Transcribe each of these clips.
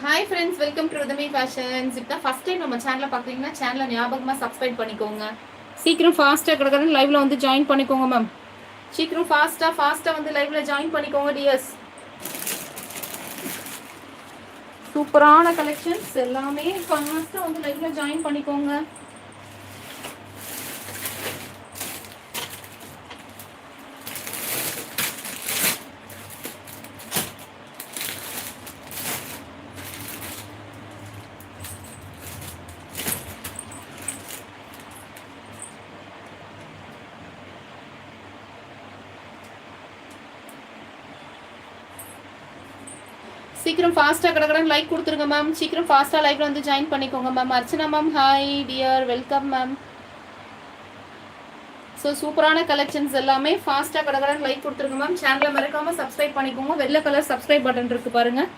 Hi friends, welcome to Ruthami Fashions. இப்போ தான் first time நம்ம சேனலில் பார்க்குறீங்கன்னா சேனலை ஞாபகமாக சப்ஸ்கிரைப் பண்ணிக்கோங்க. சீக்கிரம் ஃபாஸ்ட்டாக கிடக்கிறன்னு லைவில் வந்து ஜாயின் பண்ணிக்கோங்க மேம். சீக்கிரம் ஃபாஸ்ட்டாக வந்து லைவில் ஜாயின் பண்ணிக்கோங்க டியர்ஸ். சூப்பரான கலெக்ஷன்ஸ் எல்லாமே ஃபாஸ்ட்டாக வந்து லைவில் ஜாயின் பண்ணிக்கோங்க. சீக்கிரம் ஃபாஸ்ட்டாக கிடக்கிறன்னு லைக் கொடுத்துருங்க மேம். சீக்கிரம் ஃபாஸ்ட்டாக லைவ்ல வந்து ஜாயின் பண்ணிக்கோங்க ma'am. Archana ma'am hi dear, welcome ma'am. So சூப்பரான கலெக்ஷன்ஸ் எல்லாமே ஃபாஸ்ட்டாக கிடக்கிறன்னு லைக் கொடுத்துருங்க மேம். சேனலை மறக்காமல் சப்ஸ்கிரைப் பண்ணிக்கோங்க. வெள்ளை கலர் சப்ஸ்கிரைப் பட்டன் இருக்குது பாருங்கள்.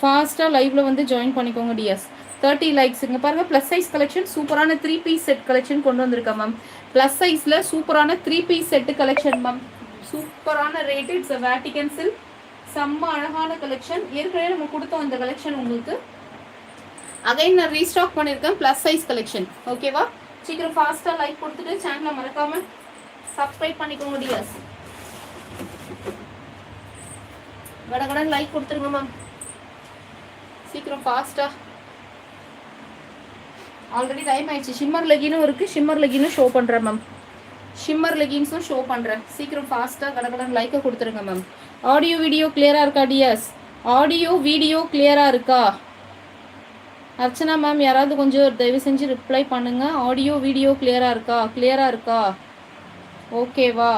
ஃபாஸ்ட்டாக லைவ்ல வந்து ஜாயின் பண்ணிக்கோங்க டியர்ஸ். 30 லைக்ஸுங்க பாருங்கள். ப்ளஸ் சைஸ் கலெக்ஷன் சூப்பரான 3 பீஸ் செட் கலெக்ஷன் கொண்டு வந்திருக்கேன் மேம். ப்ளஸ் சைஸில் சூப்பரான 3 பீஸ் செட்டு கலெக்ஷன் மேம். சூப்பரான ரேட்டு. It's Vatican silk. செம்ம அழகான கலெக்ஷன். ஏற்கனவே நம்ம கொடுத்தோம் இந்த கலெக்ஷன் உங்களுக்கு. அகைன் நான் ரீஸ்டாக் பண்ணியிருக்கேன் ப்ளஸ் சைஸ் கலெக்ஷன். ஓகேவா? சீக்கிரம் ஃபாஸ்ட்டாக லைக் கொடுத்துட்டு சேனலை மறக்காமல் சப்ஸ்கிரைப் பண்ணிக்கோங்க டியர்ஸ். கடகடன் லைக் கொடுத்துருங்க மேம். சீக்கிரம் ஃபாஸ்ட்டாக. ஆல்ரெடி டைம் ஆயிடுச்சு. ஷிம்மர் லெகினும் இருக்குது. ஷிம்மர் லெகினும் ஷோ பண்ணுறேன் மேம். ஷிம்மர் லெகின்ஸும் ஷோ பண்ணுறேன். சீக்கிரம் ஃபாஸ்ட்டாக கடகடன் லைக்கை கொடுத்துருங்க மேம். ஆடியோ வீடியோ கிளியராக இருக்கா டியர்ஸ்? ஆடியோ வீடியோ கிளியராக இருக்கா? அர்ச்சனா மேம் யாராவது கொஞ்சம் தயவு செஞ்சு ரிப்ளை பண்ணுங்க. ஆடியோ வீடியோ கிளியராக இருக்கா? கிளியராக இருக்கா? ஓகேவா?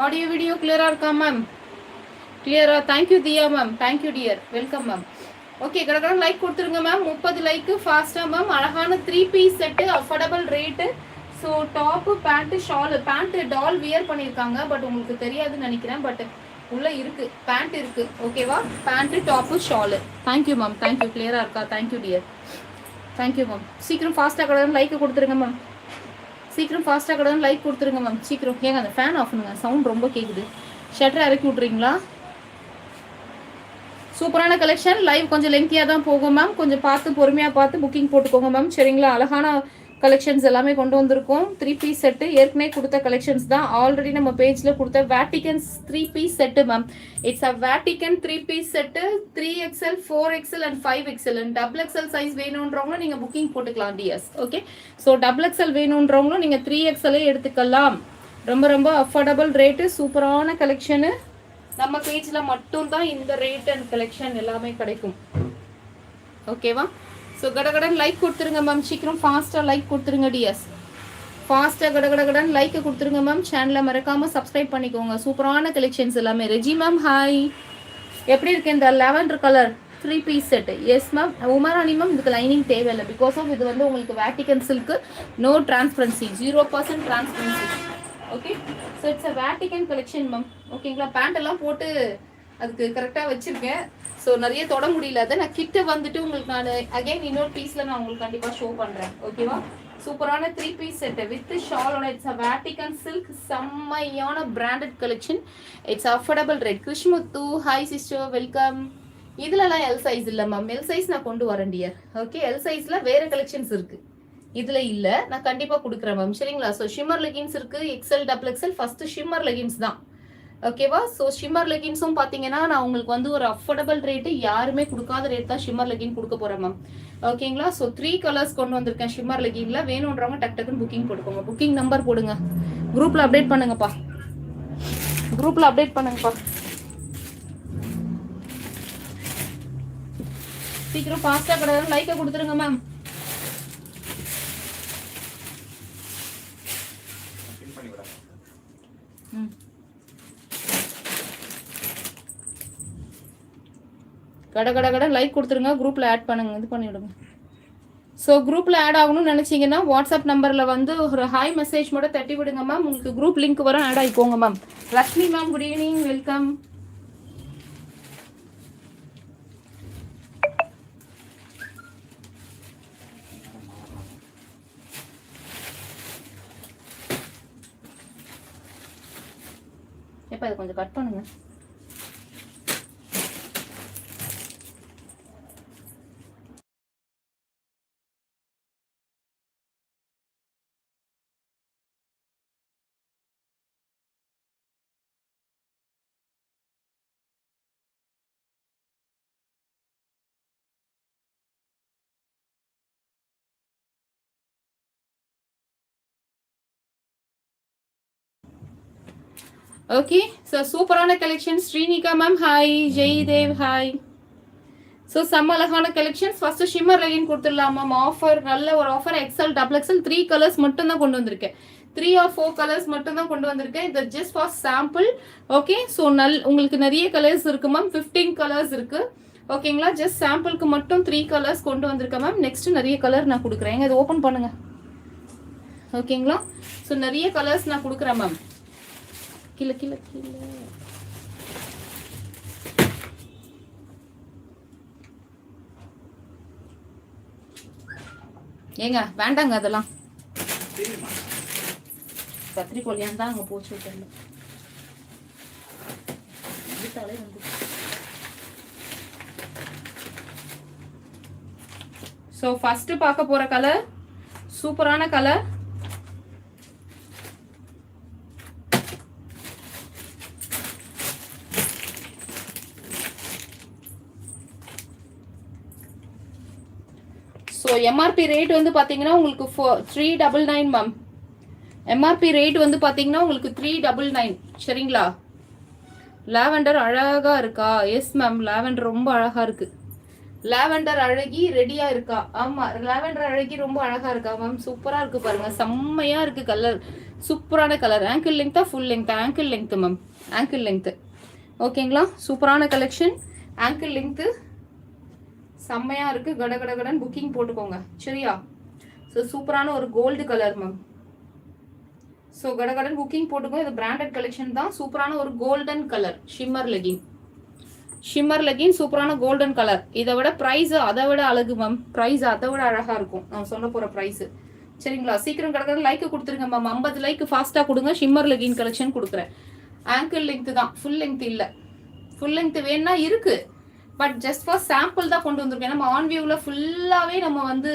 ஆடியோ வீடியோ கிளியராக இருக்கா மேம்? கிளியரா? Thank you Diya ma'am. Thank you dear, welcome ma'am. Okay, கடகடன் லைக் கொடுத்துருங்க மேம். 30 லைக்கு ஃபாஸ்ட்டாக மேம். அழகான 3 piece set, affordable rate. So top, pant, shawl. Pant டால் வியர் பண்ணியிருக்காங்க, பட் உங்களுக்கு தெரியாதுன்னு நினைக்கிறேன். பட் உள்ளே இருக்குது, பேண்ட் இருக்குது. ஓகேவா? Pant, top, shawl. Thank you ma'am. Thank you. கிளியராக இருக்கா? Thank you dear. Thank you ma'am. சீக்கிரம் ஃபாஸ்ட்டாக கடகடன் லைக்கு கொடுத்துருங்க மேம். சீக்கிரம் ஃபாஸ்ட்டாக கடகடன் லைக் கொடுத்துருங்க மேம். சீக்கிரம். ஏங்க அந்த ஃபேன் ஆஃப் பண்ணுங்க, சவுண்ட் ரொம்ப கேட்குது. ஷட்டரை இறக்கி விட்றீங்களா? சூப்பரான கலெக்ஷன். லைவ் கொஞ்சம் லென்த்தியாக தான் போகும் மேம். கொஞ்சம் பார்த்து பொறுமையாக பார்த்து புக்கிங் போட்டுக்கோங்க மேம். சரிங்களா? அழகான கலெக்ஷன்ஸ் எல்லாமே கொண்டு வந்திருக்கோம். 3 பீஸ் செட்டு ஏற்கனவே கொடுத்த கலெக்ஷன்ஸ் தான். ஆல்ரெடி நம்ம பேஜில் கொடுத்த Vaticans 3 piece set ma'am. It's a Vatican 3 piece set. 3XL, 4XL and 5XL. And XXL size வேணுன்றவங்களும் நீங்கள் புக்கிங் போட்டுக்கலாம் டிஎஸ். ஓகே, ஸோ XXL வேணுன்றவங்களும் நீங்கள் 3XL எடுத்துக்கலாம். ரொம்ப ரொம்ப அஃபோர்டபுள் ரேட்டு. சூப்பரான கலெக்ஷனு. நம்ம பேஜில் மட்டும்தான் இந்த ரேட் அண்ட் கலெக்ஷன் எல்லாமே கிடைக்கும். ஓகேவா? ஸோ கடகடன் லைக் கொடுத்துருங்க மேம். சீக்கிரம் ஃபாஸ்ட்டாக லைக் கொடுத்துருங்க டிஎஸ். ஃபாஸ்ட்டாக கடகடன் லைக்கை கொடுத்துருங்க மேம். சேனலை மறக்காமல் சப்ஸ்கிரைப் பண்ணிக்கோங்க. சூப்பரான கலெக்ஷன்ஸ் எல்லாமே. ரெஜி மேம் ஹாய், எப்படி இருக்கு இந்த lavender colour 3 piece set? Yes ma'am. Umarani ma'am இதுக்கு லைனிங் தேவையில்லை. பிகாஸ் ஆஃப் இது வந்து உங்களுக்கு Vatican silk. No transparency, 0% transparency. Okay, so it's a Vatican collection ma'am. ஓகேங்களா? பேண்ட் எல்லாம் போட்டு அதுக்கு கரெக்டாக வச்சுருக்கேன். ஸோ நிறைய தொட முடியல. அதை நான் கிட்ட வந்துட்டு உங்களுக்கு நான் அகைன் இன்னொரு பீஸில் நான் உங்களுக்கு கண்டிப்பாக ஷோ பண்ணுறேன். ஓகேவா? சூப்பரான 3 பீஸ் செட்டு வித் ஷாலோட. It's a Vatican silk. செம்மையான branded collection. It's affordable rate. Krishmuthu hi sister, welcome. இதுலலாம் எல் சைஸ் இல்லை மேம். எல் சைஸ் நான் கொண்டு வரேன் டியர். ஓகே, எல் சைஸில் வேறு கலெக்ஷன்ஸ் இருக்குது, இதில் இல்லை. நான் கண்டிப்பாக கொடுக்குறேன் மேம். சரிங்களா? ஸோ ஷிம்மர் லெகின்ஸ் இருக்குது. XL, XXL. First shimmer leggings தான். ஓகேவா? ஸோ ஷிம்மர் லெகின்ஸும் பார்த்தீங்கன்னா நான் உங்களுக்கு வந்து ஒரு அஃபோர்டபுள் ரேட்டு, யாருமே கொடுக்காத ரேட் தான் ஷிம்மர் லெகின் கொடுக்க போகிறேன் மேம். ஓகேங்களா? ஸோ 3 கலர்ஸ் கொண்டு வந்திருக்கேன் ஷிம்மர் லெகினில். வேணுன்றவங்க டக்குன்னு புக்கிங் போட்டுக்கோங்க. புக்கிங் நம்பர் போடுங்க. குரூப்பில் அப்டேட் பண்ணுங்கப்பா. குரூப்பில் அப்டேட் பண்ணுங்கப்பா. சீக்கிரம் ஃபாஸ்ட்டாக கிடையாது. லைக்கை கொடுத்துருங்க மேம். கடை லைக் கொடுத்துருங்க. குரூப்பில் ஆட் பண்ணுங்க. இது பண்ணிவிடுங்க. ஸோ குரூப்பில் ஆட் ஆகணும்னு நினச்சிங்கன்னா வாட்ஸ்அப் நம்பரில் வந்து ஒரு ஹாய் மெசேஜ் மட்டும் தட்டி விடுங்க மேம். உங்களுக்கு குரூப் லிங்க் வரும், ஆட் ஆகிக்கோங்க ma'am. Lakshmi ma'am good evening, welcome. ஏப்பா இதை கொஞ்சம் கட் பண்ணுங்க. ஓகே, ஸோ சூப்பரான collection. Srinika ma'am hi, Jaidev hi. So செம்ம அழகான கலெக்ஷன்ஸ். ஃபர்ஸ்ட் ஷிம்மர் லெகின் கொடுத்துடலாம் மேம். ஆஃபர், நல்ல ஒரு offer. XL, double XL 3 colours மட்டும் தான் கொண்டு வந்திருக்கேன். 3 or 4 கலர்ஸ் மட்டும் தான் கொண்டு வந்திருக்கேன். இது just for sample. Okay, so உங்களுக்கு நிறைய கலர்ஸ் இருக்கு மேம். 15 கலர்ஸ் இருக்கு. ஓகேங்களா, ஜஸ்ட் சாம்பிளுக்கு மட்டும் 3 கலர்ஸ் கொண்டு வந்திருக்கேன் மேம். நெக்ஸ்ட் நிறைய கலர் நான் கொடுக்குறேன். இதை ஓப்பன் பண்ணுங்க. ஓகேங்களா, ஸோ நிறைய கலர்ஸ் நான் கொடுக்குறேன் மேம். கீழே கீழே கீழே ஏங்க வேண்டாங்க அதெல்லாம். கத்திரிக்கோழியான் தான் அங்கே போச்சு விட்டல. ஸோ ஃபர்ஸ்ட் பார்க்க போற கலர் சூப்பரான கலர். ஸோ எம்ஆர்பி ரேட் வந்து பார்த்தீங்கன்னா உங்களுக்கு 399 மேம். எம்ஆர்பி ரேட் வந்து பார்த்தீங்கன்னா உங்களுக்கு 399. சரிங்களா, லாவெண்டர் அழகா இருக்கா? எஸ் மேம், லாவெண்டர் ரொம்ப அழகா இருக்கு. லாவெண்டர் அழகி ரெடியா இருக்கா? ஆமா, லாவெண்டர் அழகி ரொம்ப அழகா இருக்கா மேம். சூப்பரா இருக்கு பாருங்க, செம்மையா இருக்கு கலர். சூப்பரான கலர். ஆங்கிள் லெங்தா full length? Ankle length ma'am, ankle length. ஓகேங்களா, சூப்பரான கலெக்ஷன். ஆங்கிள் லெங்த் செம்மையா இருக்கு. கட கட கடன் புக்கிங் போட்டுக்கோங்க. சரியா, ஸோ சூப்பரான ஒரு கோல்டு கலர் மேம். ஸோ கட கடன் புக்கிங் போட்டுக்கோங்க. இது பிராண்டட் கலெக்ஷன் தான். சூப்பரான ஒரு golden colour shimmer legging. Shimmer legging சூப்பரான கோல்டன் கலர். இதை விட ப்ரைஸ் அதை விட அழகு மேம். ப்ரைஸ் அதை விட அழகா இருக்கும். நான் சொல்ல போற ப்ரைஸ். சரிங்களா, சீக்கிரம் கடற்கரை லைக் கொடுத்துருங்க மேம். 50 லைக் ஃபாஸ்டா கொடுங்க. ஷிம்மர் லெகின் கலெக்ஷன் கொடுக்குறேன். ஆங்கிள் லெங்த் தான், ஃபுல் லெங்த் இல்ல. ஃபுல் லெங்த் வேணா இருக்கு, பட் ஜஸ்ட் ஃபார் சாம்பிள் தான் கொண்டு வந்திருக்கேன். நம்ம ஆன் வியூவில் ஃபுல்லாகவே நம்ம வந்து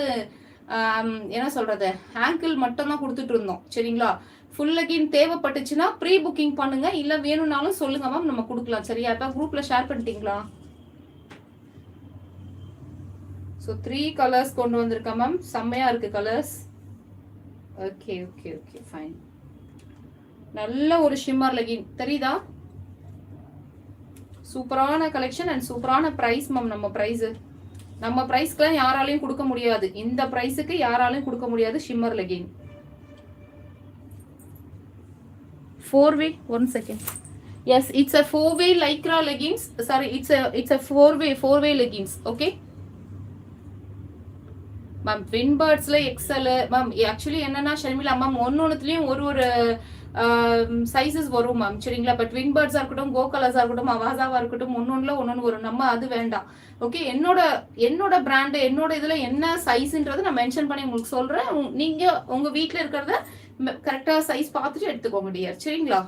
என்ன சொல்றது, ஆங்கிள் மட்டும் தான் கொடுத்துட்டு இருந்தோம். சரிங்களா, ஃபுல் லெகின் தேவைப்பட்டுச்சுன்னா ப்ரீ புக்கிங் பண்ணுங்க, இல்லை வேணும்னாலும் சொல்லுங்க மேம், நம்ம கொடுக்கலாம். சரியா, இப்போ குரூப்ல ஷேர் பண்ணிட்டீங்களா? ஸோ 3 கலர்ஸ் கொண்டு வந்திருக்கேன் மேம். செம்மையா இருக்கு colours. Okay okay okay fine. நல்ல ஒரு ஷிம்மர் லெகின் தெரியுதா? சூப்பரான கலெக்ஷன் அண்ட் சூப்பரான பிரைஸ் மேம். நம்ம பிரைஸ்க்குலாம் யாராலையும் கொடுக்க முடியாது. இந்த பிரைஸுக்கு யாராலையும் கொடுக்க முடியாது. Shimmer legging 4-way. 1 second. Yes, it's a 4-way lycra leggings. Sorry, it's a 4-way leggings. Okay ma'am. வின்பர்ட்ஸ்ல எக்ஸல் மேம். ஆக்சுவலி என்னன்னா ஷர்மிளா மேம், ஒன்னொன்னுலயும் ஒரு சைஸஸ் வரும் மேம். சரிங்களா, பட் வின்பர்ட்ஸா இருக்கட்டும், கோ கலர்ஸா இருக்கட்டும், அவாசாவா இருக்கட்டும், ஒன்னொன்னு வரும். நம்ம அது வேண்டாம். ஓகே, என்னோட பிராண்ட், என்னோட இதுல என்ன சைஸ்ன்றதை நான் மென்ஷன் பண்ணி உங்களுக்கு சொல்றேன். நீங்க உங்க வீட்டுல இருக்கிறத கரெக்டா சைஸ் பார்த்துட்டு எடுத்துக்கோங்க டியர். சரிங்களா,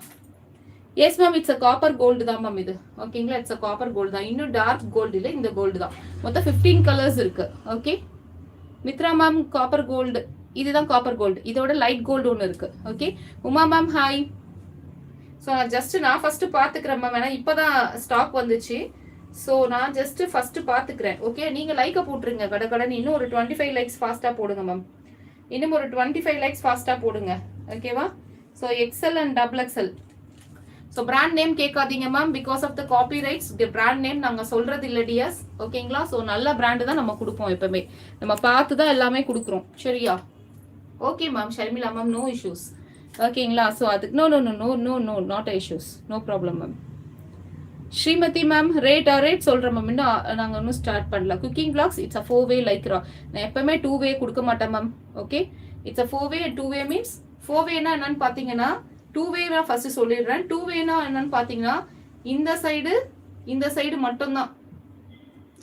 yes ma'am, it's a copper gold தான் மேம் இது. ஓகேங்களா, இட்ஸ் அ காப்பர் கோல்டு தான். இன்னும் டார்க் கோல்டு இல்லை, இந்த கோல்டு தான். மொத்தம் 15 கலர்ஸ் இருக்கு. Okay Mitra ma'am, copper gold இதுதான் காப்பர் கோல்டு. இதோட லைட் கோல்டு ஒன்று இருக்கு. Okay Uma ma'am hi. So நான் ஃபர்ஸ்ட் பார்த்துக்கிறேன் மேம், ஏன்னா இப்போதான் ஸ்டாக் வந்துச்சு. ஸோ நான் ஜஸ்ட் ஃபர்ஸ்ட் பார்த்துக்கிறேன். ஓகே, நீங்க லைக்கை போட்டுருங்க கடகடன். இன்னும் ஒரு 25 லைக்ஸ் ஃபாஸ்டா போடுங்க மேம். இன்னும் ஒரு 25 லைக்ஸ் ஃபாஸ்டா போடுங்க. ஓகேவா? So XL and double XL. So brand name கேட்காதீங்க ma'am, because of the copy rights. Brand name நாங்கள் சொல்றது இல்லை டியர்ஸ். ஓகேங்களா, ஸோ நல்ல பிராண்டு தான் நம்ம கொடுப்போம். எப்பவுமே நம்ம பார்த்து தான் எல்லாமே கொடுக்குறோம். சரியா? Okay ma'am, Sharmila ma'am, no issues. ஓகேங்களா, ஸோ அதுக்கு no not issues, no problem ma'am. Srimathi ma'am, rate சொல்கிறேன் மேம். இன்னும் நாங்கள் இன்னும் ஸ்டார்ட் பண்ணல. குக்கிங் பிளாக்ஸ் இட்ஸ் அ 4-way லைக்ரா. நான் எப்பவுமே 2-way கொடுக்க மாட்டேன் ma'am. Okay, it's a 4-way. 2-way means 4-wayனா என்னன்னு பார்த்தீங்கன்னா, 2-way நான் ஃபர்ஸ்ட் சொல்லிடுறேன். 2-wayனா என்னன்னு பார்த்தீங்கன்னா, இந்த சைடு மட்டும்தான்.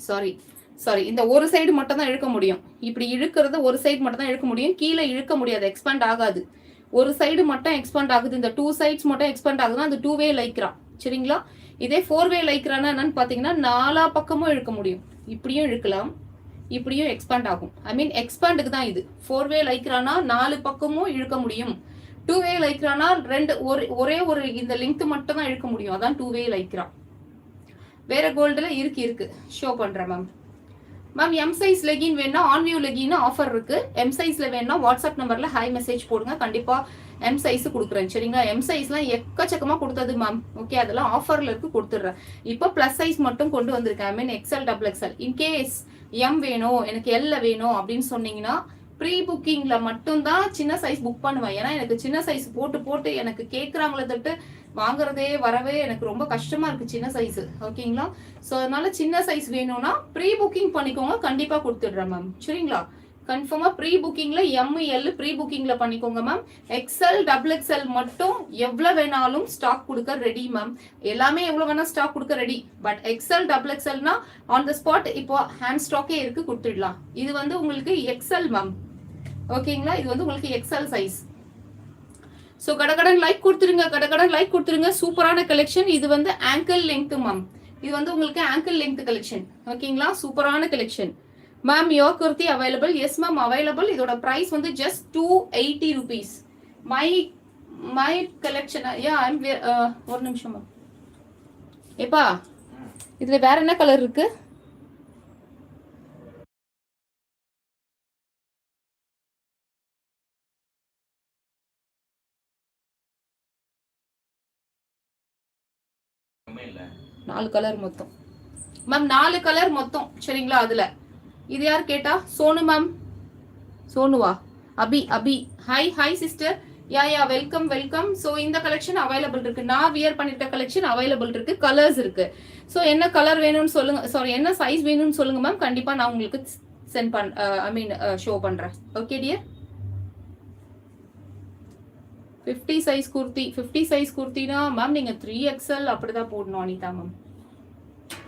சாரி இந்த ஒரு சைடு மட்டும் தான் இழுக்க முடியும். இப்படி இழுக்கிறது ஒரு சைடு மட்டும் தான் இழுக்க முடியும். கீழே இழுக்க முடியாது, எக்ஸ்பேண்ட் ஆகாது. ஒரு சைடு மட்டும் எக்ஸ்பேண்ட் ஆகுது. இந்த 2 சைட்ஸ் மட்டும் எக்ஸ்பேண்ட் ஆகுதுன்னா அது 2-way லைக்ரா. சரிங்களா. இதே 4-வே லைக்ரானா என்னன்னு பார்த்தீங்கன்னா 4 பக்கமும் இழுக்க முடியும். இப்படியும் இழுக்கலாம், இப்படியும் எக்ஸ்பேண்ட் ஆகும். ஐ மீன் எக்ஸ்பேண்டுக்கு தான் இது. 4-வே லைக்ரானா 4 பக்கமும் இழுக்க முடியும். 2-வே லைக்ரானா ஒரே ஒரு இந்த லெங்த் மட்டும் தான் இழுக்க முடியும். அதான் 2-வே லைக்ரா. வேற கோல்டுல இருக்கு ஷோ பண்றேன் ma'am. Ma'am M size legging வேணா ஆன்வியூ லெகின் ஆஃபர் இருக்கு. எம் சைஸ்ல வேணா வாட்ஸ்அப் நம்பர்ல ஹை மெசேஜ் போடுங்க, கண்டிப்பா எம் சைஸ் கொடுக்குறேன். சரிங்களா. எம் சைஸ்லாம் எக்கச்சக்கமா கொடுத்தது மேம். ஓகே, அதெல்லாம் ஆஃபர்ல இருக்கு, கொடுத்துட்றேன். இப்போ பிளஸ் சைஸ் மட்டும் கொண்டு வந்திருக்கேன். I mean XL double XL. In case M வேணும் எனக்கு எல்ல வேணும் அப்படின்னு சொன்னீங்கன்னா ப்ரீ புக்கிங்ல மட்டும்தான் சின்ன சைஸ் புக் பண்ணுவேன். ஏன்னா எனக்கு சின்ன சைஸ் போட்டு போட்டு எனக்கு கேட்குறாங்களே தட்டு வாங்குறதே வரவே எனக்கு ரொம்ப கஷ்டமா இருக்கு சின்ன சைஸ். ஓகேங்களா. ஸோ அதனால சின்ன சைஸ் வேணும்னா ப்ரீ புக்கிங் பண்ணிக்கோங்க, கண்டிப்பா கொடுத்துடுறேன் மேம். சரிங்களா. கன்ஃபார்மா ப்ரீ புக்கிங்ல எம் எல் ப்ரீ புக்கிங்ல பண்ணிக்கோங்க மேம். எக்ஸ்எல் டபுள் எக்ஸ்எல் மட்டும் எவ்வளவு வேணாலும் ஸ்டாக் கொடுக்க ரெடி மேம். எல்லாமே எவ்வளவு வேணா ஸ்டாக் கொடுக்க ரெடி. பட் எக்ஸ்எல் டபுள் எக்ஸ்எல்னா ஆன் த ஸ்பாட் இப்போ ஹேண்ட் ஸ்டாக்கே இருக்கு, கொடுத்துடலாம். இது வந்து உங்களுக்கு எக்ஸ்எல் மேம். ஓகேங்களா. இது வந்து உங்களுக்கு எக்ஸ்எல் சைஸ். ஸோ கடகடன் லைக் கொடுத்துருங்க. சூப்பரான கலெக்ஷன். இது வந்து ஆங்கிள் லெங்த் மேம். இது வந்து உங்களுக்கு ஆங்கிள் லெங்த் கலெக்ஷன். ஓகேங்களா. சூப்பரான collection ma'am. Your kurti available. Yes ma'am available. இதோட பிரைஸ் வந்து ஜஸ்ட் 280 rupees. My collection. ஒரு நிமிஷம் மேம். ஏப்பா இதுல வேற என்ன கலர் இருக்கு? நாலு கலர் மொத்தம் மேம். 4 கலர் மொத்தம். சரிங்களா. அதுல இது யார் கேட்டா? சோனு மேம். சோனுவா? Abhi hi sister. Yeah welcome. So இந்த கலெக்ஷன் அவைலபிள் இருக்கு. நான் வியர் பண்ணிருக்க கலெக்ஷன் அவைலபிள் இருக்கு. கலர்ஸ் இருக்கு. ஸோ என்ன கலர் வேணும்னு சொல்லுங்க, சாரி என்ன சைஸ் வேணும்னு சொல்லுங்க மேம். கண்டிப்பா நான் உங்களுக்கு சென்ட் ஷோ பண்றேன். Okay dear. 50 சைஸ் குர்த்தினா மேம் நீங்க 3XL அப்படிதான் போடணும் அனிதா மேம்.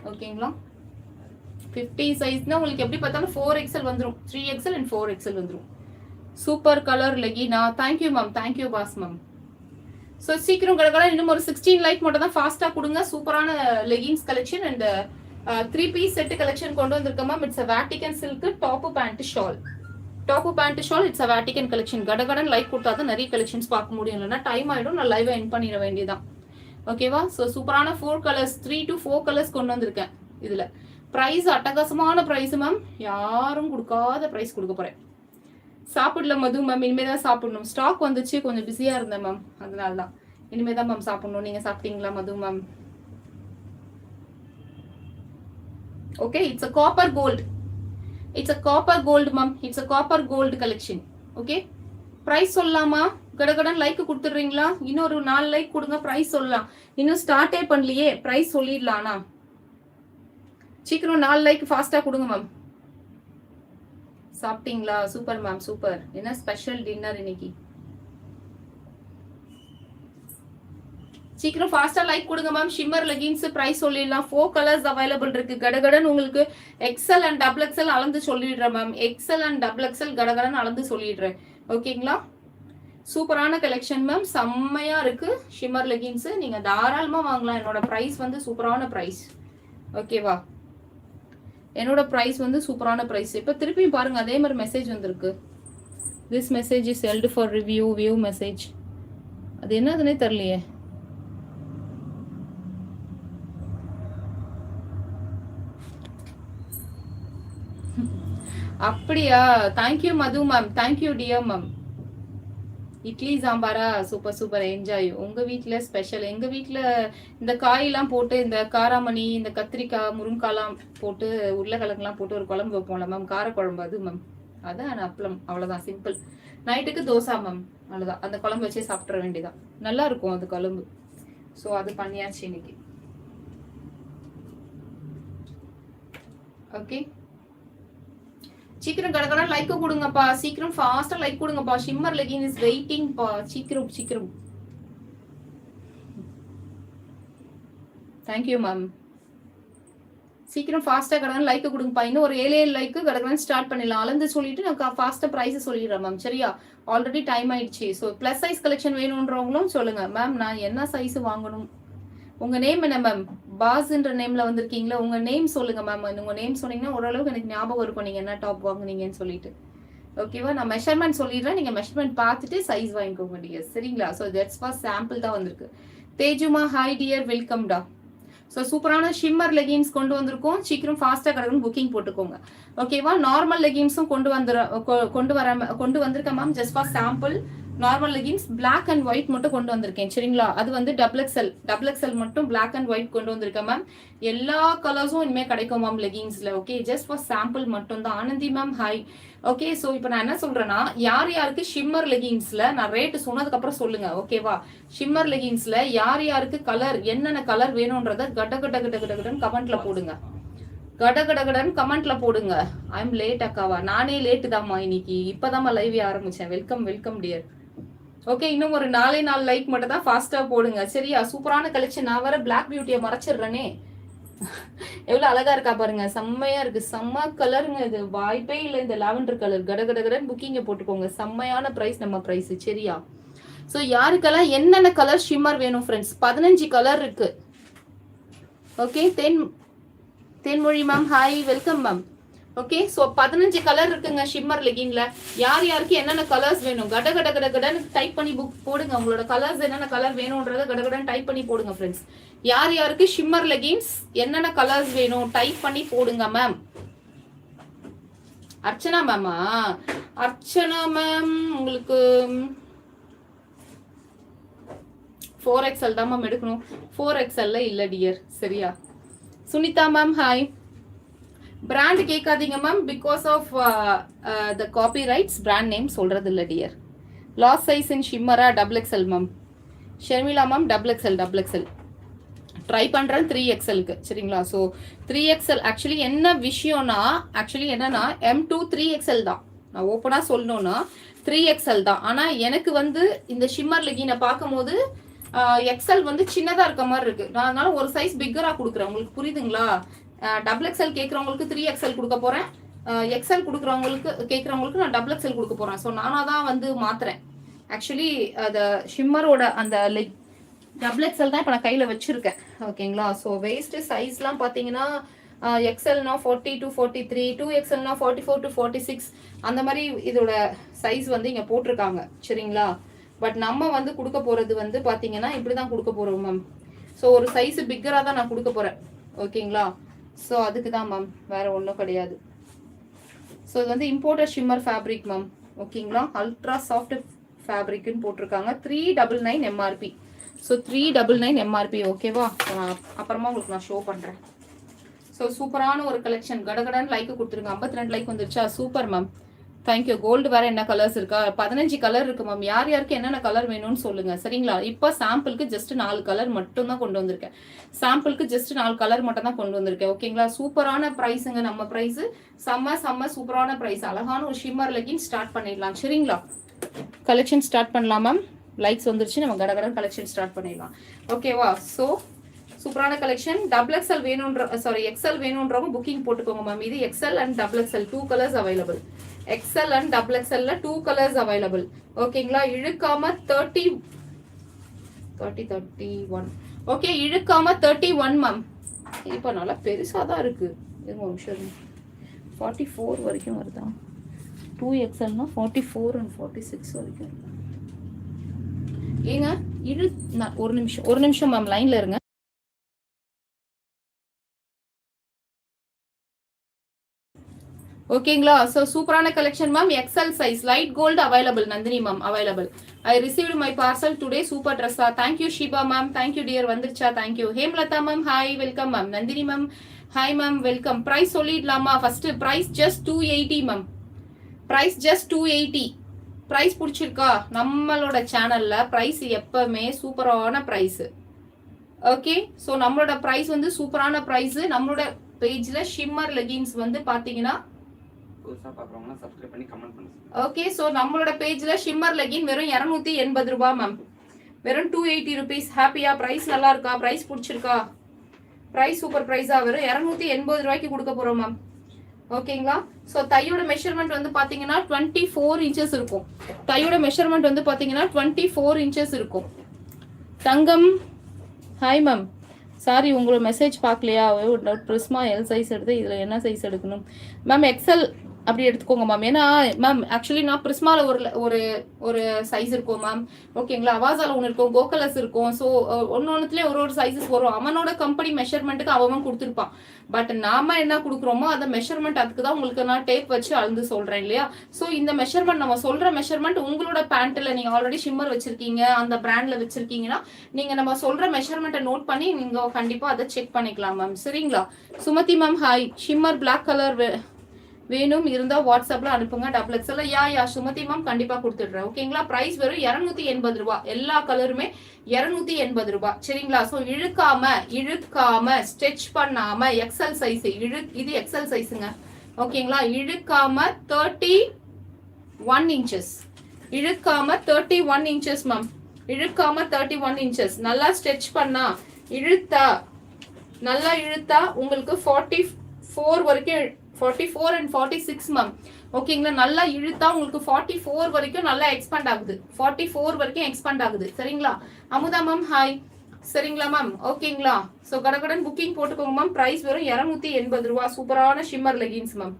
ஓகேங்களா. 50 சைஸ்னா உங்களுக்கு எப்படி பார்த்தாலும் 4XL வந்துடும். 3XL and 4XL வந்துடும். சூப்பர் கலர் லெகினா. Thank you ma'am. Thank you boss ma'am. So சீக்கிரம் கடற்கடை இன்னும் ஒரு 16 லைக் மட்டும் தான் ஃபாஸ்டா கொடுங்க. சூப்பரான leggings collection and 3 piece set collection கொண்டு வந்திருக்கேன் ma'am. It's Vatican silk top pant shawl. It's a Vatican collection. கடகடன் லைக் கொடுத்தா தான் நிறைய கலெக்ஷன்ஸ் பார்க்க முடியும். இல்லைன்னா டைம் ஆயிடும். நான் லைவ் எண்ட் பண்ணிட வேண்டியதான். ஓகேவா. ஸோ சூப்பரான 4 கலர்ஸ் 3 to 4 கலர்ஸ் கொண்டு வந்திருக்கேன். இதுல பிரைஸ் அட்டகாசமான பிரைஸ் மேம். யாரும் கொடுக்காத பிரைஸ் கொடுக்க போறேன். சாப்பிடல மது மேம். இனிமேதான் சாப்பிடணும். ஸ்டாக் வந்துச்சு, கொஞ்சம் பிஸியா இருந்தேன் மேம். அதனாலதான் இனிமேதான் மேம் சாப்பிடணும். நீங்க சாப்பிட்டீங்களா Madhu ma'am? Okay. It's a copper gold. Ma'am. It's a copper gold collection. Okay. Price சொல்லலாமா? கடகடன் லைக் கொடுத்துடுறீங்களா? இன்னொரு 4 லைக் கொடுங்க. பிரைஸ் சொல்லலாம். இன்னும் ஸ்டார்டே பண்ணலையே, பிரைஸ் சொல்லிடலாம்னா சீக்கிரம் 4 லைக் ஃபாஸ்டா கொடுங்க மேம். சாப்பிட்டீங்களா? Super ma'am. சூப்பர். என்ன ஸ்பெஷல் டின்னர் இன்னைக்கு? சீக்கிரம் ஃபாஸ்டா லைக் கொடுங்க மேம். ஷிம்மர் லெகின்ஸ் பிரைஸ் சொல்லிடலாம். 4 கலர்ஸ் அவைலபிள் இருக்கு. கடகடன் உங்களுக்கு எக்ஸ்எல் அண்ட் டபுள் எக்ஸ்எல் அளந்து சொல்லிடுறேன் ma'am. XL and double XL கடகடன் அளந்து சொல்லிடுறேன். ஓகேங்களா. சூப்பரான கலெக்ஷன் மேம். செம்மையா இருக்கு ஷிம்மர் லெகின்ஸ். நீங்க தாராளமா வாங்கலாம். என்னோட பிரைஸ் வந்து சூப்பரான பிரைஸ். ஓகேவா. என்னோட பிரைஸ் வந்து சூப்பரான பிரைஸ். இப்போ திருப்பியும் பாருங்க அதே மாதிரி மெசேஜ் வந்திருக்கு. This message is held for view message. அது என்னதுன்னே தெரியலையே. அப்படியா? Thank you Madhu ma'am. Thank you dear ma'am. Idli சாம்பாரா? Super enjoy. உங்க வீட்டுல ஸ்பெஷல். எங்க வீட்டுல இந்த காயெல்லாம் போட்டு இந்த காராமணி இந்த கத்திரிக்காய் முருங்காலாம் போட்டு உருளைக்கிழங்குலாம் போட்டு ஒரு குழம்பு வைப்போம்ல மேம். காரக்குழம்பு அது மேம். அதான் அப்பளம். அவ்வளவுதான் சிம்பிள். நைட்டுக்கு தோசை மேம். அவ்வளவுதான். அந்த குழம்பு வச்சே சாப்பிட்ற வேண்டியதான். நல்லா இருக்கும் அது குழம்பு. ஸோ அது பண்ணியாச்சு இன்னைக்கு. ஓகே. சீக்கிரம் கடற்கடை லைக் கொடுங்கப்பா. சீக்கிரம் ஃபாஸ்டா லைக் கொடுங்கப்பா. ஷிம்மர் லெகின் இஸ் வெயிட்டிங் பா. சீக்கிரம். Thank you ma'am. சீக்கிரம் ஃபாஸ்டா கடற்கடை லைக் கொடுங்கப்பா. இன்னும் ஒரு 7 லைக் கடற்கடை ஸ்டார்ட் பண்ணிடலாம். அளந்து சொல்லிட்டு நான் ஃபாஸ்டா பிரைஸ் சொல்லிடுறேன் மேம். சரியா. ஆல்ரெடி டைம் ஆயிடுச்சு. ஸோ பிளஸ் சைஸ் கலெக்ஷன் வேணும்ன்றவங்களும் சொல்லுங்க மேம். நான் என்ன சைஸ் வாங்கணும்? உங்க நேம் என்ன மேம்? பாஸ்ன்ற நேம்ல வந்திருக்கீங்களா? உங்க நேம் சொல்லுங்க மேம். உங்க நேம் சொன்னீங்கன்னா ஓரளவுக்கு எனக்கு ஞாபகம் இருக்கும் நீங்க என்ன டாப் வாங்குனீங்கன்னு சொல்லிட்டு. ஓகேவா? நான் மெஷர்மெண்ட் சொல்லிடுறேன். நீங்க மெஷர்மெண்ட் பார்த்துட்டு சைஸ் வாங்கிக்கோங்க டியர். சரிங்களா? ஸோ தட்ஸ் ஃபார் சாம்பிள் தான் வந்திருக்கு. தேஜுமா ஹாய் டியர், வெல்கம் டா. ஸோ சூப்பரான ஷிம்மர் லெகின்ஸ் கொண்டு வந்திருக்கோம். சீக்கிரம் ஃபாஸ்ட்டாக கிடக்குன்னு புக்கிங் போட்டுக்கோங்க. ஓகேவா? நார்மல் லெகின்ஸும் கொண்டு வந்திருக்கேன் ma'am. Just for sample normal leggings black and white மட்டும் கொண்டு வந்திருக்கேன். சரிங்களா? அது வந்து டபுள் எக்ஸல் மட்டும் பிளாக் அண்ட் ஒயிட் கொண்டு வந்திருக்கேன் மேம். எல்லா கலர்ஸும் இனிமேல் கிடைக்கும் மேம் லெகின்ஸ்ல. ஓகே, ஜஸ்ட் ஃபார் சாம்பிள் மட்டும் தான். Anandhi ma'am hi. Okay, so இப்போ நான் என்ன சொல்றேன்னா, யார் யாருக்கு ஷிம்மர் லெகின்ஸ்ல நான் ரேட்டு சொன்னதுக்கு அப்புறம் சொல்லுங்க. ஓகேவா? ஷிம்மர் லெகின்ஸ்ல யார் யாருக்கு கலர் என்னென்ன கலர் வேணும்ன்றத கடன்னு கமெண்ட்ல போடுங்க. கடன்னு கமெண்ட்ல போடுங்க. ஐ எம் லேட் அக்காவா? நானே லேட்டு தாம்மா இன்னைக்கு. இப்பதாம்மா லைவ் ஆரம்பிச்சேன். Welcome dear. ஓகே, இன்னும் ஒரு 4 லைக் மட்டும் தான் ஃபாஸ்டா போடுங்க. சரியா? சூப்பரான கலெக்ஷன். நான் வர பிளாக் பியூட்டியை மறைச்சிடுறேனே. எவ்வளவு அழகா இருக்கா பாருங்க. செம்மையா இருக்கு. செம்ம கலருங்க இது. வாய்ப்பே இல்லை இந்த லாவெண்டர் கலர். கடன்னு புக்கிங்க போட்டுக்கோங்க. செம்மையான பிரைஸ் நம்ம பிரைஸ். சரியா? ஸோ யாருக்கெல்லாம் என்னென்ன கலர் ஷிம்மர் வேணும் ஃப்ரெண்ட்ஸ்? 15 கலர் இருக்கு. Okay, Thenmozhi ma'am hi, welcome ma'am. Okay, so 15 colour இருக்குங்க ஷிம்மர் லெகின்ல. யார் யாருக்கு என்னென்ன கலர்ஸ் வேணும் கடன்னு டைப் பண்ணி புக் போடுங்க. உங்களோட கலர்ஸ் என்னென்ன கலர் வேணும்ன்றத கடன்னு டைப் பண்ணி போடுங்க ஃப்ரெண்ட்ஸ். யார் யாருக்கு ஷிம்மர் லெகின்ஸ் என்னென்ன கலர்ஸ் வேணும் டைப் பண்ணி போடுங்க மேம். அர்ச்சனா மேமா? அர்ச்சனா மேம் உங்களுக்கு 4XL தான் மேம் எடுக்கணும். 4XL இல்ல டியர். சரியா? Sunitha ma'am hi. பிராண்ட் கேட்காதீங்க ma'am. Because of the copy rights brand name சொல்றது இல்ல டியர். லாஸ் சைஸ் இன் ஷிம்மரா? XXL ma'am. Sharmila ma'am XXL try பண்றேன் 3XLக்கு. சரிங்களா? ஸோ 3XL ஆக்சுவலி என்ன விஷயம்னா, ஆக்சுவலி என்னன்னா M2 3XL தான். நான் ஓப்பனா சொல்லணும்னா 3XL தான். ஆனா எனக்கு வந்து இந்த ஷிம்மர் லெகினை பார்க்கும் போது XL வந்து சின்னதா இருக்க மாதிரி இருக்கு. நான் அதனால ஒரு சைஸ் பிக்கரா கொடுக்குறேன். உங்களுக்கு புரியுதுங்களா? XXL கேட்கறவங்களுக்கு 3XL கொடுக்க போறேன். XL கொடுக்குறவங்களுக்கு கேட்கறவங்களுக்கு நான் XXL கொடுக்க போறேன். ஸோ நானா தான் வந்து மாத்துறேன். ஆக்சுவலி அந்த ஷிம்மரோட அந்த XXL தான் இப்போ நான் கையில வச்சிருக்கேன். ஓகேங்களா? ஸோ வெயிஸ்ட் சைஸ்லாம் பார்த்தீங்கன்னா XLனா 40 to 43, 2XLனா 44 to 46 அந்த மாதிரி இதோட சைஸ் வந்து இங்க போட்டிருக்காங்க. சரிங்களா? பட் நம்ம வந்து கொடுக்க போறது வந்து பாத்தீங்கன்னா இப்படிதான் கொடுக்க போறோம் மேம். ஸோ ஒரு சைஸ் பிக்கரா தான் நான் கொடுக்க போறேன். ஓகேங்களா? ஸோ அதுக்கு தான் மேம், வேற ஒன்றும் கிடையாது. ஸோ இது வந்து இம்போர்ட்டட் ஷிம்மர் ஃபேப்ரிக் மேம். ஓகேங்களா? அல்ட்ரா சாஃப்ட் ஃபேப்ரிக்னு போட்டிருக்காங்க. 399 MRP. So 399 MRP. ஓகேவா? அப்புறமா உங்களுக்கு நான் ஷோ பண்றேன். ஸோ சூப்பரான ஒரு கலெக்ஷன். கடன்னு லைக் கொடுத்துருங்க. 52 லைக் வந்துருச்சா? Super ma'am, thank you. கோல்டு வேற என்ன கலர்ஸ் இருக்கா? 15 கலர் இருக்கு மேம். யார் யாருக்கு என்னென்ன கலர் வேணும்னு சொல்லுங்க. சரிங்களா? இப்போ சாம்பிளுக்கு ஜஸ்ட் 4 கலர் மட்டும் தான் கொண்டு வந்திருக்கேன். சாம்பிளுக்கு ஜஸ்ட் 4 கலர் மட்டும் தான் கொண்டு வந்திருக்கேன். ஓகேங்களா? சூப்பரான பிரைஸுங்க. நம்ம பிரைஸ் செம்ம சூப்பரான பிரைஸ். அழகான ஒரு ஷிம்மர் லெகின் ஸ்டார்ட் பண்ணிடலாம். சரிங்களா? கலெக்ஷன் ஸ்டார்ட் பண்ணலாம் மேம். லைக்ஸ் வந்துருச்சு. நம்ம கடகடன் கலெக்ஷன் ஸ்டார்ட் பண்ணிடலாம். ஓகேவா? ஸோ சூப்பரான கலெக்ஷன். XXL XL வேணும்ன்றவங்க புக்கிங் போட்டுக்கோங்க மேம். இது XL and XXL 2 colours available. XL and XXL 2 colours available. ஓகேங்களா? இழுக்காம 31. ஓகே, இழுக்காம 31 மேம். இப்போ நல்லா பெருசா தான் இருக்கு. ஒரு நிமிஷம். 44 வரைக்கும் வருதா? 2XLனா 44 and 46 வரைக்கும். ஏங்க ஒரு நிமிஷம் மேம், லைன்ல இருங்க. ஓகேங்களா? ஸோ சூப்பரான collection ma'am. XL size light gold available. Nandhini ma'am available. I received my parcel today. Super ட்ரெஸ்ஸா? Thank you Shiba ma'am. Thank you dear. வந்துருச்சா? Thank you. Hemalatha ma'am hi, welcome ma'am. Nandhini ma'am hi ma'am, welcome. Price சொல்லிடலாமா? First price just 280 ma'am. Price just 280. Price பிடிச்சிருக்கா? நம்மளோட சேனல்ல price எப்பவுமே சூப்பரான price. Okay, so நம்மளோட price வந்து சூப்பரான பிரைஸ். நம்மளோட பேஜ்ல ஷிம்மர் லெகின்ஸ் வந்து பாத்தீங்கன்னா ஓகே, சோ நம்மளோட பேஜ்ல ஷிம்மர் லெகின் வெறும் 280 ரூபாய் மேம். வெறும் 280 rupees. ஹாப்பியா? பிரைஸ் நல்லா இருக்கா? பிரைஸ் பிடிச்சிருக்கா? பிரைஸ் சூப்பர் பிரைஸா வெறும் 280 ரூபாய்க்கு கொடுக்க போறோம் மேம். ஓகேங்களா? சோ தையோட மெஷர்மெண்ட் வந்து பாத்தீங்கன்னா 24 inches இருக்கும். தையோட மெஷர்மெண்ட் வந்து பாத்தீங்கன்னா 24 inches இருக்கும். தங்கம் ஹாய் மேம். சாரி உங்களோட மெசேஜ் பார்க்கலையா? ப்ரிஸ்மா எல் சைஸ் எடுத்து இதில் என்ன சைஸ் எடுக்கணும் மேம்? எக்ஸல் அப்படி எடுத்துக்கோங்க மேம். ஏன்னா மேம் ஆக்சுவலி நான் பிரிஸ்மால ஒரு ஒரு சைஸ் இருக்கும் மேம். ஓகேங்களா? அவாசால ஒன்று இருக்கும், கோகலஸ் இருக்கும். ஸோ ஒன்னொன்னுலேயே ஒரு சைஸஸ் வரும். அவனோட கம்பெனி மெஷர்மெண்ட்டுக்கு அவன் கொடுத்துருப்பான். பட் நாம என்ன கொடுக்குறோமோ அந்த மெஷர்மெண்ட் அதுக்கு தான் உங்களுக்கு நான் டேப் வச்சு அளந்து சொல்றேன் இல்லையா? ஸோ இந்த மெஷர்மெண்ட் நம்ம சொல்ற மெஷர்மெண்ட் உங்களோட பேண்ட்ல நீங்க ஆல்ரெடி ஷிம்மர் வச்சிருக்கீங்க, அந்த பிராண்ட்ல வச்சிருக்கீங்கன்னா நீங்க நம்ம சொல்ற மெஷர்மெண்ட்டை நோட் பண்ணி நீங்க கண்டிப்பா அதை செக் பண்ணிக்கலாம் மேம். சரிங்களா? Sumathi ma'am hi. Shimmer black colour வேணும் இருந்தா வாட்ஸ்அப்ல அனுப்புங்க. Double XL. Yeah Sumathi ma'am கண்டிப்பா கொடுத்துடுறேன். ஓகேங்களா? பிரைஸ் வெறும் 280 ரூபாய். எல்லா கலருமே 280 ரூபாய். சரிங்களா? ஸோ இழுக்காம ஸ்ட்ரெச் பண்ணாம எக்ஸல் சைஸ் இது எக்ஸல் சைஸுங்க. ஓகேங்களா? இழுக்காம 31 இன்ச்சஸ். இழுக்காம 31 இன்ச்சஸ் மேம். இழுக்காம 31 இன்ச்சஸ். நல்லா ஸ்ட்ரெச் பண்ணா நல்லா இழுத்தா உங்களுக்கு 44 வரைக்கும் 44 and 46 மேம். ஓகேங்களா? நல்லா இழுத்தா உங்களுக்கு 44 வரைக்கும் நல்லா எக்ஸ்பேண்ட் ஆகுது. 44 வரைக்கும் எக்ஸ்பேண்ட் ஆகுது. சரிங்களா? Amutha ma'am hi. சரிங்களா மேம்? ஓகேங்களா? ஸோ கடகடன் புக்கிங் போட்டுக்கோங்க மேம். பிரைஸ் வெறும் 280 ரூபா. சூப்பரான ஷிம்மர் லெகின்ஸ் மேம்.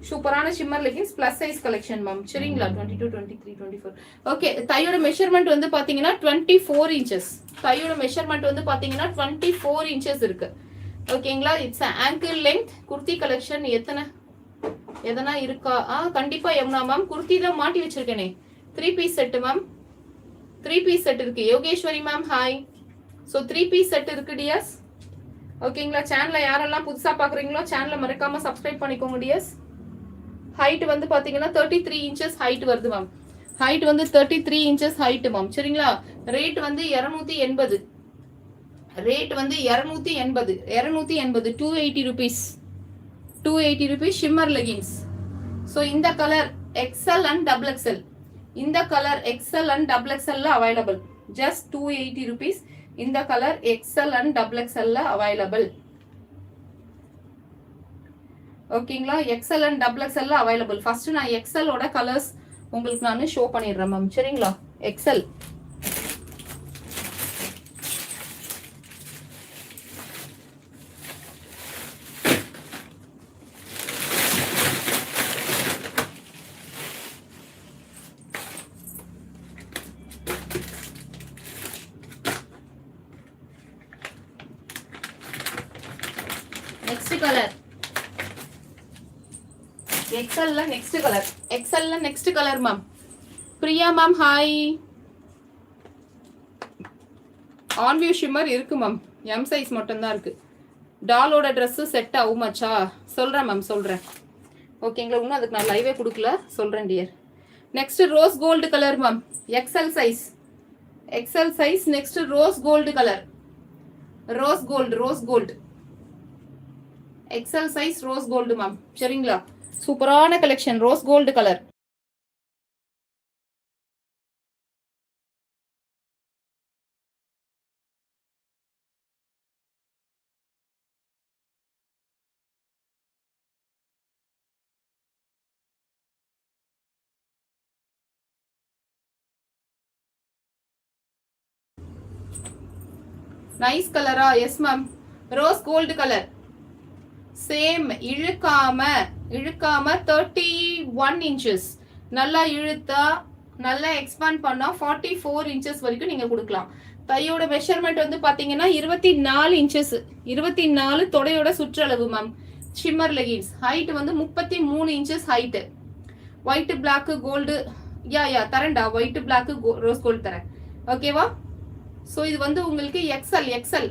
சூப்பரான shimmer leggings plus size collection ma'am. சரிங்களா? 22, 23, 24. ஓகே. தையோட மெஷர்மெண்ட் வந்து பாத்தீங்கன்னா 24 இன்ச்சஸ். தையோட மெஷர்மெண்ட் வந்து பாத்தீங்கன்னா 24 இன்ச்சஸ் இருக்கு. ஓகேங்களா? It's ankle length. Kurti collection எதனா இருக்கா? கண்டிப்பா யமுனா மேம். குர்த்தி தான் மாட்டி வச்சிருக்கேனே. 3 piece set ma'am. 3 piece set இருக்கு. Yogeswari ma'am hi. So 3 piece set இருக்கு டியர்ஸ். ஓகேங்களா? சேனலை யாரெல்லாம் புதுசா பாக்குறீங்களோ சேனலை மறக்காம சப்ஸ்கிரைப் பண்ணிக்கோங்க டியர்ஸ். ஹைட் வந்து பாத்தீங்கன்னா 33 இன்ச்சஸ் ஹைட் வருது மேம். ஹைட் வந்து 33 இன்ச்சஸ் ஹைட் மேம். சரிங்களா? ரேட் வந்து 280. ரேட் வந்து 280 280 rupees. 280 rupees shimmer leggings. So இந்த colour XL and double XL. இந்த கலர் எக்ஸ்எல் அண்ட் டபுள் எக்ஸ்எல்ல அவைலபிள். Just 280 rupees. இந்த கலர் எக்ஸ்எல் அண்ட் டபுள் எக்ஸ்எல்ல அவைலபிள். ஓகேங்களா? எக்ஸ்எல் அண்ட் டபுள் எக்ஸ்எல்ல அவைலபிள். ஃபர்ஸ்ட் நான் எக்ஸ்எல்லோட கலர்ஸ் உங்களுக்கு நான் ஷோ பண்ணிடுறேன் மேம். சரிங்களா? எக்ஸ்எல் நெக்ஸ்ட் கலர் எக்ஸ்எல்ல நெக்ஸ்ட் கலர். எக்ஸ்எல்ல next colour ma'am. Priya ma'am hi. On view shimmer இருக்கு மேம். எம் சைஸ் மட்டும் தான் இருக்கு. டாலோட ட்ரெஸ் செட் ஆகுமாச்சா? சொல்றேன் மேம் சொல்றேன். ஓகேங்களா? இன்னும் அதுக்கு நான் லைவே கொடுக்கல. சொல்றேன் dear. Next rose gold colour ma'am. XL size. XL size. Next rose gold colour. Rose gold XL size rose gold ma'am. சரிங்களா? சூப்பரான collection. Rose gold colour. Nice கலரா? Yes ma'am. Rose gold colour. Same. இழுக்காம 31 inches. நல்லா இழுத்தா நல்லா expand பண்ணா 44 inches வரைக்கும் நீங்க கொடுக்கலாம். தையோட மெஷர்மெண்ட் வந்து பாத்தீங்கன்னா 24 இன்ச்சஸ். 24 தொடையோட சுற்றளவு மேம். Shimmer leggings. ஹைட் வந்து 33 inches height. White black gold. Yeah தரேன்டா. ஒயிட் பிளாக் ரோஸ் கோல்டு தரேன். ஓகேவா? ஸோ இது வந்து உங்களுக்கு எக்ஸ்எல்.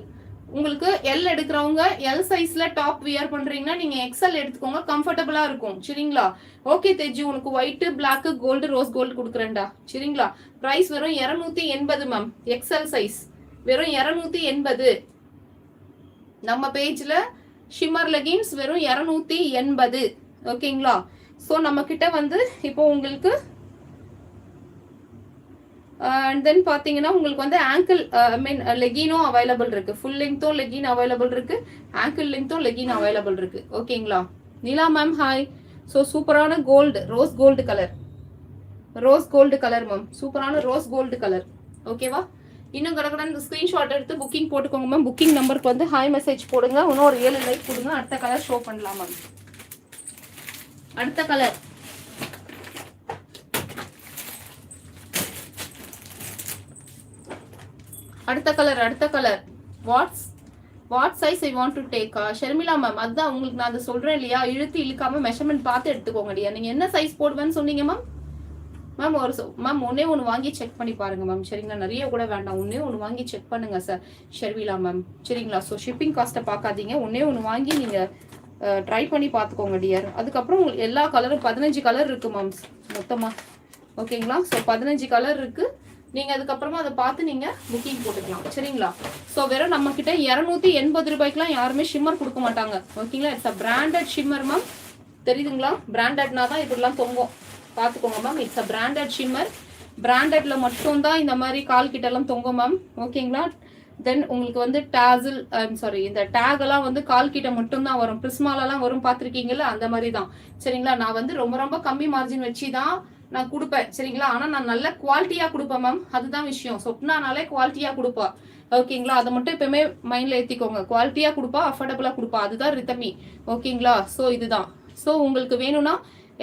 உங்களுக்கு எல் எடுக்கிறவங்க எல் சைஸ்ல டாப் வியர் பண்றீங்கன்னா நீங்க எக்ஸ்எல் எடுத்துக்கோங்க. கம்ஃபர்டபுளா இருக்கும். சரிங்களா? ஓகே தெஜு. உனக்கு white black gold rose gold கொடுக்குறேன்டா. சரிங்களா? பிரைஸ் வெறும் 280 மேம். எக்ஸ்எல் சைஸ் வெறும் 280. நம்ம பேஜ்ல ஷிம்மர் லெகின்ஸ் வெறும் 280. ஓகேங்களா? ஸோ நம்ம கிட்ட வந்து இப்போ உங்களுக்கு அண்ட் தென் பார்த்தீங்கன்னா உங்களுக்கு வந்து ஆங்கிள் லெகினும் அவைலபிள் இருக்கு. ஃபுல் லெங்த்தும் லெகின் அவைலபிள் இருக்கு. ஆங்கிள் லெங்த்தும் லெகின் அவைலபிள் இருக்கு. ஓகேங்களா? Neela ma'am hi. ஸோ சூப்பரான gold rose gold colour. Rose gold colour ma'am. சூப்பரான ரோஸ் கோல்டு கலர். ஓகேவா? இன்னும் கடகடன் ஸ்க்ரீன்ஷாட் எடுத்து புக்கிங் போட்டுக்கோங்க மேம். புக்கிங் நம்பருக்கு வந்து ஹாய் மெசேஜ் போடுங்க. இன்னும் ஒரு 7 லைக் கொடுங்க. அடுத்த கலர் ஷோ பண்ணலாம் மேம். அடுத்த கலர் அடுத்த colour what size I want to take Sharmila ma'am. அதுதான் உங்களுக்கு நான் அதை சொல்றேன் இல்லையா, இழுத்து இழுக்காம மெஷர்மெண்ட் பார்த்து எடுத்துக்கோங்கடியா. நீங்க என்ன சைஸ் போடுவேன்னு சொன்னீங்க மேம்? மேம் மேம் ஒன்னே ஒன்று வாங்கி செக் பண்ணி பாருங்க மேம். சரிங்களா, நிறைய கூட வேண்டாம், ஒன்னே ஒன்று வாங்கி செக் பண்ணுங்க சார் ஷர்மிளா மேம். சரிங்களா, ஸோ ஷிப்பிங் காஸ்ட்டை பார்க்காதீங்க, ஒன்னே ஒன்று வாங்கி நீங்க ட்ரை பண்ணி பார்த்துக்கோங்க டியர். அதுக்கப்புறம் உங்களுக்கு எல்லா கலரும் 15 கலர் இருக்கு மேம் மொத்தமா. ஓகேங்களா, ஸோ 15 கலர் இருக்கு. நீங்க அதுக்கப்புறமா அதை பார்த்து நீங்க புக்கிங் போட்டுக்கலாம். சரிங்களா, ஸோ வெறும் நம்ம கிட்ட 280 ரூபாய்க்குலாம் யாருமே ஷிம்மர் கொடுக்க மாட்டாங்க. ஓகேங்களா, it's a branded shimmer ma'am. தெரியுதுங்களா, பிராண்டட்னா தான் இதெல்லாம் தொங்கும், பார்த்துக்கோங்க ma'am. It's a branded shimmer. பிராண்டட்ல மட்டும் தான் இந்த மாதிரி கால் கிட்ட எல்லாம் தொங்கும் மேம். ஓகேங்களா, தென் உங்களுக்கு வந்து டாசில் சாரி இந்த டேக் எல்லாம் வந்து கால் கிட்ட மட்டும் தான் வரும். பிரிஸ்மாலெல்லாம் வரும், பார்த்துருக்கீங்கல்ல, அந்த மாதிரி தான். சரிங்களா, நான் வந்து ரொம்ப ரொம்ப கம்மி மார்ஜின் வச்சு தான் நான் கொடுப்பேன். சரிங்களா, ஆனால் நான் நல்ல குவாலிட்டியா கொடுப்பேன் மேம், அதுதான் விஷயம். சொப்னானாலே குவாலிட்டியா கொடுப்பா. ஓகேங்களா, அதை மட்டும் எப்பவுமே மைண்ட்ல ஏற்றிக்கோங்க. குவாலிட்டியா கொடுப்பா, அஃபோர்டபுளா கொடுப்பா, அதுதான் ரித்தமி. ஓகேங்களா, ஸோ இதுதான். ஸோ உங்களுக்கு வேணும்னா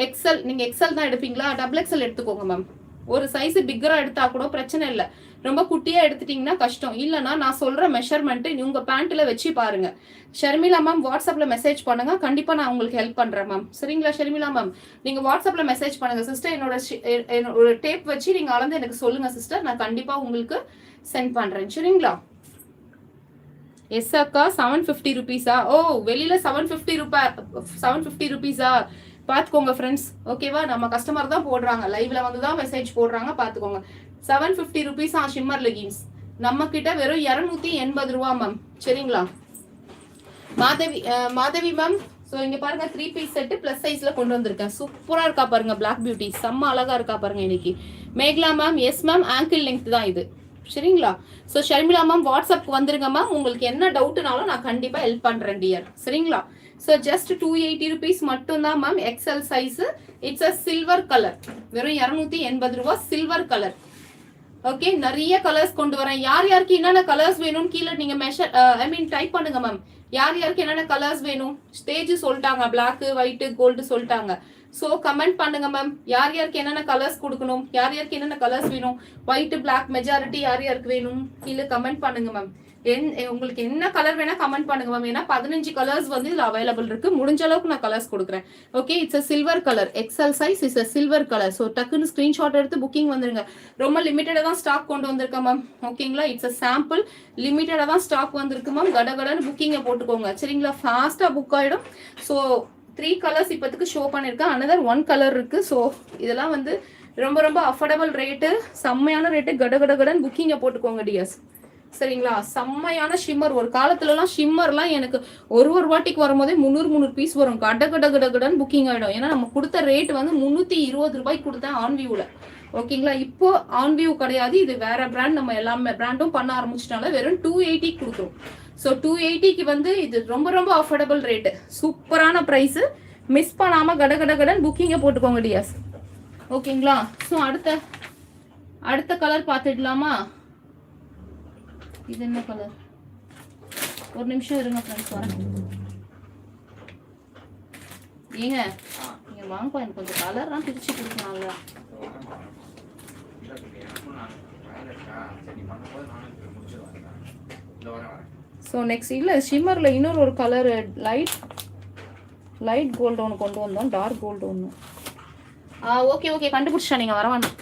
எக்ஸல், நீங்க எக்ஸல் தான் எடுப்பீங்களா, டபுள் எக்ஸல் எடுத்துக்கோங்க மேம். ஒரு சைஸ் பிக்கரா எடுத்தா கூட பிரச்சனை இல்லை. ரொம்ப குட்டியா எடுத்துட்டீங்கன்னா கஷ்டம். இல்லைன்னா நான் சொல்ற மெஷர்மெண்ட் உங்க பேண்ட்ல வச்சு பாருங்க. ஷர்மிளா மேம் வாட்ஸ்அப்ல மெசேஜ் பண்ணுங்க, கண்டிப்பா நான் உங்களுக்கு ஹெல்ப் பண்றேன் மேம். சரிங்களா ஷர்மிளா மேம், நீங்க வாட்ஸ்அப்ல மெசேஜ் பண்ணுங்க சிஸ்டர். என்னோட டேப் வச்சு நீங்க அளந்து எனக்கு சொல்லுங்க சிஸ்டர், நான் கண்டிப்பா உங்களுக்கு சென்ட் பண்றேன். சரிங்களா, எஸ் அக்கா 750 ருபீஸா? ஓ, வெளியில 750 ருபீஸா? பாத்துக்கோங்க ஃப்ரெண்ட்ஸ். ஓகேவா, நம்ம கஸ்டமர் தான் போடுறாங்க, லைவ்ல வந்து தான் மெசேஜ் போடுறாங்க, பாத்துக்கோங்க. 750 ருபீஸ் ஷிம்மர் லெகின்ஸ் நம்ம கிட்ட வெறும் 280 ரூபா மேம். சரிங்களா, மாதவி மேம். ஸோ இங்க பாருங்க 3 பீஸ் செட் பிளஸ் சைஸ்ல கொண்டு வந்திருக்கேன். சூப்பரா இருக்கா பாருங்க, பிளாக் பியூட்டி செம்ம அழகா இருக்கா பாருங்க இன்னைக்கு. Mekala ma'am, yes ma'am, ankle length தான் இது. சரிங்களா, ஸோ ஷர்மிளா மேம் வாட்ஸ்அப்க்கு வந்துருங்க மேம். உங்களுக்கு என்ன டவுட்னாலும் நான் கண்டிப்பா ஹெல்ப் பண்றேன் டியர். சரிங்களா, ஸோ ஜஸ்ட் 280 ருபீஸ் மட்டும் தான் ma'am. XL size. It's a silver colour. வெறும் 280 ரூபா சில்வர் கலர். ஓகே, நிறைய கலர்ஸ் கொண்டு வரேன். யார் யாருக்கு என்னென்ன கலர்ஸ் வேணும் கீழே நீங்க டைப் பண்ணுங்க மேம். யார் யாருக்கு என்னென்ன கலர்ஸ் வேணும் ஸ்டேஜ் சொல்லிட்டாங்க, பிளாக் ஒயிட் கோல்டு சொல்லிட்டாங்க. ஸோ கமெண்ட் பண்ணுங்க மேம், யார் யாருக்கு என்னென்ன கலர்ஸ் கொடுக்கணும், யார் யாருக்கு என்னென்ன கலர்ஸ் வேணும், ஒயிட் பிளாக் மெஜாரிட்டி யார் யாருக்கு வேணும் கீழே கமெண்ட் பண்ணுங்க மேம். உங்களுக்கு என்ன கலர் வேணா கமெண்ட் பண்ணுங்க மேம். ஏன்னா 15 கலர்ஸ் வந்து இதுல அவைலபிள் இருக்கு. முடிஞ்ச அளவுக்கு நான் கலர்ஸ் கொடுக்குறேன். Okay, it's a silver colour, XL size, it's a silver colour. So டக்குன்னு ஸ்கிரீன்ஷாட் எடுத்து புக்கிங் வந்துருங்க. ரொம்ப லிமிட்டடா தான் ஸ்டாக் கொண்டு வந்திருக்கேன் மேம். ஓகேங்களா, இட்ஸ் அ சாம்பிள், லிமிட்டடா தான் ஸ்டாக் வந்திருக்கு மேம். கடகடன்னு புக்கிங்கை போட்டுக்கோங்க. சரிங்களா, ஃபாஸ்டா புக் ஆயிடும். ஸோ 3 கலர்ஸ் இப்போதுக்கு ஷோ பண்ணியிருக்கேன். அனதர் 1 கலர் இருக்கு. ஸோ இதெல்லாம் வந்து ரொம்ப ரொம்ப அஃபோர்டபுள் ரேட்டு, செம்மையான ரேட்டு. கடகடகடன் புக்கிங்கை போட்டுக்கோங்க டியர்ஸ். சரிங்களா, செம்மையான ஷிம்மர். ஒரு காலத்துலலாம் ஷிம்மர்லாம் எனக்கு ஒரு வாட்டிக்கு வரும்போதே 300 பீஸ் வரும். கடகடகடகடன் புக்கிங் ஆகிடும். ஏன்னா நம்ம கொடுத்த ரேட் வந்து 320 ரூபாய்க்கு கொடுத்தேன் ஆன்வியூல. ஓகேங்களா, இப்போ ஆன்வியூ கிடையாது, இது வேற பிராண்ட். நம்ம எல்லாமே பிராண்டும் பண்ண ஆரம்பிச்சிட்டால வெறும் 280 கொடுக்குறோம். ஸோ 280க்கு வந்து இது ரொம்ப ரொம்ப அஃபோர்டபுள் ரேட்டு, சூப்பரான ப்ரைஸு. மிஸ் பண்ணாமல் கடகடகடன் புக்கிங்கை போட்டுக்கோங்க டியர்ஸ். ஓகேங்களா, ஸோ அடுத்த கலர் பார்த்துடலாமா? இது என்ன கலர்? ஒரு நிமிஷம் இருங்க ஃப்ரெண்ட்ஸ், வரேன். ஏங்க நீங்கள் வாங்க, எனக்கு கொஞ்சம் கலர்லாம் பிரித்து கொடுக்கலாம்ல. ஸோ நெக்ஸ்ட் இல்லை ஷிம்மரில் இன்னொரு ஒரு கலர் லைட் கோல்டு ஒன்று கொண்டு வந்தோம், டார்க் கோல்டு ஒன்று. ஓகே கண்டுபிடிச்சா நீங்கள் வரவானா.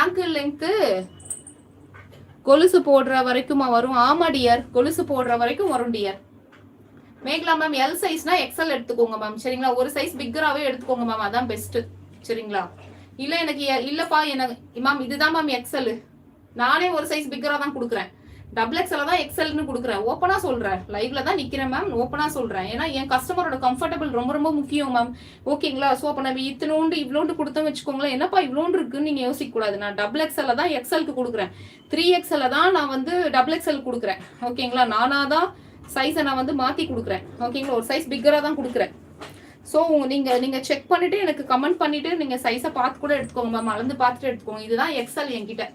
ஆங்கிள் லெங்க்த்து கொலுசு போடுற வரைக்குமா வரும்? ஆமா டியர், கொலுசு போடுற வரைக்கும் வரும் டியர். மேக்லா மேம், எல் சைஸ்னா எக்ஸல் எடுத்துக்கோங்க மேம். சரிங்களா, ஒரு சைஸ் பிக்கராகவே எடுத்துக்கோங்க மேம், அதான் பெஸ்ட். சரிங்களா, இல்லை எனக்கு இல்லைப்பா எனக்கு மேம் இதுதான் மேம் எக்ஸல், நானே ஒரு சைஸ் பிக்கராக தான் கொடுக்குறேன். டபுள் எக்ஸல் தான் எக்ஸல்னு கொடுக்குறேன். ஓப்பனா சொல்றேன், லைவ்ல தான் நிக்கிறேன் மேம், ஓப்பனா சொல்றேன். ஏன்னா என் கஸ்டமரோட கம்ஃபர்டபுள் ரொம்ப ரொம்ப முக்கியம் மேம். ஓகேங்களா, ஸோ அப்போ நம்ம இவ்வளோண்டு கொடுத்தோம் வச்சுக்கோங்களேன், என்னப்பா இவ்வளோண்டு இருக்குன்னு நீங்க யோசிக்க கூடாது. நான் டபுள் எக்ஸல்ல தான் எக்ஸலுக்கு கொடுக்குறேன், 3XL தான் நான் வந்து டபுள் எக்ஸல் கொடுக்குறேன். ஓகேங்களா, நானா தான் சைஸை நான் வந்து மாத்தி கொடுக்குறேன். ஓகேங்களா, ஒரு சைஸ் பிக்கரா தான் கொடுக்குறேன். ஸோ நீங்க செக் பண்ணிட்டு எனக்கு கமெண்ட் பண்ணிட்டு நீங்க சைஸை பார்த்து கூட எடுத்துக்கோங்க மேம், அளந்து பார்த்துட்டு எடுத்துக்கோங்க. இதுதான் எக்ஸல் என்கிட்ட.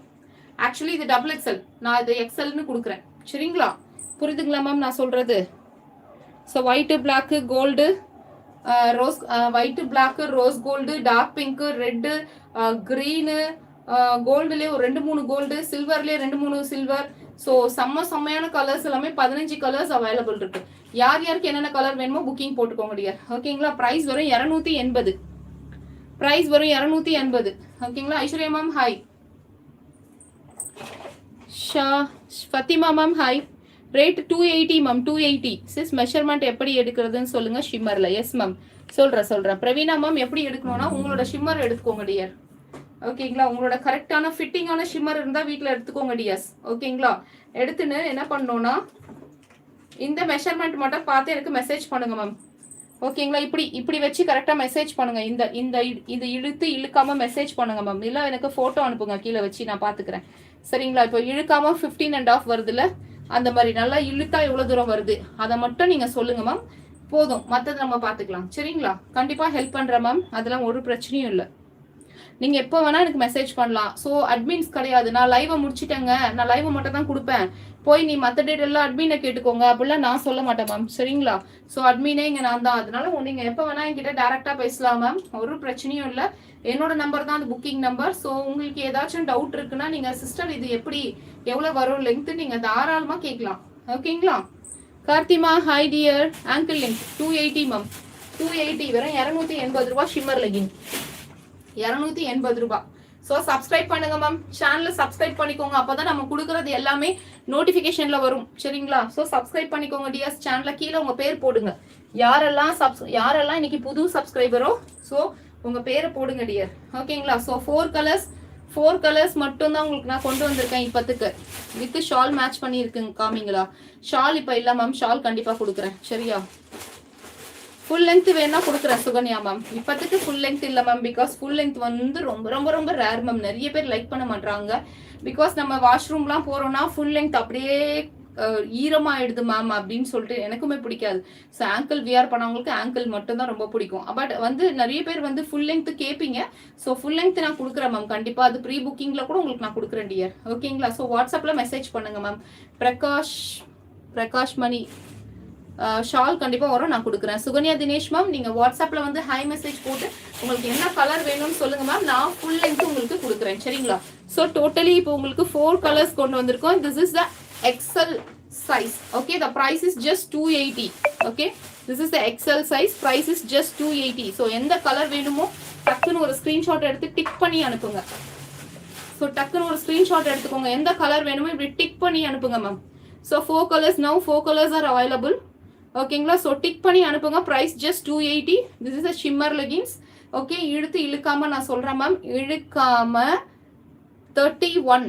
ஆக்சுவலி இது டபுள் எக்ஸல், நான் இது எக்ஸல்னு கொடுக்குறேன். சரிங்களா, புரியுதுங்களா மேம் நான் சொல்றது? So white black gold rose, white black rose gold, dark pink, red, green, கோல்டுலேயே ஒரு 2-3 கோல்டு, சில்வர்லேயே 2-3 சில்வர். ஸோ செம்மையான கலர்ஸ் எல்லாமே 15 கலர்ஸ் அவைலபிள் இருக்கு. யார் யாருக்கு என்னென்ன கலர் வேணுமோ புக்கிங் போட்டுக்கோங்க டியர். ஓகேங்களா, ப்ரைஸ் வரும் 280. ப்ரைஸ் வரும் 280. ஓகேங்களா. Aishwarya ma'am hi. Fathima ma'am hi. Rate 280 ma'am, 280. Sis measurement எப்படி எடுக்கிறதுன்னு சொல்லுங்க ஷிம்மர்ல. எஸ் மேம் சொல்றேன். பிரவீனா மேம் எப்படி எடுக்கணும்னா உங்களோட ஷிம்மர் எடுத்துக்கோங்க டியர். ஓகேங்களா, உங்களோட கரெக்டான ஃபிட்டிங்கான ஷிம்மர் இருந்தா வீட்டில் எடுத்துக்கோங்க டியர்ஸ். ஓகேங்களா, எடுத்துன்னு என்ன பண்ணணும்னா இந்த மெஷர்மெண்ட் மட்டும் பார்த்து எனக்கு மெசேஜ் பண்ணுங்க மேம். ஓகேங்களா, இப்படி வச்சு கரெக்டாக மெசேஜ் பண்ணுங்க. இது இழுத்து இழுக்காம மெசேஜ் பண்ணுங்க மேம். இல்லை எனக்கு ஃபோட்டோ அனுப்புங்க கீழே வச்சு நான் பார்த்துக்கிறேன். சரிங்களா, இப்போ இழுக்காம 15.5 வருதுல்ல, அந்த மாதிரி நல்லா இழுத்தா எவ்வளவு தூரம் வருது அதை மட்டும் நீங்க சொல்லுங்க மேம். போதும், மற்றது நம்ம பார்த்துக்கலாம். சரிங்களா, கண்டிப்பா ஹெல்ப் பண்றேன் மேம், அதெல்லாம் ஒரு பிரச்சனையும் இல்லை. நீங்க எப்போ வேணா எனக்கு மெசேஜ் பண்ணலாம். ஸோ அட்மின்ஸ் கிடையாது, நான் லைவை முடிச்சிட்டேங்க, நான் லைவை மட்டும் தான் கொடுப்பேன், போய் நீ மற்ற டேட் எல்லாம் அட்மினை கேட்டுக்கோங்க அப்படிலாம் நான் சொல்ல மாட்டேன் மேம். சரிங்களா, ஸோ அட்மினே இங்கே நான் தான். அதனால நீங்க எப்போ வேணா என்கிட்ட டேரக்டா பேசலாம் மேம், ஒரு பிரச்சனையும் இல்லை. என்னோட நம்பர் தான் அந்த புக்கிங் நம்பர். ஸோ உங்களுக்கு ஏதாச்சும் டவுட் இருக்குன்னா நீங்க சிஸ்டர் இது எப்படி எவ்வளவு வரும் லெங்க் நீங்க தாராளமா கேட்கலாம். ஓகேங்களா. கார்த்திமா hi dear. Ankle length 280 ma'am, 280 வெறும் 280 ரூபாய் ஷிம்மர் லெகின், 280 ரூபாய். ஸோ சப்ஸ்கிரைப் பண்ணுங்க மேம், சேனலை சப்ஸ்கிரைப் பண்ணிக்கோங்க, அப்பதான் நம்ம கொடுக்கறது எல்லாமே நோட்டிபிகேஷன்ல வரும். சரிங்களா, ஸோ சப்ஸ்கிரைப் பண்ணிக்கோங்க டியர்ஸ். சேனல்ல கீழே உங்க பேர் போடுங்க, யாரெல்லாம் இன்னைக்கு புது சப்ஸ்கிரைபரோ ஸோ உங்க பேரை போடுங்க டியர். ஓகேங்களா. ஸோ 4 கலர்ஸ் மட்டும் தான் உங்களுக்கு நான் கொண்டு வந்திருக்கேன் இப்பத்துக்கு. வித் ஷால் மேட்ச் பண்ணி இருக்குங்க, காமிங்களா? ஷால் இப்ப இல்ல மேம், ஷால் கண்டிப்பா கொடுக்குறேன். சரியா, ஃபுல் லென்த் வேணா கொடுக்குறேன் சுகன்யா மேம். இப்பத்துக்கு ஃபுல் லென்த் இல்ல மேம், பிகாஸ் ஃபுல் லென்த் வந்து ரொம்ப ரேர் மேம். நிறைய பேர் லைக் பண்ண மாட்டாங்க, பிகாஸ் நம்ம வாஷ்ரூம்லாம் போறோம்னா ஃபுல் லென்த் அப்படியே ஈரமாயிடுது மேம் அப்படின்னு சொல்லிட்டு எனக்குமே பிடிக்காது. ஸோ ஆங்கிள் வியர் பண்ணவங்களுக்கு ஆங்கிள் மட்டும் தான் ரொம்ப பிடிக்கும். பட் வந்து நிறைய பேர் வந்து ஃபுல் லென்த் கேட்பீங்க. ஸோ ஃபுல் லென்த் நான் கொடுக்குறேன் மேம் கண்டிப்பா. அது ப்ரீ புக்கிங்ல கூட உங்களுக்கு நான் கொடுக்குறேன் டியர். ஓகேங்களா. ஸோ வாட்ஸ்அப்ல மெசேஜ் பண்ணுங்க மேம். பிரகாஷ் மணி ஷால் கண்டிப்பா வரும், நான் கொடுக்குறேன். சுகன்யா தினேஷ் மேம் நீங்க வாட்ஸ்அப்ல வந்து ஹை மெசேஜ் போட்டு உங்களுக்கு என்ன கலர் வேணும்னு சொல்லுங்க மேம், நான் ஃபுல் லென்த் உங்களுக்கு கொடுக்குறேன். சரிங்களா. ஸோ டோட்டலி இப்போ உங்களுக்கு 4 கலர்ஸ் கொண்டு வந்திருக்கோம். This is the XL size. Okay, the price is just 280. Okay, this is the XL size. Price is just 280. So எந்த கலர் வேணுமோ டக்குன்னு ஒரு ஸ்கிரீன்ஷாட் எடுத்து டிக் பண்ணி அனுப்புங்க. ஸோ டக்குன்னு ஒரு ஸ்கிரீன்ஷாட் எடுத்துக்கோங்க, எந்த கலர் வேணுமோ இப்படி டிக் பண்ணி அனுப்புங்க ma'am. So 4 colors now, 4 colors are available. ஓகேங்களா. ஸோ டிக் பண்ணி அனுப்புங்க. Price just 280. This is a shimmer leggings. Okay, இழுக்காம நான் சொல்றேன் மேம், இழுக்காம 31,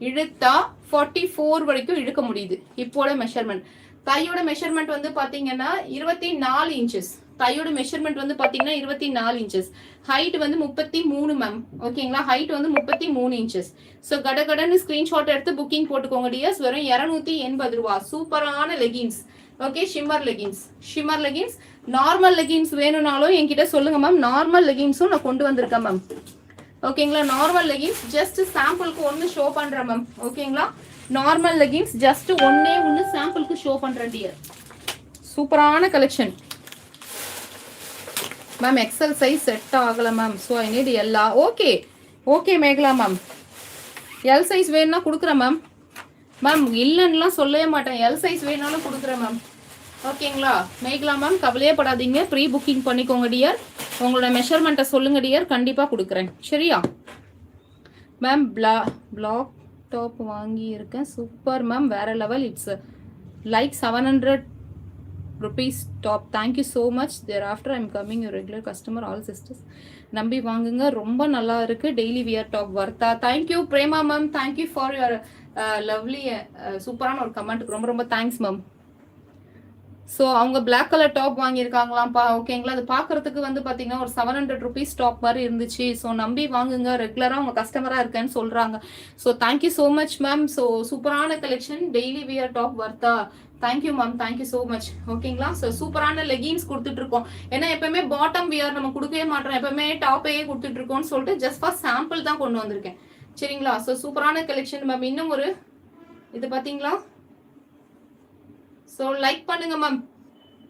இழுத்தா 44 வரைக்கும் இழுக்க முடியுது இப்போட மெஷர்மெண்ட். கையோட மெஷர்மெண்ட் வந்து பாத்தீங்கன்னா 24 இன்ச்சஸ். கையோட மெஷர்மெண்ட் வந்து பாத்தீங்கன்னா 24 இன்ச்சஸ். ஹைட் வந்து 33 மேம். ஓகேங்களா, ஹைட் வந்து 33 இன்ச்சஸ். ஸோ கடகடன்னு ஸ்கிரீன்ஷாட் எடுத்து புக்கிங் போட்டுக்கோங்க டியர்ஸ். வெறும் 280 ரூபா. சூப்பரான leggings. Okay, shimmer leggings. Normal leggings வேணும்னாலும் என்கிட்ட சொல்லுங்க மேம், நார்மல் லெகின்ஸும் நான் கொண்டு வந்திருக்கேன் மேம். ஓகேங்களா, நார்மல் லெகின்ஸ் ஜஸ்ட் சாம்பிளுக்கு ஒன்று ஷோ பண்றேன் மேம். ஓகேங்களா, நார்மல் லெகின்ஸ் ஜஸ்ட் ஒன்று சாம்பிளுக்கு ஷோ பண்றேன் டியர். சூப்பரான collection ma'am. XL size set ஆகல மேம், ஸோ ஐ நீட் எல்லா. Okay Mekala ma'am, L size வேணும்னா கொடுக்குறேன் மேம். மேம் இல்லைன்னுலாம் சொல்லவே மாட்டேன், எல் சைஸ் வேணாலும் கொடுக்குறேன் மேம். ஓகேங்களா மேகலா மேம், கவலையே படாதீங்க, ப்ரீ புக்கிங் பண்ணிக்கோங்க டியர். உங்களோட மெஷர்மெண்ட்டை சொல்லுங்க டியர், கண்டிப்பாக கொடுக்குறேன். சரியா மேம். பிளாக் டாப் வாங்கியிருக்கேன், சூப்பர் மேம், வேற level. It's like 700 rupees top. Thank you so much. There after I'm coming you regular customer. All sisters நம்பி வாங்குங்க, ரொம்ப நல்லா இருக்கு. டெய்லி வியர் டாப் வர்த்தா. Thank you Prema ma'am, thank you for your lovely சூப்பரான ஒரு கமெண்ட்டுக்கு ரொம்ப தேங்க்ஸ் மேம். ஸோ அவங்க பிளாக் கலர் டாப் வாங்கியிருக்காங்களாம்ப்பா. ஓகேங்களா, அது பார்க்கறதுக்கு வந்து பார்த்தீங்கன்னா ஒரு 700 rupees டாப் மாதிரி இருந்துச்சு. ஸோ நம்பி வாங்குங்க, ரெகுலராக அவங்க கஸ்டமராக இருக்கேன்னு சொல்கிறாங்க. So thank you so much ma'am. So சூப்பரான கலெக்ஷன், டெய்லி வியர் டாப் வர்த்தா. Thank you ma'am, thank you so much. ஓகேங்களா, ஸோ சூப்பரான லெகின்ஸ் கொடுத்துட்டு இருக்கோம். ஏன்னா எப்பவுமே பாட்டம் வியர் நம்ம கொடுக்கவே மாட்டோம், எப்பவுமே டாப்பையே கொடுத்துட்டு இருக்கோம்னு சொல்லிட்டு ஜஸ்ட் ஃபார் சாம்பிள் தான் கொண்டு வந்திருக்கேன். சரிங்களா. ஸோ சூப்பரான கலெக்ஷன் மேம். இன்னும் ஒரு இது பார்த்தீங்களா. ஸோ லைக் பண்ணுங்க மேம்,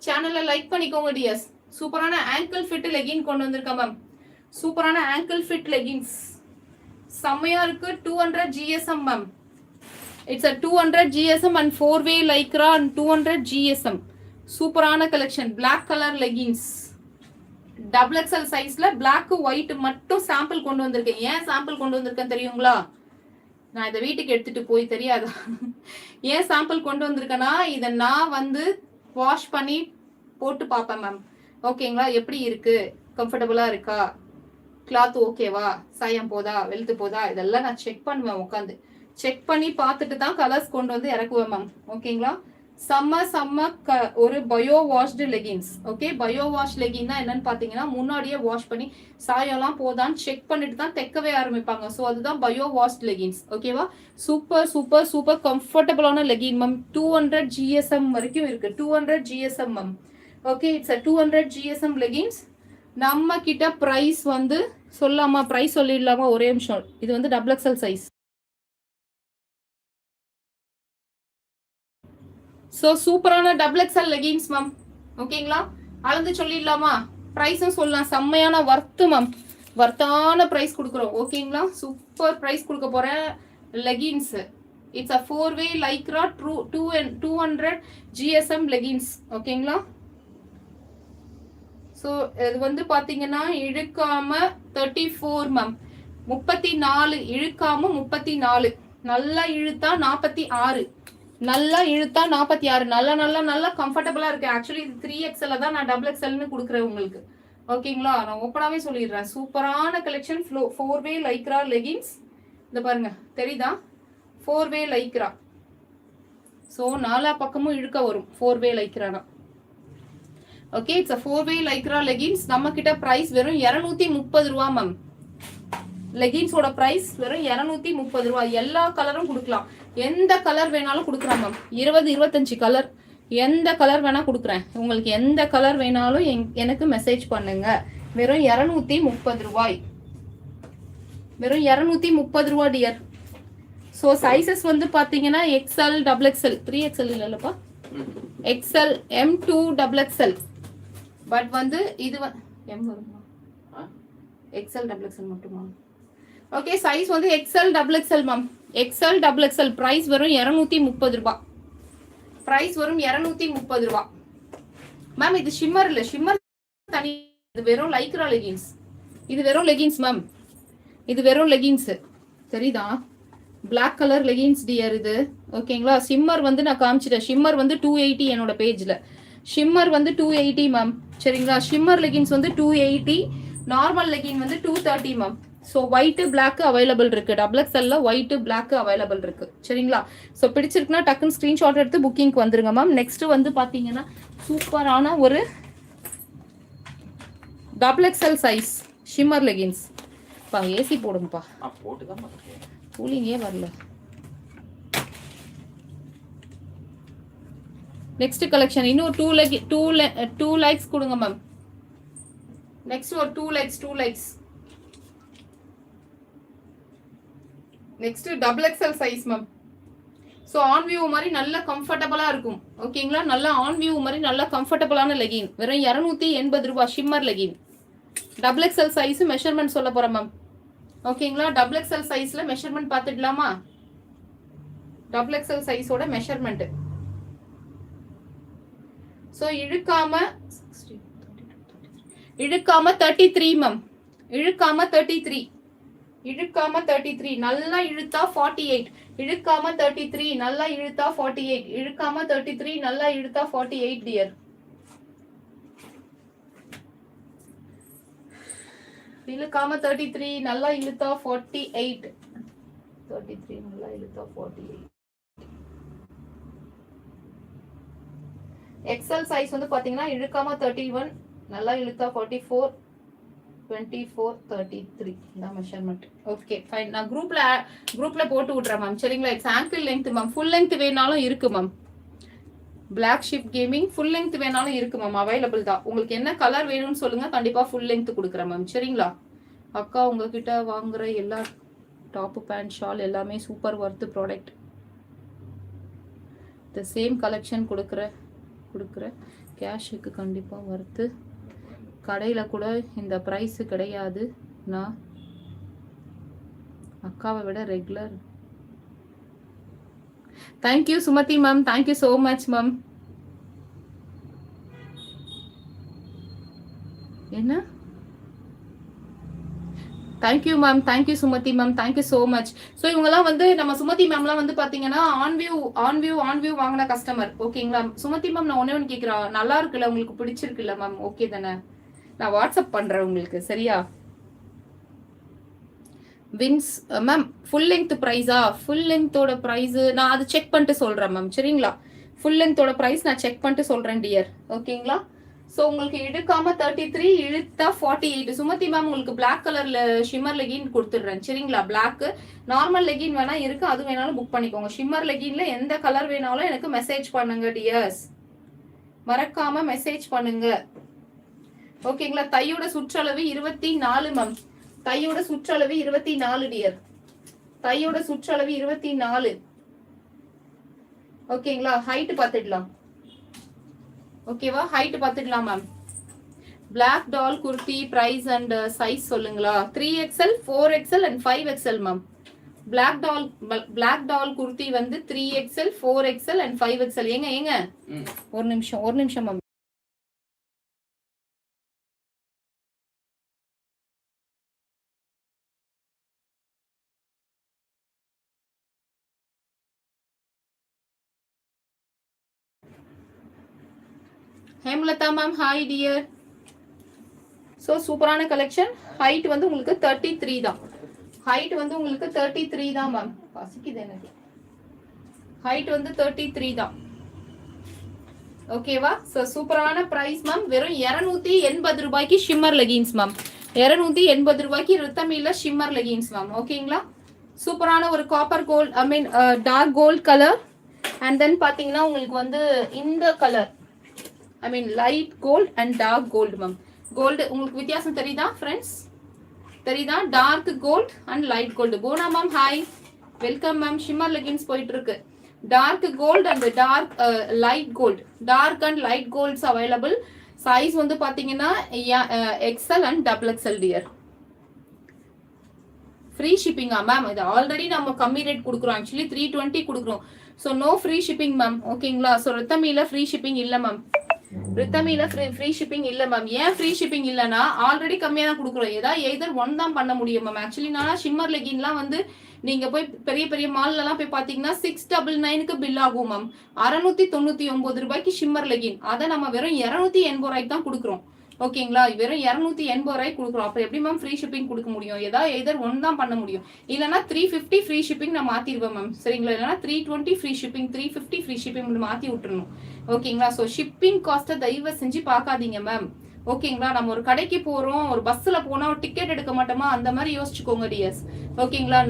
சேனலை லைக் பண்ணிக்கோங்க டியர்ஸ். சூப்பரான ஆங்கிள் ஃபிட் லெகின் கொண்டு வந்திருக்கேன் மேம். சூப்பரான ஆங்கிள் ஃபிட் லெகின்ஸ் செம்மையா இருக்கு. 200 GSM ma'am. It's a 200 GSM and 4-way lycra and 200 GSM. சூப்பரான collection. Black colour leggings XXL சைஸ்ல பிளாக் ஒயிட் மட்டும் சாம்பிள் கொண்டு வந்திருக்கேன். ஏன் சாம்பிள் கொண்டு வந்திருக்கேன் தெரியுங்களா? நான் இதை வீட்டுக்கு எடுத்துட்டு போய் தெரியாதா ஏன் சாம்பிள் கொண்டு வந்திருக்கேன்னா, இதை நான் வந்து வாஷ் பண்ணி போட்டு பார்ப்பேன் மேம். ஓகேங்களா, எப்படி இருக்கு, கம்ஃபர்டபுளா இருக்கா, கிளாத் ஓகேவா, சாயம் போதா, வெளுத்து போதா, இதெல்லாம் நான் செக் பண்ணுவேன். உட்காந்து செக் பண்ணி பார்த்துட்டு தான் கலர்ஸ் கொண்டு வந்து இறக்குவேன் மேம். ஓகேங்களா. செம்ம ஒரு bio washed leggings. Okay, bio wash லெகின்னா என்னன்னு பார்த்தீங்கன்னா, முன்னாடியே வாஷ் பண்ணி சாயம்லாம் போதான்னு செக் பண்ணிட்டு தான் தைக்கவே ஆரம்பிப்பாங்க. ஸோ அதுதான் பயோ வாஷ்ட் லெகின்ஸ். ஓகேவா. சூப்பர் சூப்பர் சூப்பர் கம்ஃபர்டபுளான லெகின் மேம். 200 GSM வரைக்கும் இருக்கு. 200 GSM ma'am. Okay, it's 200 GSM leggings. நம்ம கிட்ட ப்ரைஸ் வந்து சொல்லாமா, ப்ரைஸ் சொல்லிடலாமா? ஒரே நிமிஷம். இது வந்து XXL சைஸ். ஸோ சூப்பரான XXL லெகின்ஸ் மேம். ஓகேங்களா, அளந்து சொல்லிடலாமா? ப்ரைஸும் சொல்லலாம். செம்மையான வர்த்து மேம், வர்த்தான ப்ரைஸ் கொடுக்குறோம். ஓகேங்களா, சூப்பர் ப்ரைஸ் கொடுக்க போகிறேன் leggings. It's a 4-way Lycra 200 GSM leggings. ஓகேங்களா. ஸோ இது வந்து பார்த்தீங்கன்னா இழுக்காம 34 மேம். 34 இழுக்காம 34, நல்லா இழுத்தா 46, நல்லா இழுத்தா 46. நல்லா கம்ஃபர்டபுளா இருக்கு. ஆக்சுவலி இது 3XL தான் நான் XXLன்னு கொடுக்குறேன் உங்களுக்கு. ஓகேங்களா, நான் ஓப்பனாவே சொல்லிடுறேன். சூப்பரான கலெக்ஷன். 4-way lycra leggings. இந்த பாருங்க, தெரியுதா? 4-way Lycra. ஸோ 4 பக்கமும் இழுக்க வரும் 4-way லைக்ரானா. Okay, it's 4-way lycra leggings. நம்ம கிட்ட பிரைஸ் வெறும் 230 ரூபா மேம். லெகின்ஸோட பிரைஸ் வெறும் 230 ரூபா. எல்லா கலரும் கொடுக்கலாம். எந்த கலர் வேணாலும் கொடுக்குறேன் மேம். 20-25 கலர், எந்த கலர் வேணா கொடுக்குறேன். உங்களுக்கு எந்த கலர் வேணாலும் எனக்கு மெசேஜ் பண்ணுங்க. வெறும் 230 ரூபாய். வெறும் 230 ரூபா டியர். ஸோ சைசஸ் வந்து பார்த்தீங்கன்னா XL, XXL, 3XL இல்லைல்லப்பா, XL, M2, XXL. பட் வந்து இது M வருமா? XL, XXL மட்டுமா? ஓகே, சைஸ் வந்து XL, XXL ma'am. XL, XXL price வரும் 230 ரூபா. பிரைஸ் வரும் 230 ரூபா மேம். இது ஷிம்மர் இல்ல, ஷிம்மர் தனி. இது வெறும் லைக்ரா லெகின்ஸ். இது வெறும் லெகின்ஸ் மேம். இது வெறும் லெகின்ஸ். தெரியுதா? பிளாக் கலர் லெகின்ஸ் டியர் இது. ஓகேங்களா. ஷிம்மர் வந்து நான் காமிச்சிட்டேன். ஷிம்மர் வந்து 280 என்னோட பேஜ்ல. ஷிம்மர் வந்து 280 மேம். சரிங்களா. ஷிம்மர் லெகின்ஸ் வந்து 280, நார்மல் லெகின் வந்து 230 ma'am. So white black available இருக்கு. XXL ஒயிட்டு பிளாக் அவைலபிள் இருக்கு. சரிங்களா. ஸோ பிடிச்சிருக்குன்னா டக்குன்னு ஸ்க்ரீன்ஷாட் எடுத்து புக்கிங்க்கு வந்துருங்க மேம். நெக்ஸ்ட் வந்து பார்த்தீங்கன்னா சூப்பரான ஒரு XXL சைஸ் ஷிம்மர் லெகின்ஸ். பா ஏசி போடுங்கப்பா. கூலிங்கே வரல. நெக்ஸ்ட் கலெக்ஷன் இன்னும் 2 லைக்ஸ் கொடுங்க மேம். நெக்ஸ்ட் ஒரு 2 likes. Next XXL size ma'am. So on view மாதிரி நல்ல கம்ஃபர்டபுளா இருக்கும். ஓகேங்களா. நல்ல ஆன் வியூ மாதிரி நல்ல கம்ஃபர்டபுளான லெகின். வெறும் 280 ரூபாய் shimmer legging. XXL size measurement சொல்ல போறேன் மேம். ஓகேங்களா. XXL சைஸ்ல மெஷர்மெண்ட் பார்த்துடலாமா? XXL சைஸோட மெஷர்மெண்ட். ஸோ இழுக்காம 33 மேம். இழுக்காம 33, இழுக்காம 33, நல்லா இழுத்தா 48, இழுக்காம 33, நல்லா இழுத்தா 48, இழுக்காம 33, நல்லா இழுத்தா 48 டியர். இழுக்காம 33, நல்லா இழுத்தா 48, 33 நல்லா இழுத்தா 48. XL சைஸ் வந்து பாத்தீங்கன்னா இழுக்காம 31, நல்லா இழுத்தா 44, 24, 33 இந்த மெஷர்மெண்ட். Okay fine. நான் குரூப்ல போட்டு விட்றேன் மேம். சரிங்களா. It's ankle length ma'am. Full length வேணாலும் இருக்கு ma'am. Black ship gaming full length வேணாலும் இருக்கு மேம். அவைலபிள் தான். உங்களுக்கு என்ன கலர் வேணும்னு சொல்லுங்க, கண்டிப்பா ஃபுல் லெங்த் கொடுக்குறேன் மேம். சரிங்களா. அக்கா உங்ககிட்ட வாங்குற எல்லா டாப்பு பேண்ட் ஷால் எல்லாமே super worth product. The same collection கொடுக்குற கேஷுக்கு கண்டிப்பாக ஒர்த்து. கடையில் கூட இந்த ப்ரைஸு கிடையாது. நான் அக்காவை விட regular. Thank you Sumathi ma'am, thank you so much ma'am. என்ன thank you ma'am, thank you Sumathi ma'am, thank you so much. So இவங்கெல்லாம் வந்து நம்ம சுமதி மேம்லாம் வந்து பார்த்தீங்கன்னா ஆன்வியூ வாங்கின கஸ்டமர். ஓகேங்களா சுமதி மேம், நான் ஒன்று கேட்குறேன், நல்லா இருக்குல்ல உங்களுக்கு, பிடிச்சிருக்குல்ல மேம்? ஓகே தானே? நான் வாட்ஸ்அப் பண்ணுறேன் உங்களுக்கு, சரியா? வின்ஸ் மேம் ஃபுல் லென்த் ப்ரைஸா? ஃபுல் லென்த்தோட ப்ரைஸு நான் அது செக் பண்ணிட்டு சொல்கிறேன் மேம், சரிங்களா? ஃபுல் லென்த்தோட ப்ரைஸ் நான் செக் பண்ணிட்டு சொல்கிறேன் டியர், ஓகேங்களா? ஸோ உங்களுக்கு இழுக்காம 33, இழுத்தா 48. சுமதி மேம் உங்களுக்கு பிளாக் கலர்ல ஷிம்மர் லெகின் கொடுத்துடுறேன், சரிங்களா? பிளாக் நார்மல் லெகின் வேணா இருக்கு, அது வேணாலும் புக் பண்ணிக்கோங்க. ஷிம்மர் லெகின்ல எந்த கலர் வேணாலும் எனக்கு மெசேஜ் பண்ணுங்க டியர்ஸ், மறக்காம மெசேஜ் பண்ணுங்க, ஓகேங்களா? தையோட சுற்றளவு 24 மேம். தையோட சுற்றளவு 24 டியர். தையோட சுற்றளவு 24. ஓகேங்களா? ஹைட் பார்த்துடலாம், ஓகேவா? ஹைட் பார்த்துடலாம் ma'am. Black doll kurti price and size சொல்லுங்களா? 3XL 4XL and 5XL ma'am. Black doll kurti வந்து 3XL 4XL அண்ட் 5XL. ஏங்க ஒரு நிமிஷம் ma'am. Hemalatha ma'am, hi dear. So சூப்பரான கலெக்ஷன். ஹைட் வந்து உங்களுக்கு 33 தான். ஹைட் வந்து உங்களுக்கு 33 தான் மேம். பசிக்குது எனக்கு. ஹைட் வந்து 33 தான், ஓகேவா? ஸோ சூப்பரான ப்ரைஸ் மேம். வெறும் 280 ரூபாய்க்கு ஷிம்மர் லெகின்ஸ் மேம். 280 ரூபாய்க்கு ரித்தமில ஷிம்மர் லெகின்ஸ் மேம், ஓகேங்களா? சூப்பரான ஒரு copper gold, I mean dark gold colour. And then பார்த்தீங்கன்னா உங்களுக்கு வந்து இந்த colour, I mean light gold and dark gold ma'am. Gold உங்களுக்கு வித்தியாசம் தெரியுதா ஃப்ரெண்ட்ஸ்? தெரியுதா? Dark gold and light gold. போனா ma'am hi, welcome ma'am. Shimmer leggings போயிட்டு இருக்கு. Dark gold and dark light gold, dark and light golds available. Size வந்து பாத்தீங்கன்னா XL and XXL dear. Free ஷிப்பிங்கா மேம்? இது ஆல்ரெடி நம்ம கம்மி ரேட் கொடுக்குறோம், ஆக்சுவலி 320 கொடுக்குறோம். So no free shipping ma'am, ஓகேங்களா? ஸோ ரித்தமில ஃப்ரீ ஷிப்பிங் இல்லை மேம். ரித்தமில ஃப்ரீ ஷிப்பிங் இல்ல மேம். ஏன் ஃப்ரீ ஷிப்பிங் இல்லனா, ஆல்ரெடி கம்மியா தான் கொடுக்குறோம். ஏதாவது எய்தர் ஒன் தான் பண்ண முடியும் மேம். ஆக்சுவலி நான் ஷிம்மர் லெகின்லாம் வந்து நீங்க போய் பெரிய பெரிய மால்ல எல்லாம் போய் பாத்தீங்கன்னா 699க்கு பில் ஆகும் மேம். 699 ரூபாய்க்கு ஷிம்மர் லெகின், அதை நம்ம வெறும் 280 ரூபாய்க்கு தான் கொடுக்குறோம், ஓகேங்களா? வெறும் 280 ரூபாய்க்கு கொடுக்குறோம். அப்ப எப்படி மேம் ஃப்ரீ ஷிப்பிங் கொடுக்க முடியும்? ஏதாவது எய்தர் ஒன் தான் பண்ண முடியும். இல்லைன்னா 350 ஃப்ரீ ஷிப்பிங் நான் மாத்திடுவேன் மேம், சரிங்களா? இல்லைன்னா 320 ஃப்ரீ ஷிப்பிங், 350 ஃப்ரீ ஷிப்பிங் மாத்தி விட்டுருணும், ஓகேங்களா? ஸோ ஷிப்பிங் காஸ்ட்டை தயவு செஞ்சு பார்க்காதீங்க மேம், ஓகேங்களா? நம்ம ஒரு கடைக்கு போறோம், ஒரு பஸ்ல போனா ஒரு டிக்கெட் எடுக்க மாட்டோமா, அந்த மாதிரி யோசிச்சுக்கோங்க டியர்ஸ், ஓகேங்களா?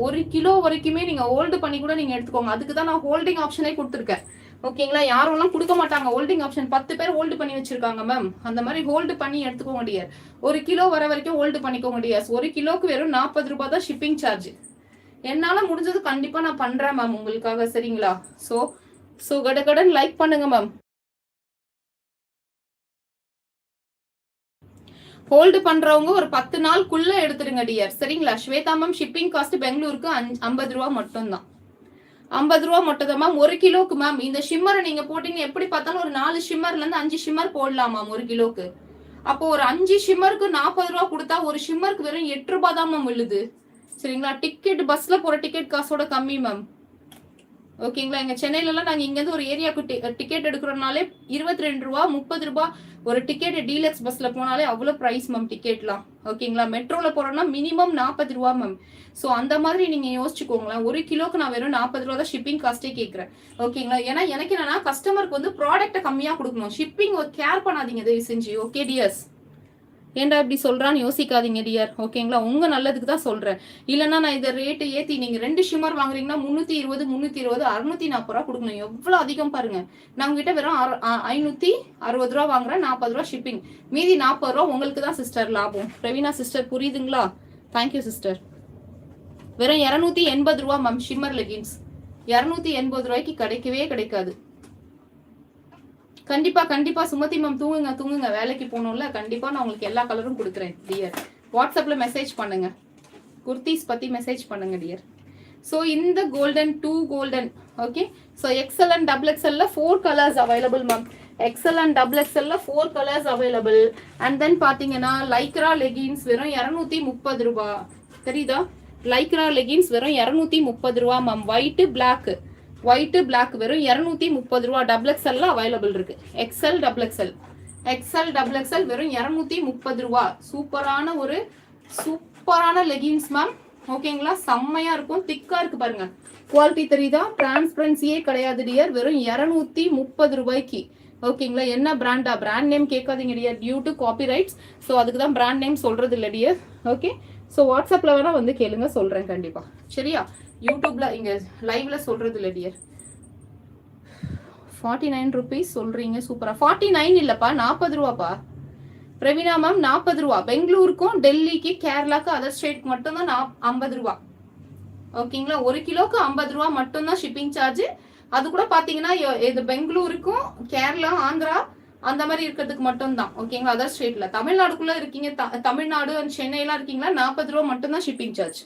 1 கிலோ வரைக்குமே நீங்க ஹோல்டு பண்ணி கூட நீங்க எடுத்துக்கோங்க. அதுக்கு தான் நான் ஹோல்டிங் ஆப்ஷனே கொடுத்துருக்கேன், ஓகேங்களா? யாரும் எல்லாம் கொடுக்க மாட்டாங்க ஹோல்டிங் ஆப்ஷன். 10 பேர் ஹோல்டு பண்ணி வச்சிருக்காங்க மேம். அந்த மாதிரி ஹோல்டு பண்ணி எடுத்துக்கோங்க டியர். 1 கிலோ வர வரைக்கும் ஹோல்டு பண்ணிக்கோங்க டியர்ஸ். 1 கிலோக்கு வெறும் 40 ரூபாய் தான் ஷிப்பிங் சார்ஜ். என்னால முடிஞ்சது கண்டிப்பா நான் பண்றேன் மேம் உங்களுக்காக, சரிங்களா? ஸோ கடகடன் லைக் பண்ணுங்க மேம். ஹோல்டு பண்றவங்க ஒரு 10 நாளுக்குள்ள எடுத்துருங்க டியர், சரிங்களா? ஸ்வேதா மேம், ஷிப்பிங் காஸ்ட் பெங்களூருக்கு 50 ரூபா மட்டும் தான். 50 ரூபா மட்டும் தான் மேம் 1 கிலோக்கு மேம். இந்த ஷிம்மரை நீங்க போட்டீங்க எப்படி பார்த்தாலும் ஒரு 4 ஷிம்மர்ல இருந்து 5 ஷிம்மர் போடலாம் மேம் 1 கிலோக்கு. அப்போ ஒரு 5 ஷிம்மருக்கு 40 ரூபா கொடுத்தா ஒரு ஷிம்மருக்கு வெறும் 8 ரூபாய் தான் மேம் விழுது, சரிங்களா? டிக்கெட் பஸ்ல போற டிக்கெட் காசோட கம்மி மேம், ஓகேங்களா? எங்க சென்னையில எல்லாம் நாங்க இங்க இருந்து ஒரு ஏரியாவுக்கு டிக்கெட் எடுக்கிறோம்னாலே 22 ரூபா 30 ரூபாய் ஒரு டிக்கெட். டீலக்ஸ் பஸ்ல போனாலே அவ்வளவு பிரைஸ் மேம் டிக்கெட்லாம், ஓகேங்களா? மெட்ரோல போறோம்னா மினிமம் 40 ரூபா மேம். ஸோ அந்த மாதிரி நீங்க யோசிச்சுக்கோங்களேன். 1 கிலோக்கு நான் வெறும் 40 ரூபா தான் ஷிப்பிங் காஸ்டே கேட்கறேன், ஓகேங்களா? ஏன்னா எனக்கு என்னன்னா கஸ்டமருக்கு வந்து ப்ராடக்ட்டை கம்மியா கொடுக்கணும். ஷிப்பிங் கேர் பண்ணாதீங்க தயவு செஞ்சு, ஓகே டியர்ஸ்? ஏன்டா இப்படி சொல்றான்னு யோசிக்காதீங்க டியர், ஓகேங்களா? உங்க நல்லதுக்கு தான் சொல்றேன். இல்லைன்னா நான் இதை ரேட்டு ஏத்தி நீங்க 2 ஷிம்மர் வாங்குறீங்கன்னா 320 640 ரூபா கொடுக்கணும். எவ்வளவு அதிகம் பாருங்க. நான் உங்ககிட்ட வெறும் 560 ரூபா வாங்குறேன், 40 ரூபா ஷிப்பிங், மீதி 40 ரூபா உங்களுக்கு தான் சிஸ்டர் லாபம். பிரவீனா சிஸ்டர் புரியுதுங்களா? Thank you sister. வெறும் 280 ரூபா மேம். ஷிம்மர் லெகின்ஸ் 280 ரூபாய்க்கு கிடைக்கவே கிடைக்காது. கண்டிப்பா கண்டிப்பா சுமதி மேம் தூங்குங்க, வேலைக்கு போகணும்ல. கண்டிப்பா நான் உங்களுக்கு எல்லா கலரும் கொடுக்குறேன் டியர். வாட்ஸ்அப்ல மெசேஜ் பண்ணுங்க, குர்த்திஸ் பத்தி மெசேஜ் பண்ணுங்க டியர். ஸோ இந்த golden 2 golden okay. So XL and double எக்ஸல்ல 4 colours available ma'am. XL and double எக்ஸல்ல 4 கலர்ஸ் அவைலபிள். அண்ட் தென் பாத்தீங்கன்னா லைக்ரா லெகின்ஸ் வெறும் 230 ரூபா. தெரியுதா? லைக்ரா லெகின்ஸ் வெறும் 230 ரூபா மேம். ஒயிட் பிளாக் வெறும் 230 ரூபா. டபுள் எக்ஸல்ல அவைலபிள் இருக்கு. எக்ஸல் டபுள் எக்ஸல் வெறும் 230 ரூபா. சூப்பரான லெகின்ஸ் மேம். ஓகேங்களா? செம்மையா இருக்கும், திக்கா இருக்கு பாருங்க. குவாலிட்டி தெரியுதா? டிரான்ஸ்பரன்சியே கிடையாது டியர். வெறும் 230 ரூபாய்க்கு. ஓகேங்களா? என்ன பிராண்டா? பிராண்ட் நேம் கேட்காதீங்க dear, due to copyrights. So அதுக்கு தான் பிராண்ட் நேம் சொல்றது இல்லை டியர். ஓகே. ஸோ வாட்ஸ்அப்ல வேணா வந்து கேளுங்க, சொல்றேன் கண்டிப்பா. சரியா? யூடியூப்ல இங்க லைவ்ல சொல்றது இல்லை டியர். 49 ருபீஸ் சொல்றீங்க, சூப்பரா. 49 இல்லப்பா, 40 ரூபாப்பா. பிரவீனா மேம் 40 ரூபா. பெங்களூருக்கும் டெல்லிக்கு கேரளாக்கு அதர் ஸ்டேட்க்கு மட்டும் தான் 50 ரூபா. ஓகேங்களா? 1 கிலோக்கு 50 ரூபா மட்டும் தான் ஷிப்பிங் சார்ஜ். அது கூட பாத்தீங்கன்னா இது பெங்களூருக்கும் கேரளா ஆந்திரா அந்த மாதிரி இருக்கிறதுக்கு மட்டும் தான். ஓகேங்களா? அதர் ஸ்டேட்ல தமிழ்நாடுக்குள்ள இருக்கீங்க, தமிழ்நாடு அண்ட் சென்னை எல்லாம் இருக்கீங்களா, 40 ரூபா மட்டும் தான் ஷிப்பிங் சார்ஜ்.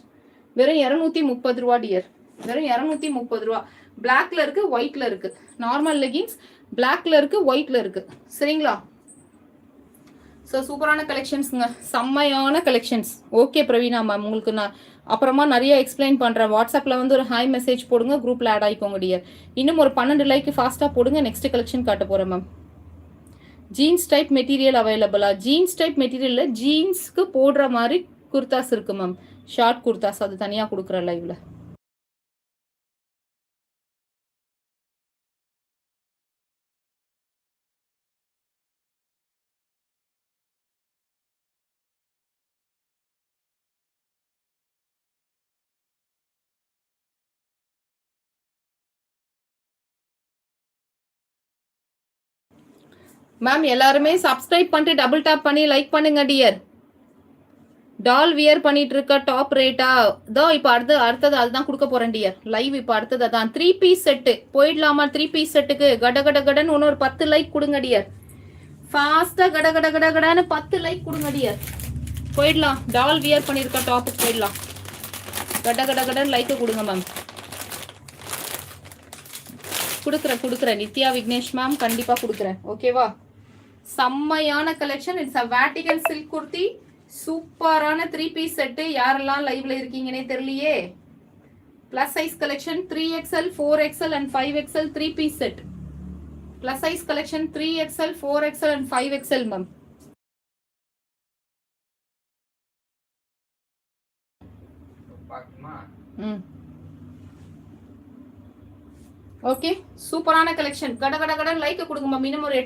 வெறும் 230 ரூபா டியர். வெறும் 230 ரூபா. பிளாக்ல இருக்கு, ஒயிட்ல இருக்கு. நார்மல் லெகின்ஸ் பிளாக்ல இருக்கு, ஒயிட்ல இருக்கு. சரிங்களா? ஸோ சூப்பரான கலெக்ஷன்ஸுங்க, செம்மையான கலெக்ஷன்ஸ். ஓகே பிரவீனா மேம், உங்களுக்கு நான் அப்புறமா நிறைய எக்ஸ்பிளைன் பண்ணுறேன். வாட்ஸ்அப்பில் வந்து ஒரு ஹாய் மெசேஜ் போடுங்க, குரூப்பில் ஆட் ஆகிக்கோங்க டியர். இன்னும் ஒரு 12 லைக் ஃபாஸ்ட்டாக போடுங்க. நெக்ஸ்ட் கலெக்ஷன் காட்ட போகிறேன் மேம். ஜீன்ஸ் டைப் மெட்டீரியல் அவைலபிளா? ஜீன்ஸ் டைப் மெட்டீரியலில் ஜீன்ஸ்க்கு போடுற மாதிரி குர்தாஸ் இருக்கு மேம். ஷார்ட் குர்தாஸ் அது தனியாக கொடுக்குறேன் லைவ்ல. மேம் எல்லாருமே சப்ஸ்கிரைப் பண்ணிட்டு டபுள் டாப் பண்ணி லைக் பண்ணுங்க டியர். டால் வியர் பண்ணிட்டு இருக்க டாப் ரேட்டா? இதோ இப்போ அடுத்தது அதுதான் கொடுக்க போறேன் டியர். லைவ் இப்போ அடுத்தது அதான் 3 பீஸ் செட்டு. போயிடலாமா 3 பீஸ் செட்டுக்கு? கடன்னு இன்னொரு 10 லைக் கொடுங்க டியர். ஃபாஸ்டா கடன்னு 10 லைக் கொடுங்க டியர். போயிடலாம். டால் வியர் பண்ணிருக்க டாப்புக்கு போயிடலாம். கடன்னு லைக் கொடுங்க மேம். கொடுக்குறேன் நித்யா விக்னேஷ் மேம், கண்டிப்பா கொடுக்குறேன். ஓகேவா? செம்மையான collection. It's a Vatican silk kurti. சூப்பரான 3 பீஸ் செட்டு. யாரெல்லாம் லைவ்ல இருக்கீங்கன்னே தெரியலையே. Plus size collection 3XL 4XL and 5XL 3 piece set. Plus size collection 3XL 4XL and 5XL ma'am. Okay, சூப்பரான கலெக்ஷன். கடன்னு லைக் கொடுங்க மேம். இன்னும் ஒரு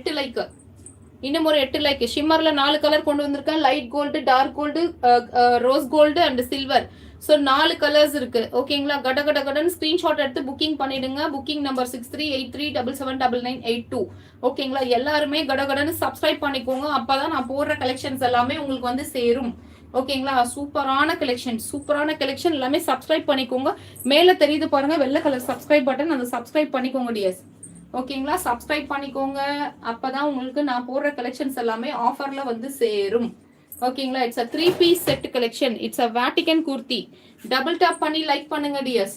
8 லைக். ஷிம்மர்ல 4 கலர் கொண்டு வந்திருக்கேன். Light gold, dark gold, rose gold and silver. So 4 colours இருக்கு. ஓகேங்களா? கடன்னு ஸ்கிரீன்ஷாட் எடுத்து புக்கிங் பண்ணிடுங்க. Booking number 6383779982. ஓகேங்களா? எல்லாருமே கடன்னு சப்ஸ்கிரைப் பண்ணிக்கோங்க. அப்பதான் நான் போடுற கலெக்ஷன்ஸ் எல்லாமே உங்களுக்கு வந்து சேரும். ஓகேங்களா? சூப்பரான கலெக்ஷன் எல்லாமே சப்ஸ்கிரைப் பண்ணிக்கோங்க. மேல தெரியுது பாருங்க வெள்ளை கலர் சப்ஸ்கிரைப் பட்டன், அந்த சப்ஸ்கிரைப் பண்ணிக்கோங்க டியர்ஸ். ஓகேங்களா? சப்ஸ்கிரைப் பண்ணிக்கோங்க. அப்பதான் உங்களுக்கு நான் போடுற கலெக்ஷன்ஸ் எல்லாமே ஆஃபர்ல வந்து சேரும். ஓகேங்களா? It's a 3 piece set collection. It's a Vatican kurti. Double top பண்ணி லைக் பண்ணுங்க டியர்ஸ்.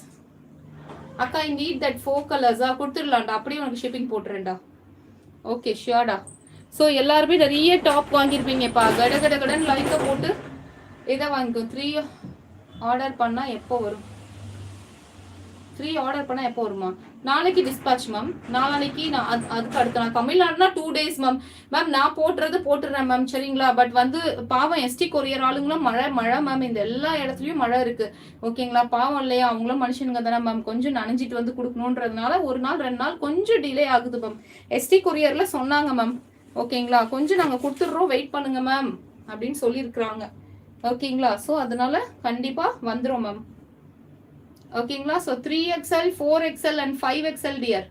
அக்கா இங்க நீட் தட் 4 கலர்ஸா கொடுத்துடலாம்டா. அப்படியே உனக்கு ஷிப்பிங் போட்டுறேன்டா. ஓகே ஷியோர்டா. ஸோ எல்லாருமே நிறைய டாப் வாங்கியிருப்பீங்கப்பா. கடன்னு லைக்கை போட்டு இதை வாங்கிக்கோ. 3 ஆர்டர் பண்ணா எப்போ வரும்? 3 ஆர்டர் பண்ணா எப்போ வருமா? நாளைக்கு டிஸ்பாச் மேம். நாளைக்கு நான் அதுக்கு அடுத்த நான் தமிழ்நாடுனா 2 days மேம். நான் போட்டுறேன் மேம். சரிங்களா? பட் வந்து பாவம் எஸ்டி கொரியர் ஆளுங்களும் மழை மேம். இந்த எல்லா இடத்துலயும் மழை இருக்கு. ஓகேங்களா? பாவம் இல்லையா? அவங்களும் மனுஷனுங்க தானே மேம். கொஞ்சம் நனைஞ்சிட்டு வந்து கொடுக்கணுன்றதுனால 1 நாள் 2 நாள் கொஞ்சம் டிலே ஆகுது மேம். எஸ்டி கொரியர்ல சொன்னாங்க மேம். ஓகேங்களா? கொஞ்சம் நாங்க கொடுத்துடுறோம், வெயிட் பண்ணுங்க மேம் அப்படின்னு சொல்லியிருக்கிறாங்க. ஓகேங்களா? ஸோ அதனால கண்டிப்பா வந்துடும் மேம். ஓகேங்களா? So 3XL 4XL and 5XL dear.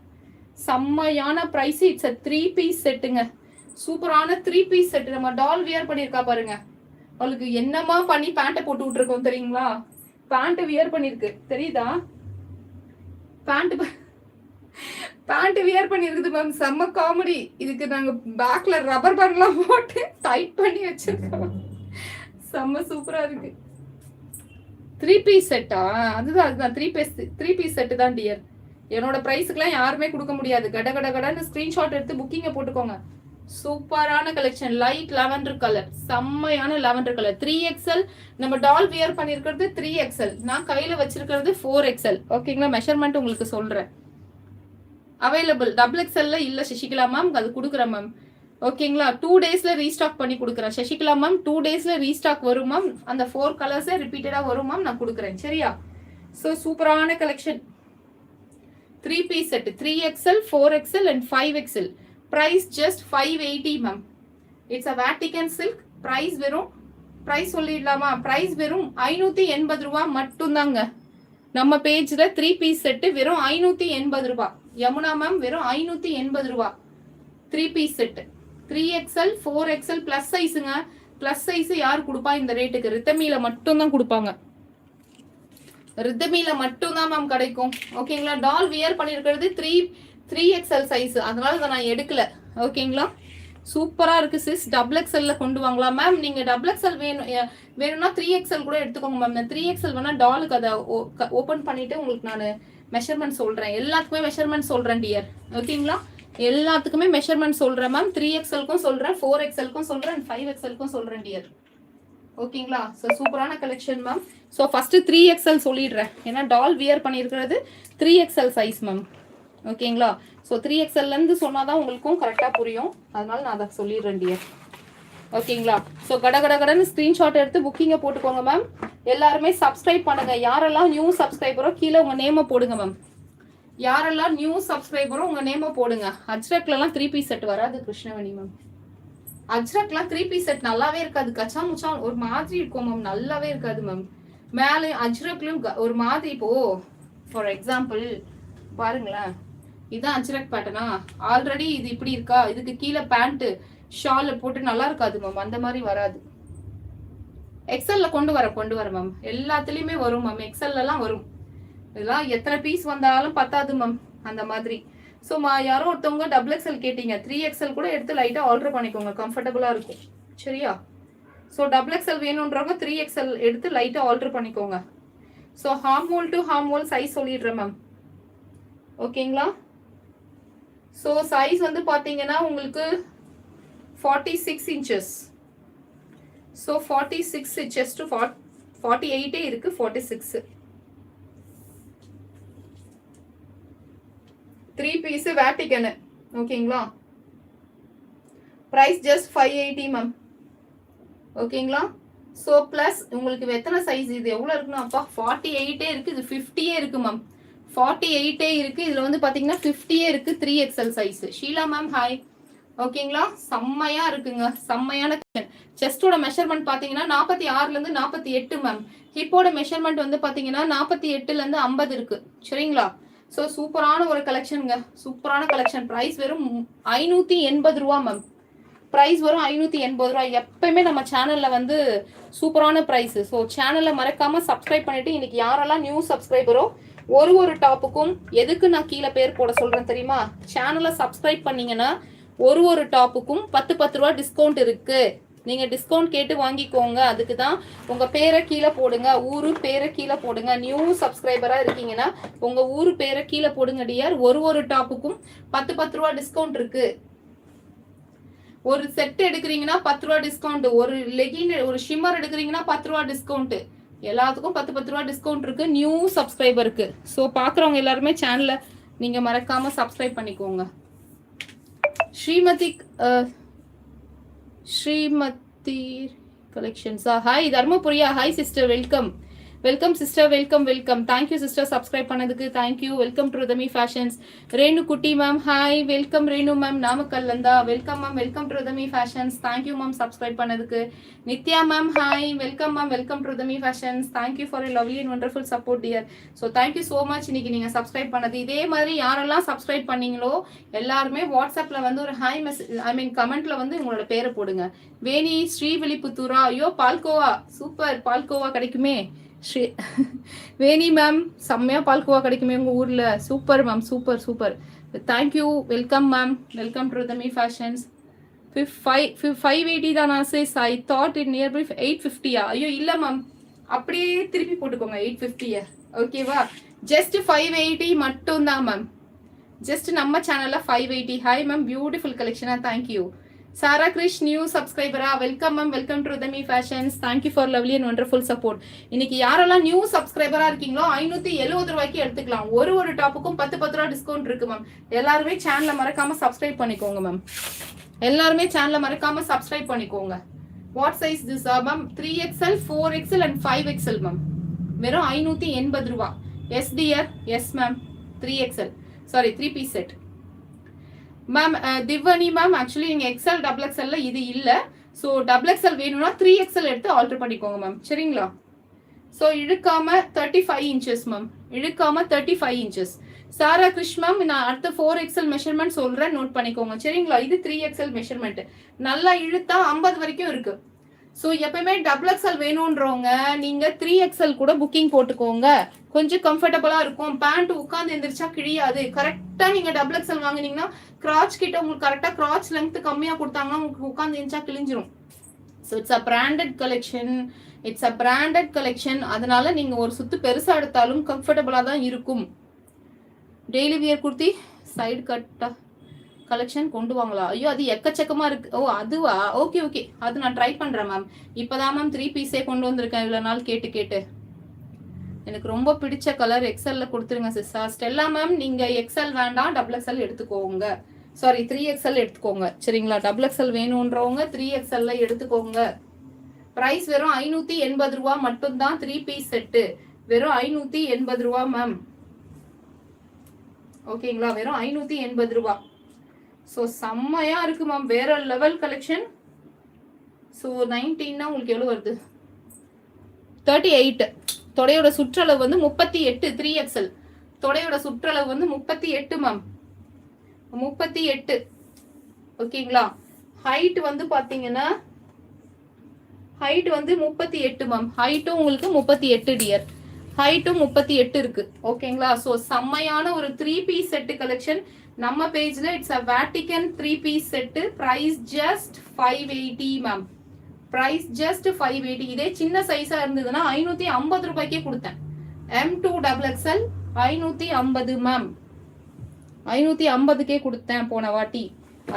செம்மையான பிரைஸ். இட்ஸ் அ 3 பீஸ் செட்டுங்க. சூப்பரான 3 பீஸ் செட்டு. நம்ம டால் வியர் பண்ணியிருக்கா பாருங்க. அவளுக்கு என்னமா பண்ணி பேண்ட்டை போட்டு விட்டுருக்கோம் தெரியுங்களா? பேண்ட் வியர் பண்ணிருக்கு தெரியுதா? பேண்ட் வியர் பண்ணிருக்குது மேம். செம்ம காமெடி. இதுக்கு நாங்க பேக்ல ரப்பர் பேண்ட்லாம் போட்டு டைட் பண்ணி வச்சிருக்கோம். செம்ம சூப்பரா இருக்கு. 3 பீஸ் செட்டா? அதுதான் 3 பீஸ் செட்டு தான் டியர். என்னோட பிரைஸுக்குலாம் யாருமே கொடுக்க முடியாது. கட கட கடன்னு ஸ்கிரீன்ஷாட் எடுத்து புக்கிங்க போட்டுக்கோங்க. சூப்பரான கலெக்ஷன். லைட் லாவெண்டர் கலர், செம்மையான லாவெண்டர் கலர். 3XL. நம்ம டால் வியர் பண்ணிருக்கிறது 3XL. நான் கையில வச்சிருக்கிறது 4XL. ஓகேங்களா? மெஷர்மெண்ட் உங்களுக்கு சொல்றேன். அவைலபிள் XXL இல்ல சசிகலா மேம், அது கொடுக்குறேன் மேம். ஓகேங்களா? 2 டேஸ்ல ரீஸ்டாக் பண்ணி கொடுக்குறேன் சசிகலா மேம். 2 டேஸ்ல ரீஸ்டாக் வரும் மேம். அந்த 4 கலர்ஸே ரிப்பீட்டடா வரும் மேம். நான் கொடுக்குறேன் சரியா? ஸோ சூப்பரான collection. 3 piece set 3XL, 4XL and 5XL. Price just 580 ma'am. It's a Vatican silk. Price சொல்லிடலாமா? பிரைஸ் வெறும் 580 ரூபா மட்டும்தாங்க. நம்ம பேஜ்ல 3 பீஸ் செட்டு வெறும் 580 ரூபா. யமுனா மேம் வெறும் 580 ரூபா. 3 piece set 3XL, 4XL plus சைஸுங்க. பிளஸ் சைஸ் யார் கொடுப்பா இந்த ரேட்டுக்கு? ரித்தமியில மட்டும் தான் கொடுப்பாங்க. ரித்தமியில மட்டும் தான் மேம் கிடைக்கும். ஓகேங்களா? டால் வியர் பண்ணிருக்கிறது 3XL சைஸ், அதனால இதை நான் எடுக்கல. ஓகேங்களா? சூப்பரா இருக்கு சிஸ். XXL கொண்டு வாங்கலாம் மேம். நீங்க XXL வேணும்னா 3XL கூட எடுத்துக்கோங்க மேம். 3XL வேணா டாலுக்கு அதை ஓபன் பண்ணிட்டு உங்களுக்கு நான் மெஷர்மெண்ட் சொல்றேன். எல்லாத்துக்குமே மெஷர்மெண்ட் சொல்றேன் டியர். ஓகேங்களா? எல்லாத்துக்குமே மெஷர்மெண்ட் சொல்றேன் மேம். 3XLக்கும் சொல்றேன், 4XLக்கும் சொல்றேன், 5XLக்கும் சொல்றேன் டியர். ஓகேங்களா? ஸோ சூப்பரான collection ma'am. So first 3XL சொல்லிடுறேன். ஏன்னா டால் வியர் பண்ணியிருக்கிறது 3XL சைஸ் மேம். ஓகேங்களா? ஸோ 3XLலேருந்து சொன்னாதான் உங்களுக்கும் கரெக்டாக புரியும். அதனால நான் அதை சொல்லிடுறேன் டியர். ஓகேங்களா? ஸோ கடன்னு ஸ்க்ரீன்ஷாட் எடுத்து புக்கிங்கை போட்டுக்கோங்க மேம். எல்லாருமே சப்ஸ்கிரைப் பண்ணுங்க. யாரெல்லாம் நியூ சப்ஸ்கிரைபரோ கீழே உங்கள் நேமை போடுங்க மேம். யாரெல்லாம் நியூ சப்ஸ்கிரைபரோ உங்கள் நேமை போடுங்க. அஜ்ரக்லலாம் 3 பீஸ் செட் வராது கிருஷ்ணவேணி மேம். அஜ்ரக்லாம் 3 பீஸ் செட் நல்லாவே இருக்காது. கச்சா முச்சா ஒரு மாதிரி இருக்கும் மேம். நல்லாவே இருக்காது மேம். மேலே அஜ்ரக்லையும் ஒரு மாதிரி. இப்போ ஃபார் எக்ஸாம்பிள் பாருங்களேன், இதுதான் அஜ்ரக் பேட்டர்னா. ஆல்ரெடி இது இப்படி இருக்கா, இதுக்கு கீழே பேண்ட் ஷால் போட்டு நல்லா இருக்காது மேம். அந்த மாதிரி வராது. எக்ஸல்ல கொண்டு வர மேம். எல்லாத்துலயுமே வரும் மேம். எக்ஸல்லாம் வரும். இதெல்லாம் எத்தனை பீஸ் வந்தாலும் பத்தாது மேம். அந்த மாதிரி. ஸோ யாரோ ஒருத்தவங்க XXL கேட்டீங்க. 3XL கூட எடுத்து லைட்டா ஆல்டர் பண்ணிக்கோங்க. கம்ஃபர்டபுளா இருக்கும் சரியா? ஸோ XXL வேணுன்றவங்க 3XL எடுத்து லைட்டா ஆல்டர் பண்ணிக்கோங்க. So hormone to hormone size சொல்லிடுறேன் மேம். ஓகேங்களா? ஸோ சைஸ் வந்து பார்த்தீங்கன்னா உங்களுக்கு 46 இன்ச்சஸ். ஸோ 46 inches to 48 இருக்கு. 46 3 பீஸ் வேட்டிகன். ஓகேங்களா? Price just 580 ma'am. ஓகேங்களா? ஸோ பிளஸ் உங்களுக்கு எத்தனை சைஸ் இது எவ்வளோ இருக்குன்னா அப்பா 48 இருக்கு. இது 50 இருக்கு மேம். 48 இருக்கு. இதுல வந்து பாத்தீங்கன்னா 50 இருக்கு. 3XL size. Sheila ma'am hi. ஓகேங்களா? செம்மையா இருக்குங்க. செம்மையான செஸ்டோட மெஷர்மெண்ட் பாத்தீங்கன்னா 46ல இருந்து 48 மேம். ஹிப்போட மெஷர்மெண்ட் வந்து பாத்தீங்கன்னா 48ல இருந்து 50 இருக்கு சரிங்களா? ஸோ சூப்பரான ஒரு கலெக்ஷனுங்க. சூப்பரான கலெக்ஷன். பிரைஸ் வெறும் 580 ரூபா மேம். பிரைஸ் வரும் 580 ரூபா. எப்பயுமே நம்ம சேனல்ல வந்து சூப்பரான பிரைஸ். ஸோ சேனலை மறக்காம சப்ஸ்கிரைப் பண்ணிட்டு இன்னைக்கு யாரெல்லாம் நியூ சப்ஸ்கிரைபரோ ஒரு டாப்புக்கும் எதுக்கு நான் கீழே பேர் போட சொல்றேன் தெரியுமா? சேனலை சப்ஸ்கிரைப் பண்ணீங்கன்னா ஒரு டாப்புக்கும் 10 ரூபா டிஸ்கவுண்ட் இருக்கு. நீங்க டிஸ்கவுண்ட் கேட்டு வாங்கிக்கோங்க. அதுக்கு தான் உங்க பேரை கீழே போடுங்க. ஊரு பேரை கீழே போடுங்க. நியூ சப்ஸ்கிரைபரா இருக்கீங்கன்னா உங்க ஊரு பேரை கீழே போடுங்க டியர். ஒரு டாப்புக்கும் 10 ரூபா டிஸ்கவுண்ட் இருக்கு. ஒரு செட் எடுக்கிறீங்கன்னா 10 ரூபா டிஸ்கவுண்ட். ஒரு லெகின் ஒரு ஷிம்மர் எடுக்கிறீங்கன்னா 10 ரூபா டிஸ்கவுண்ட். எல்லாத்துக்கும் 10 ரூபா டிஸ்கவுண்ட் இருக்கு நியூ சப்ஸ்கிரைபருக்கு. ஸோ பாக்குறவங்க எல்லாருமே சேனலை நீங்க மறக்காம சப்ஸ்கிரைப் பண்ணிக்கோங்க. ஸ்ரீமதி கலெக்ஷன்ஸா ஹாய். தர்மபுரியா hi sister. Welcome sister. Welcome. Thank you sister subscribe பண்ணதுக்கு. Thank you. Welcome to Ruthami fashions. Renu Kutty ma'am hi. Welcome Renu ma'am. நாமக்கல்ல இருந்தா welcome ma'am. Welcome to Ruthami fashions. Thank you ma'am subscribe பண்ணதுக்கு. Nithya ma'am hi. Welcome ma'am. Welcome to Ruthami fashions. Thank you for a lovely and wonderful support dear. So thank you so much. இன்னைக்கு நீங்க subscribe பண்ணது. இதே மாதிரி யாரெல்லாம் subscribe பண்ணீங்களோ எல்லாருமே வாட்ஸ்அப்ல வந்து ஒரு ஹாய் மெசேஜ் கமெண்ட்ல வந்து உங்களோட பேரை போடுங்க. வேணி ஸ்ரீவில்லிபுத்தூரா? ஐயோ பால்கோவா சூப்பர். பால்கோவா கிடைக்குமே. ஸ்ரீ வேணி மேம், செம்மையாக பால்கோவா கிடைக்குமே உங்கள் ஊரில். Super ma'am, super super. Thank you, welcome ma'am, welcome to Ruthami fashions. 580 தானா sis? I thought it nearby 850யா? ஐயோ இல்லை மேம், அப்படியே திருப்பி போட்டுக்கோங்க 850. ஓகேவா? ஜஸ்ட் 580 மட்டும் தான் மேம். ஜஸ்ட் நம்ம சேனலில் 580. ஹாய் மேம், பியூட்டிஃபுல் கலெக்ஷனா, தேங்க்யூ. சாரா கிரிஷ் நியூ சப்ஸ்கிரைபரா? Welcome ma'am, welcome to Ruthami fashions. Thank you for lovely and wonderful support. இன்னைக்கு யாரெல்லாம் நியூ சப்ஸ்கிரைபரா இருக்கீங்களோ 570 ரூபாய்க்கு எடுத்துக்கலாம். ஒரு டாப்புக்கும் 10 ரூபா டிஸ்கவுண்ட் இருக்கு மேம். எல்லாருமே சேனலை மறக்காம சப்ஸ்கிரைப் பண்ணிக்கோங்க மேம். எல்லாருமே சேனலை மறக்காம சப்ஸ்கிரைப் பண்ணிக்கோங்க. What size this ma'am? 3XL, 4XL and 5XL ma'am. வெறும் 580 ரூபா. Yes dear, yes ma'am. 3XL, sorry 3 piece set ma'am. Divani ma'am, actually நீங்கள் எக்ஸ்எல் டபுள் எக்ஸ்எல்ல இது இல்லை. ஸோ டபுள் எக்ஸ்எல் வேணும்னா 3XL எடுத்து ஆல்டர் பண்ணிக்கோங்க மேம். சரிங்களா? ஸோ இழுக்காம 35 இன்ச்சஸ் மேம், இழுக்காம 35 இன்ச்சஸ். சாரா கிருஷ் மேம், நான் அடுத்த 4XL மெஷர்மெண்ட் சொல்கிறேன், நோட் பண்ணிக்கோங்க. சரிங்களா? இது 3XL மெஷர்மெண்ட். நல்லா இழுத்தா 50 வரைக்கும் இருக்கு. ஸோ எப்பயுமே டபுள் எக்ஸ்எல் வேணுன்றவங்க நீங்கள் 3XL கூட புக்கிங் போட்டுக்கோங்க. கொஞ்சம் கம்ஃபர்டபுளாக இருக்கும். பேண்ட் உட்காந்து எந்திரிச்சா கிழியாது. கரெக்டாக நீங்கள் டபுள் எக்ஸ்எல் வாங்கினீங்கன்னா கிராச் கிட்ட உங்களுக்கு கரெக்டாக கிராச் லென்த் கம்மியாக கொடுத்தாங்கன்னா உங்களுக்கு உட்காந்து எந்திரிச்சா கிழிஞ்சிரும். So it's a branded collection, it's a branded collection. அதனால நீங்கள் ஒரு சுத்து பெருசாக எடுத்தாலும் கம்ஃபர்டபுளாக தான் இருக்கும். டெய்லி வியர் குர்த்தி சைடு கட்டா கலெக்ஷன் கொண்டு வாங்களா? ஐயோ, அது எக்கச்சக்கமா இருக்கு. ஓ அதுவா? ஓகே ஓகே, அது நான் ட்ரை பண்றேன் மேம். இப்பதான் மேம் 3 பீஸே கொண்டு வந்திருக்கேன். இவ்வளவு நாள் கேட்டு எனக்கு ரொம்ப பிடிச்ச கலர் எக்ஸ்எல்ல கொடுத்துருங்க சிஸ்டா. ஸ்டெல்லா மேம், நீங்க எக்ஸ்எல் வேண்டாம், டபுள் எக்ஸ்எல் எடுத்துக்கோங்க. சாரி 3XL எடுத்துக்கோங்க. சரிங்களா? டபுள் எக்ஸ்எல் வேணும்ன்றவங்க 3XL எடுத்துக்கோங்க. பிரைஸ் வெறும் 580 ரூபா மட்டும்தான். 3 பீஸ் செட்டு வெறும் 580 ரூபா மேம். ஓகேங்களா? வெறும் 580 ரூபா. ஸோ செம்மையா இருக்கு மேம், வேற லெவல் கலெக்ஷன். ஸோ 19னா உங்களுக்கு எவ்வளோ வருது? 38. தொடையோட சுற்றளவு வந்து 38. 3XL தொடையோட சுற்றளவு வந்து 38 மேம், 38. ஓகேங்களா? ஹைட் வந்து பாத்தீங்கன்னா ஹைட் வந்து 38 மேம். ஹைட்டும் உங்களுக்கு 38 டியர், ஹைட்டும் 38 இருக்கு. ஓகேங்களா? ஸோ செம்மையான ஒரு 3 பீஸ் செட்டு கலெக்ஷன் நம்ம பேஜ்ல. It's a Vatican 3 piece set. Price just 580 ma'am. Price just 580. இதே சின்ன சைஸா இருந்ததுன்னா 550 ரூபாய்க்கே கொடுத்தேன். M2 double XL 550 ma'am. 550க்கே கொடுத்தேன் போன வாட்டி.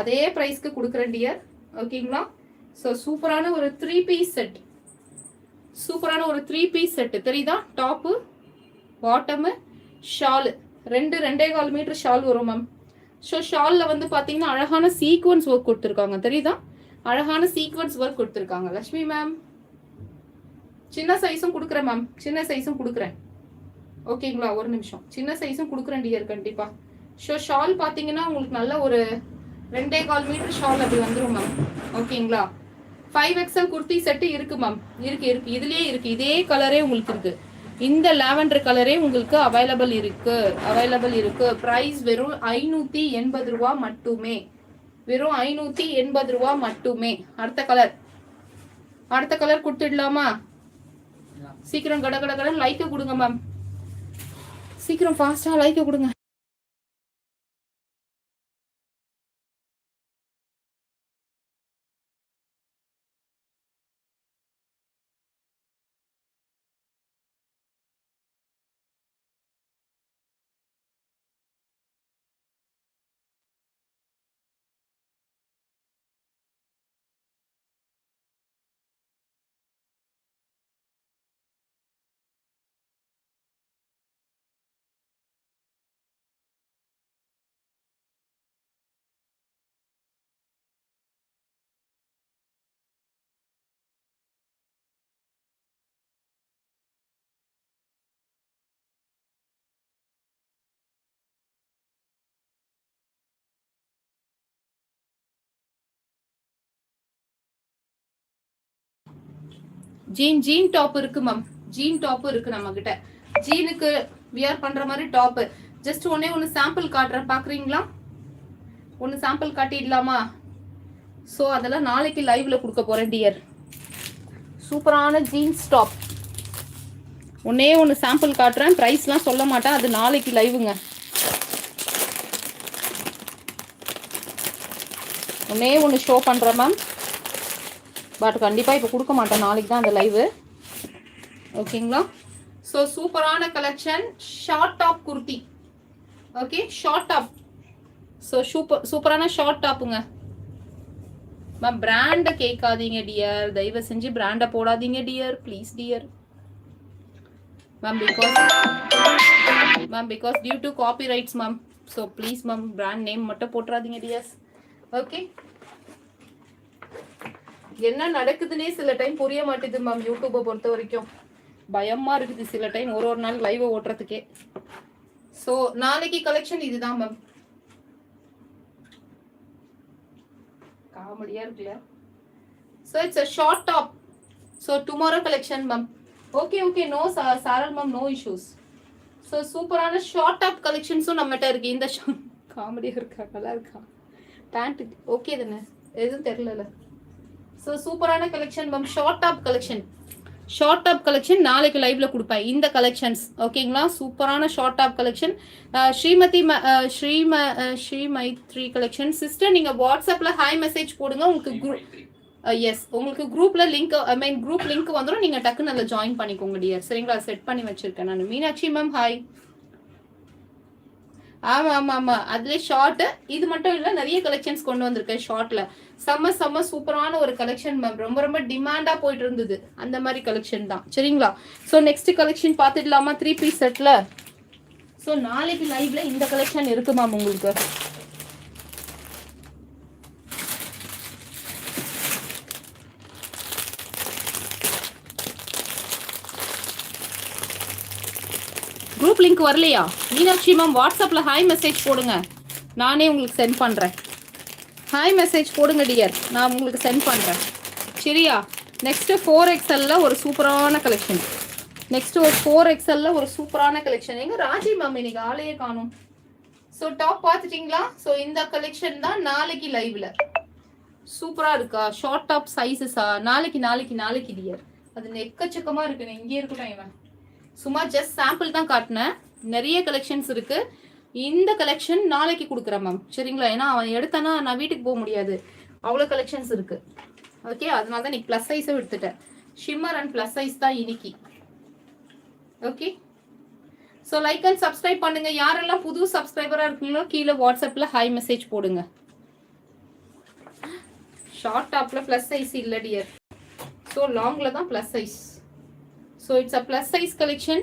அதே பிரைஸ்க்கு கொடுக்குறேன் டியர். ஓகேங்களா? ஸோ சூப்பரான ஒரு 3 பீஸ் செட், சூப்பரான ஒரு 3 பீஸ் செட்டு. தெரியுதா? Top, bottom, shawl, 2.25 metre shawl வரும் மேம். ஸோ ஷாலில் வந்து பார்த்தீங்கன்னா அழகான சீக்வன்ஸ் ஒர்க் கொடுத்துருக்காங்க. தெரியுதா? அழகான சீக்வன்ஸ் ஒர்க் கொடுத்துருக்காங்க. லக்ஷ்மி மேம், சின்ன சைஸும் கொடுக்குறேன் மேம், சின்ன சைஸும் கொடுக்குறேன். ஓகேங்களா? ஒரு நிமிஷம், சின்ன சைஸும் கொடுக்குறேன் டியர் கண்டிப்பா. ஸோ ஷால் பார்த்தீங்கன்னா உங்களுக்கு நல்ல ஒரு 2.25 மீட்டர் ஷால் அப்படி வந்துடும் மேம். ஓகேங்களா? 5XL குர்த்தி செட்டு இருக்கு மேம். இருக்கு இருக்கு, இதுலயே இருக்கு. இதே கலரே உங்களுக்கு இருக்கு. இந்த லாவெண்டர் கலரே உங்களுக்கு அவைலபிள் இருக்கு. பிரைஸ் வெறும் 580 ரூபா மட்டுமே. வெறும் 580 ரூபா மட்டுமே. அடுத்த கலர் கொடுத்துடலாமா? சீக்கிரம் கட லைக்க கொடுங்க மேம். சீக்கிரம் ஃபாஸ்டா லைக்க கொடுங்க. ஜீன் டாப் இருக்கு மேம். ஜீன் டாப் இருக்கு நம்ம கிட்ட. ஜீனுக்கு வியர் பண்ற மாதிரி டாப். ஜஸ்ட் ஒன்னு சாம்பிள் காட்டுறேன், பாக்குறீங்களா? ஒன்னு சாம்பிள் காட்டிடலாமா? ஸோ அதெல்லாம் நாளைக்கு லைவ்ல கொடுக்க போறேன் டியர். சூப்பரான ஜீன்ஸ் டாப். ஒன்றே ஒன்று சாம்பிள் காட்டுறேன், ப்ரைஸ்லாம் சொல்ல மாட்டேன், அது நாளைக்கு லைவுங்க. ஒன்றே ஒன்று ஷோ பண்ணுறேன் மேம், பட் கண்டிப்பாக இப்போ கொடுக்க மாட்டேன், நாளைக்கு தான் அந்த லைவு. ஓகேங்களா? ஸோ சூப்பரான கலெக்ஷன், short top kurti. Okay, short top. So சூப்பரான ஷார்ட் டாப்புங்க மேம். பிராண்டை கேட்காதீங்க டியர், தயவு செஞ்சு பிராண்டை போடாதீங்க dear, please dear ma'am, because due to copyrights ma'am. So please ma'am, brand name மட்டும் போட்டுறாதீங்க டியர்ஸ். ஓகே, என்ன நடக்குதுன்னே சில டைம் புரிய மாட்டேது மேம். யூடியூப்பை பொறுத்த வரைக்கும் பயமா இருக்குது சில டைம், ஒரு நாள் லைவை ஓட்டுறதுக்கே. ஸோ நாளைக்கு கலெக்ஷன் இதுதான் மேம். காமெடியா இருக்குல்ல? So it's a short top. So tomorrow collection ma'am. Okay okay, no Saral ma'am, no issues. So சூப்பரான ஷார்ட் டாப் கலெக்ஷன்ஸும் நம்மகிட்ட இருக்கு. இந்த காமெடியா இருக்கா, நல்லா இருக்கா பேண்ட்? ஓகே தானே, எதுவும் தெரியல. ஸோ சூப்பரான collection ma'am, short top collection. Short top collection நாளைக்கு லைவ்ல கொடுப்பேன் இந்த கலெக்ஷன்ஸ். ஓகேங்களா? சூப்பரான short top collection. Srimaithri collection. Sister நீங்க வாட்ஸ்அப்ல ஹாய் மெசேஜ் போடுங்க, உங்களுக்கு எஸ் உங்களுக்கு குரூப்ல link, I mean group link வந்துடும், நீங்க டக்குன்னு அதில் ஜாயின் பண்ணிக்கோங்க டியர். சரிங்களா? செட் பண்ணி வச்சிருக்கேன் நான். Meenakshi ma'am hi. ஆமாம் ஆமாம் ஆமாம், அதுலேயே ஷார்ட்டு இது மட்டும் இல்லை, நிறைய கலெக்ஷன்ஸ் கொண்டு வந்திருக்கேன் ஷார்ட்டில். செம்ம சூப்பரான ஒரு கலெக்ஷன் மேம், ரொம்ப டிமாண்டாக போயிட்டு இருந்தது, அந்த மாதிரி கலெக்ஷன் தான். சரிங்களா? ஸோ நெக்ஸ்ட் கலெக்ஷன் பார்த்துடலாமா? 3 பீஸ் செட்டில். ஸோ நாளைக்கு லைவ்ல இந்த கலெக்ஷன் இருக்கு மேம் உங்களுக்கு. குரூப் லிங்க் வரலையா? மீனாட்சி மேம் வாட்ஸ்அப்ல ஹாய் மெசேஜ் போடுங்க, நானே உங்களுக்கு சென்ட் பண்றேன். ஹாய் மெசேஜ் போடுங்க டியர், நான் உங்களுக்கு சென்ட் பண்றேன். சரியா? நெக்ஸ்ட் 4XL ஒரு சூப்பரான கலெக்ஷன். நெக்ஸ்ட் ஒரு 4XL ஒரு சூப்பரான கலெக்ஷன். எங்க ராஜி மேம் இன்னைக்கு ஆளையே காணும். ஸோ டாப் பார்த்துட்டீங்களா? ஸோ இந்த கலெக்ஷன் தான் நாளைக்கு லைவ்ல. சூப்பரா இருக்கா? ஷார்ட் டாப் சைஸஸா? நாளைக்கு டியர், அது எக்கச்சக்கமா இருக்கு. இங்கே இருக்கட்டும், இவன் சும்மா ஜஸ்ட் சாம்பிள் தான் காட்டினேன். நிறைய கலெக்ஷன்ஸ் இருக்கு. இந்த கலெக்ஷன் நாளைக்கு கொடுக்குறேன் மேம். சரிங்களா? ஏன்னா அவன் எடுத்தானா நான் வீட்டுக்கு போக முடியாது, அவ்வளோ கலெக்ஷன்ஸ் இருக்கு. ஓகே, அதனால தான் இன்னைக்கு ப்ளஸ் சைஸும் எடுத்துட்டேன். ஷிம்மர் அண்ட் ப்ளஸ் சைஸ் தான் இன்னைக்கு. Okay, so like and subscribe பண்ணுங்க. யாரெல்லாம் புது சப்ஸ்கிரைபராக இருக்கீங்களோ கீழே வாட்ஸ்அப்பில் ஹாய் மெசேஜ் போடுங்க. ஷார்ட் டாப்பில் ப்ளஸ் சைஸ் இல்லை டியர், ஸோ லாங்கில் தான் plus size. So it's a plus size collection.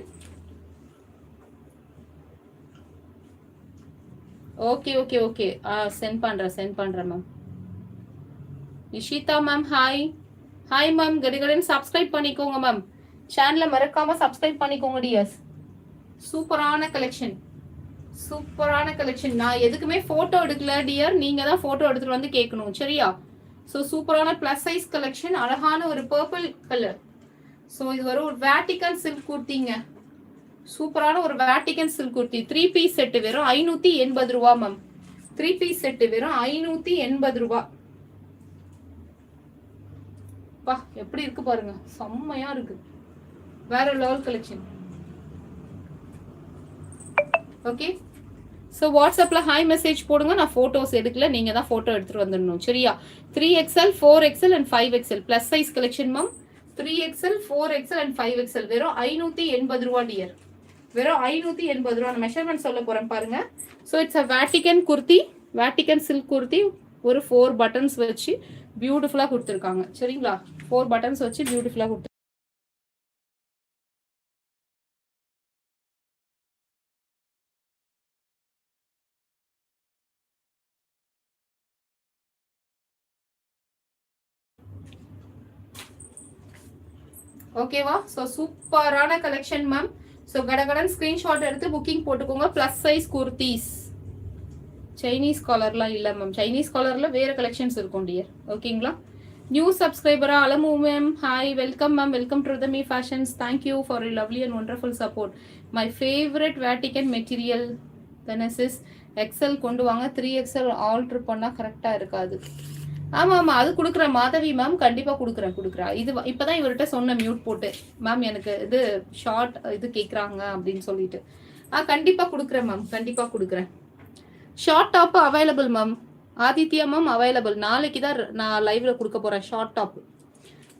Okay. Send பண்றேன் ma'am. Nishitha ma'am hi. Hi ma'am, கடிகடன் சப்ஸ்கிரைப் பண்ணிக்கோங்க மேம். சேனலை மறக்காம சப்ஸ்கிரைப் பண்ணிக்கோங்க டியர்ஸ். சூப்பரான கலெக்ஷன். நான் எதுக்குமே போட்டோ எடுக்கல டியர், நீங்க தான் போட்டோ எடுத்துட்டு வந்து கேட்கணும். சரியா? ஸோ சூப்பரான பிளஸ் சைஸ் கலெக்ஷன், அழகான ஒரு பர்பிள் கலர். ஸோ இது ஒரு வேட்டிகன் சில்க் குர்த்திங்க. சூப்பரான ஒரு Vatican silk kurti. 3 piece set வெறும் 580 ரூபா மேம். 3 பீஸ் செட்டு வெறும் 580 ரூபா. பா எப்படி இருக்கு பாருங்க, செம்மையா இருக்கு, வேற லெவல் கலெக்ஷன். ஓகே, ஸோ வாட்ஸ்அப்பில் ஹாய் மெசேஜ் போடுங்க. நான் ஃபோட்டோஸ் எடுக்கல, நீங்கள் தான் ஃபோட்டோ எடுத்துகிட்டு வந்துடணும். சரியா? 3XL 4XL and 5XL plus size collection ma'am. 3XL 4XL and 5XL வெறும் 580 ரூபா டியர், வெறும் 580 ரூபா. நான் மெஷர்மெண்ட் சொல்ல போகிறேன் பாருங்க. So it's a Vatican kurti, Vatican silk kurti. ஒரு 4 பட்டன்ஸ் வச்சு பியூட்டிஃபுல்லாக கொடுத்துருக்காங்க. சரிங்களா? 4 பட்டன்ஸ் வச்சு பியூட்டிஃபுல்லாக கொடுத்து. ஓகேவா? ஸோ சூப்பரான கலெக்ஷன் மேம். ஸோ கடகடன் ஸ்க்ரீன்ஷாட் எடுத்து புக்கிங் போட்டுக்கோங்க. Plus size kurtis. சைனீஸ் காலர்லாம் இல்லை மேம், சைனீஸ் காலரில் வேறு கலெக்ஷன்ஸ் இருக்கும் டியர். ஓகேங்களா? நியூ சப்ஸ்கிரைபரா Alamu ma'am hi, welcome ma'am, welcome to Ruthami fashions. Thank you for you lovely and wonderful support. My favourite Vatican material தெனசிஸ். XL கொண்டு வாங்க, 3XL ஆல்ட்ரு பண்ணால் கரெக்டாக இருக்காது. ஆமா ஆமா அது குடுக்குறேன் மாதவி மேம், கண்டிப்பா குடுக்குறேன். இது இப்பதான் இவர்கிட்ட சொன்ன மியூட் போட்டு, மேம் எனக்கு இது ஷார்ட் இது கேக்குறாங்க அப்படின்னு சொல்லிட்டு. கண்டிப்பா குடுக்குறேன் மேம், கண்டிப்பா குடுக்குறேன். Short top available ma'am. Aditya ma'am available. நாளைக்கு தான் நான் லைவ்ல கொடுக்க போறேன் ஷார்ட் டாப்.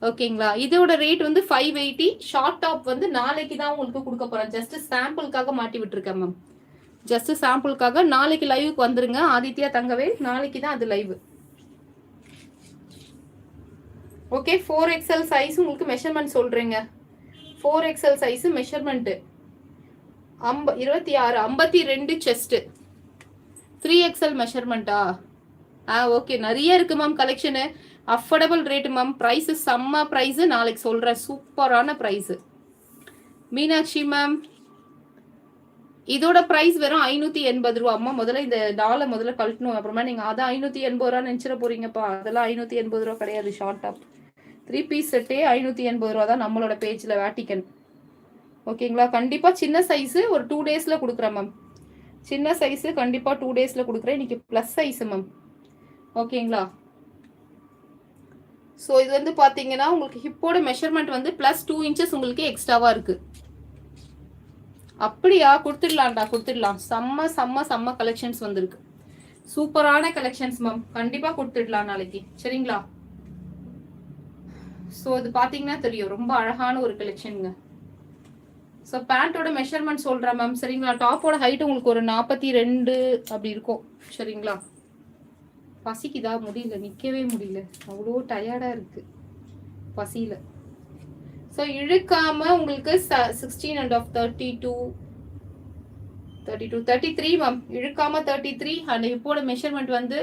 ஓகேங்களா? இதோட ரேட் வந்து 580. ஷார்ட் டாப் வந்து நாளைக்கு தான் உங்களுக்கு கொடுக்க போறேன். ஜஸ்ட் சாம்பிளுக்காக மாட்டி விட்டுருக்கேன் மேம். ஜஸ்ட் சாம்பிளுக்காக நாளைக்கு லைவுக்கு வந்துருங்க. ஆதித்யா தங்கவே நாளைக்கு தான் அது லைவ். ஓகே 4XL சைஸ் உங்களுக்கு மெஷர்மெண்ட் சொல்றேங்க. 4XL size measurement 26 52 chest. 3XL மெஷர்மெண்ட்டா? ஓகே நிறைய இருக்கு ma'am collection. Affordable rate ma'am. Price செம்ம ப்ரைஸு. நாளைக்கு சொல்கிறேன் சூப்பரான ப்ரைஸு. மீனாட்சி மேம் இதோட ப்ரைஸ் வெறும் 580 ரூபா. அம்மா முதல்ல இந்த டாலை முதல்ல கழட்டணும். அப்புறமா நீங்கள் அதை 580 ரூபா நினச்சிட போறீங்கப்பா. அதெல்லாம் 580 ரூபா கிடையாது. ஷார்ட் டாப் 3 பீஸ் செட்டே 580 ரூபா தான் நம்மளோட பேஜில் வேட்டிக்கன். ஓகேங்களா? கண்டிப்பாக சின்ன சைஸு ஒரு 2 டேஸில் கொடுக்குறேன் மேம். சின்ன சைஸு கண்டிப்பாக 2 டேஸில் கொடுக்குறேன். இன்னைக்கு ப்ளஸ் சைஸு மேம். ஓகேங்களா? ஸோ இது வந்து பார்த்தீங்கன்னா உங்களுக்கு ஹிப்போட மெஷர்மெண்ட் வந்து +2 இன்ச்சஸ் உங்களுக்கு எக்ஸ்ட்ராவாக இருக்குது. அப்படியா? கொடுத்துடலாம்டா, கொடுத்துடலாம். செம்ம செம்ம செம்ம கலெக்ஷன்ஸ் வந்திருக்கு. சூப்பரான கலெக்ஷன்ஸ் மேம். கண்டிப்பாக கொடுத்துடலாம் நாளைக்கு. சரிங்களா? ஸோ இது பார்த்தீங்கன்னா தெரியும் ரொம்ப அழகான ஒரு கலெக்ஷனுங்க. ஸோ பேண்ட்டோட மெஷர்மெண்ட் சொல்கிறேன் மேம். சரிங்களா? டாப்போட ஹைட் உங்களுக்கு ஒரு 42 அப்படி இருக்கும். சரிங்களா? பசிக்குதா? முடியல, நிற்கவே முடியல, அவ்வளோ டயர்டாக இருக்குது பசியில். ஸோ இழுக்காம உங்களுக்கு 16.5 32 33 மேம். இழுக்காம 33. அண்ட் இப்போட மெஷர்மெண்ட் வந்து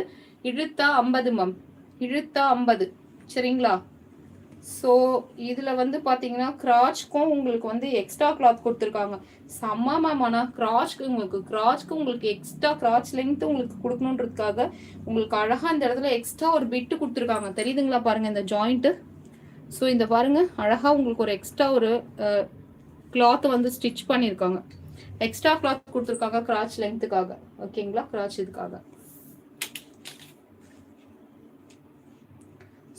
இழுத்தா 50 மேம். இழுத்தா 50. சரிங்களா? ஸோ இதில் வந்து பார்த்தீங்கன்னா கிராச்க்கும் உங்களுக்கு வந்து எக்ஸ்ட்ரா கிளாத் கொடுத்துருக்காங்க. செம்ம மேம். ஆனால் கிராச்க்கு உங்களுக்கு எக்ஸ்ட்ரா கிராச் லென்த் உங்களுக்கு கொடுக்கணுன்றதுக்காக உங்களுக்கு அழகாக இந்த இடத்துல எக்ஸ்ட்ரா ஒரு பிட்டு கொடுத்துருக்காங்க. தெரியுதுங்களா? பாருங்கள் இந்த ஜாயிண்ட்டு. ஸோ இந்த பாருங்கள் அழகாக உங்களுக்கு ஒரு எக்ஸ்ட்ரா ஒரு கிளாத் வந்து ஸ்டிச் பண்ணியிருக்காங்க. எக்ஸ்ட்ரா கிளாத் கொடுத்துருக்காங்க கிராச் லென்த்துக்காக. ஓகேங்களா? கிராச் இதுக்காக.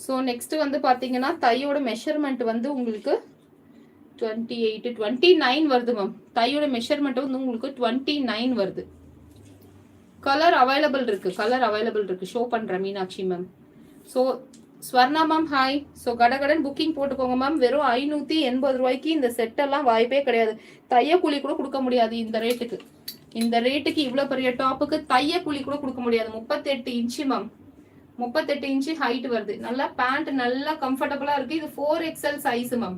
ஸோ நெக்ஸ்ட் வந்து பார்த்தீங்கன்னா தையோட மெஷர்மெண்ட் வந்து உங்களுக்கு 28 29 வருது மேம். தையோட மெஷர்மெண்ட் வந்து உங்களுக்கு 29 வருது. கலர் அவைலபிள் இருக்கு. ஷோ பண்ணுறேன் Meenakshi ma'am. So Swarna ma'am hi. So கடகடன் புக்கிங் போட்டுக்கோங்க மேம். வெறும் 580 ரூபாய்க்கு இந்த செட்டெல்லாம் வாய்ப்பே கிடையாது. தைய கூலி கூட கொடுக்க முடியாது இந்த ரேட்டுக்கு. இந்த ரேட்டுக்கு இவ்வளோ பெரிய டாப்புக்கு தைய கூலி கூட கொடுக்க முடியாது. 38 இன்ச்சு மேம். 38 இன்ச்சு ஹைட் வருது. நல்லா பேண்ட் நல்லா கம்ஃபர்டபுளாக இருக்குது. இது 4XL சைஸ் மேம்.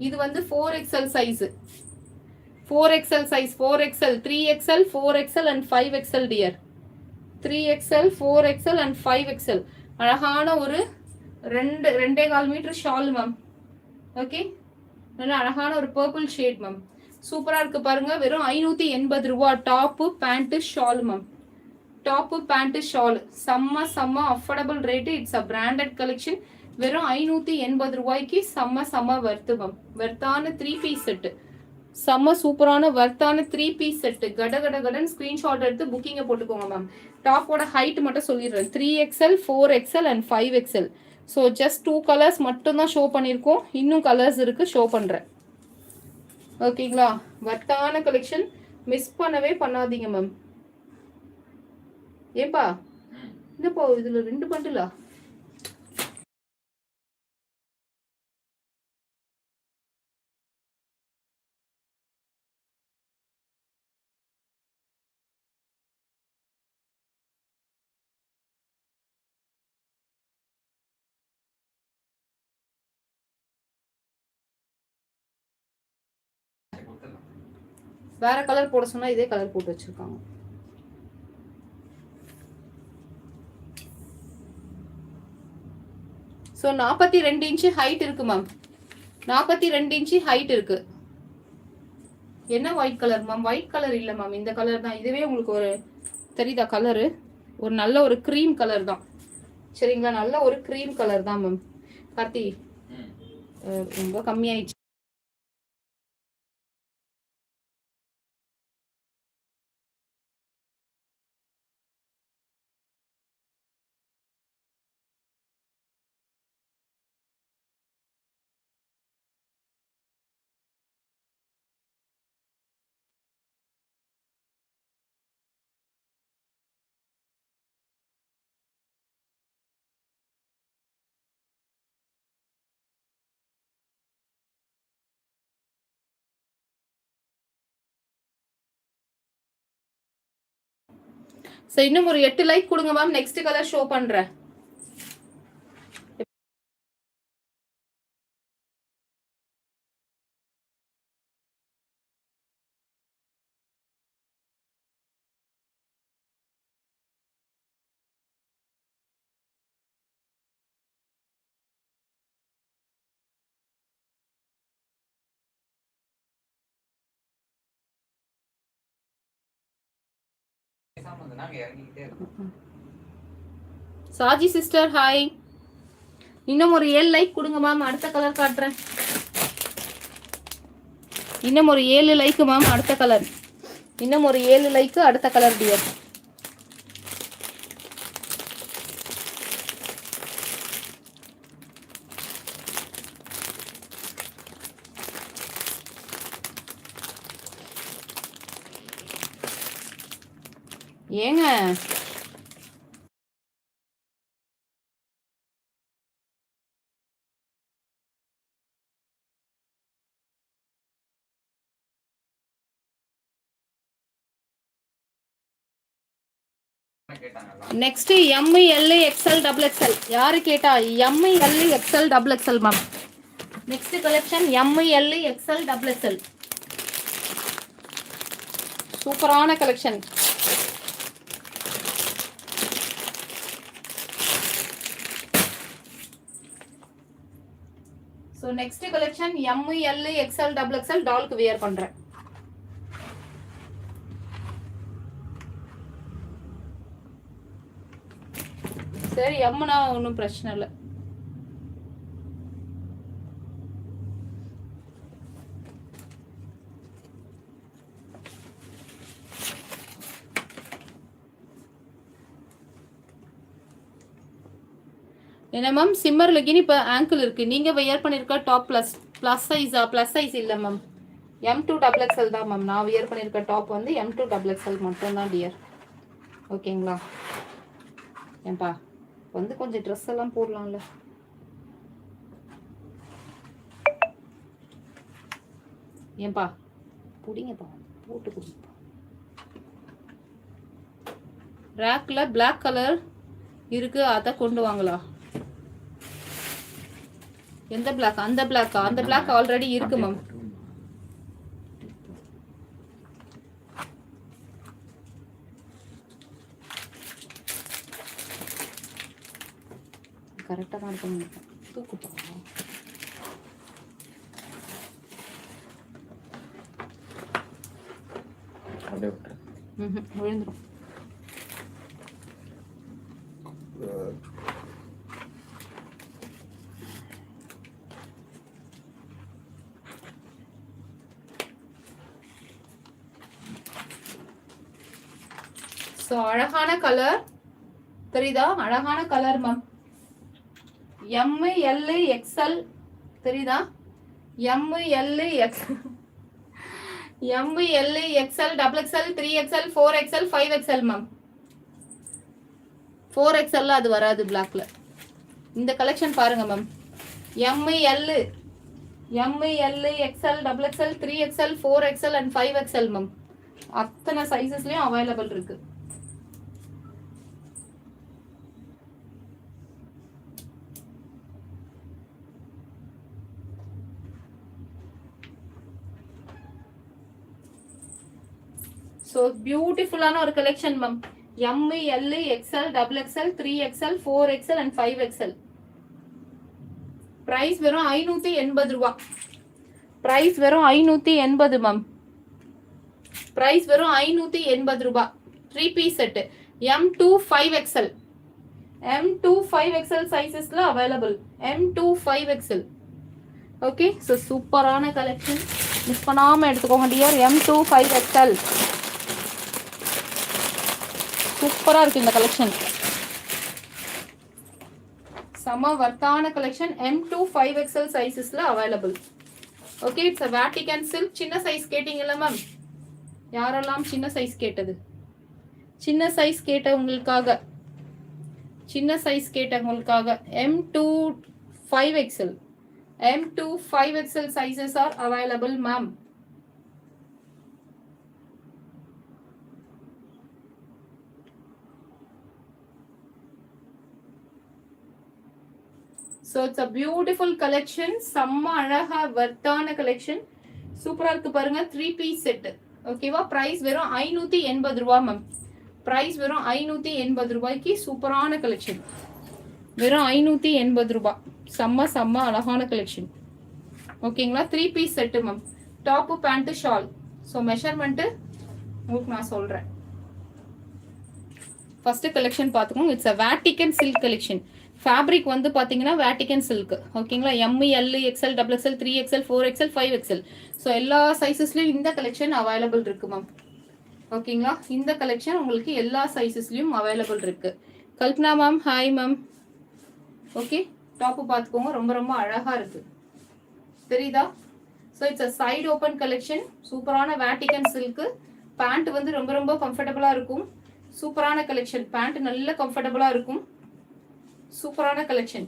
இது வந்து 4XL size. 4XL size. 4XL 3XL 4XL and 5XL dear. 3XL 4XL and 5XL. அழகான ஒரு 2.25 மீட்டர் ஷால் மேம். ஓகே, நல்லா அழகான ஒரு பர்பிள் ஷேட் மேம். சூப்பராக இருக்குது பாருங்க. வெறும் 580 ரூபா. Top pant shawl ma'am. Top pant shawl செம்ம செம்ம affordable rate. It's a branded collection. வெறும் 580 ரூபாய்க்கு செம்ம செம்ம வர்த்து மேம். வர்த்தான 3 பீஸ் செட்டு. செம்ம சூப்பரான வர்த்தான 3 பீஸ் செட்டு. கடன் ஸ்கிரீன்ஷாட் எடுத்து புக்கிங்கை போட்டுக்கோங்க மேம். டாப்போட ஹைட் மட்டும் சொல்லிடுறேன். 3XL 4XL and 5XL. So just 2 colours மட்டும்தான் ஷோ பண்ணியிருக்கோம். இன்னும் கலர்ஸ் இருக்குது, ஷோ பண்ணுறேன். ஓகேங்களா? வர்த்தான கலெக்ஷன் மிஸ் பண்ணவே பண்ணாதீங்க மேம். ஏப்பா என்னப்பா இதில் 2 பண்டிலா? வேற கலர் போட சொன்னா இதே கலர் போட்டு வச்சிருக்காங்க. ஸோ 42 இன்ச்சு ஹைட் இருக்கு மேம். 42 இன்ச்சு ஹைட் இருக்கு. என்ன white colour ma'am? White colour இல்லை மேம், இந்த கலர் தான். இதுவே உங்களுக்கு ஒரு தெரியுதா கலரு? ஒரு நல்ல ஒரு க்ரீம் கலர் தான். சரிங்களா? நல்ல ஒரு க்ரீம் கலர் தான் மேம். கார்த்தி ரொம்ப கம்மியாயிடுச்சு. ஸோ இன்னும் ஒரு 8 லைக் கொடுங்க மேம். நெக்ஸ்ட் கலர் ஷோ பண்றேன். Saji sister hi. இன்னும் ஒரு 7 லைக் கொடுங்க மேம். அடுத்த கலர் காட்டுறேன். இன்னும் ஒரு 7 லைக் மேம். அடுத்த கலர். இன்னும் ஒரு 7 லைக் அடுத்த கலர் டியர். ஏங்க next M L XL double XL. யாரு கேட்டா? M L XL double XL ma'am. Next collection M L XL double XL. சூப்பரான collection. So next collection M L XL double XL டால்க்கு வியர் பண்றேன். சரி எம்னா ஒன்றும் பிரச்சனை இல்லை. என்ன மேம் சிம்மர் லெகின் இப்போ ஆங்கிள் இருக்கு. நீங்க வியர் பண்ணிருக்க டாப் ப்ளஸ் சைஸா? ப்ளஸ் சைஸ் இல்லை மேம், M2 டபுள் எக்ஸ்எல் தான் மேம். நான் வியர் பண்ணிருக்க டாப் வந்து M2 டபுள் எக்ஸ்எல் மட்டும் தான் டியர். ஓகேங்களா? ஏன்பா வந்து கொஞ்சம் ட்ரெஸ் எல்லாம் போடலாம்ல. ஏன்பா புடிங்கப்பா, போட்டு கொடுங்கப்பா. ரேக்ல பிளாக் கலர் இருக்கு, அதை கொண்டு வாங்களா? எந்த பிளாக்? அந்த பிளாக்கா? அந்த பிளாக் ஆல்ரெடி இருக்கு மேம். கரெக்டா தான் இருக்கும். தூக்குப்பா. விழுந்துடும். ஸோ அழகான கலர் தெரியுதா? அழகான கலர் மேம். எம்எல் எக்ஸ்எல் தெரியுதா? M L XL double XL 3XL 4XL 5XL ma'am. 4XL அது வராது பிளாக்ல. இந்த கலெக்ஷன் பாருங்க ma'am. M L XL double XL 3XL 4XL and 5XL ma'am. அத்தனை சைஸஸ்லயும் அவைலபிள் இருக்கு. ஸோ பியூட்டிஃபுல்லான ஒரு collection ma'am. M L XL double XL 3XL 4XL and 5XL. Price வெறும் 580 ரூபா. பிரைஸ் வெறும் 580 மேம். பிரைஸ் வெறும் 580 ரூபா. 3 piece set. M2 5XL. M2 5XL சைஸஸ்ல available. M2 5XL. Okay, so சூப்பரான கலெக்ஷன். மிஸ் பண்ணாம எடுத்துக்கோங்க டியர். M2 5XL சூப்பரா இருக்கு இந்த கலெக்ஷன். செம வர்த்தான கலெக்ஷன். M2 5XL சைஸஸ்ல available. Okay, it's a Vatican silk. சின்ன சைஸ் கேட்டீங்கல்ல மேம்? யாரெல்லாம் சின்ன சைஸ் கேட்டது? சின்ன சைஸ் கேட்டவங்களுக்காக, சின்ன சைஸ் கேட்டவங்களுக்காக M2 5XL. M2 5XL sizes are available ma'am. So it's a beautiful collection. செம்ம அழகா வர்த்தான கலெக்ஷன். சூப்பரா இருக்கு பாருங்க. 3 பீஸ் செட்டு. ஓகேவா? பிரைஸ் வெறும் 580 ரூபா மேம். பிரைஸ் வெறும் 580 ரூபாய்க்கு சூப்பரான கலெக்ஷன். வெறும் 580 ரூபாய். செம்ம செம்ம அழகான கலெக்ஷன். ஓகேங்களா? 3 piece set ma'am. Top pant shawl. So measurement உங்களுக்கு நான் சொல்றேன். ஃபர்ஸ்ட் கலெக்ஷன் பார்த்துக்கோங்க. It's a Vatican silk collection. Fabric வந்து பார்த்தீங்கன்னா வேட்டிகன் சில்க். ஓகேங்களா? M L, XL, double XL, 3XL, 4XL, 5XL. So எல்லா சைஸஸ்லையும் இந்த கலெக்ஷன் அவைலபிள் இருக்கு மேம். ஓகேங்களா? இந்த கலெக்ஷன் உங்களுக்கு எல்லா சைஸஸ்லையும் அவைலபிள் இருக்கு. Kalpana ma'am, hi ma'am. Okay, top பார்த்துக்கோங்க. ரொம்ப ரொம்ப அழகா இருக்கு. தெரியுதா? So it's a side open collection. சூப்பரான வேட்டிகன் சில்க். பேண்ட் வந்து ரொம்ப ரொம்ப கம்ஃபர்டபுளா இருக்கும். சூப்பரான கலெக்ஷன். பேண்ட் நல்ல கம்ஃபர்டபுளா இருக்கும். சூப்பரான collection.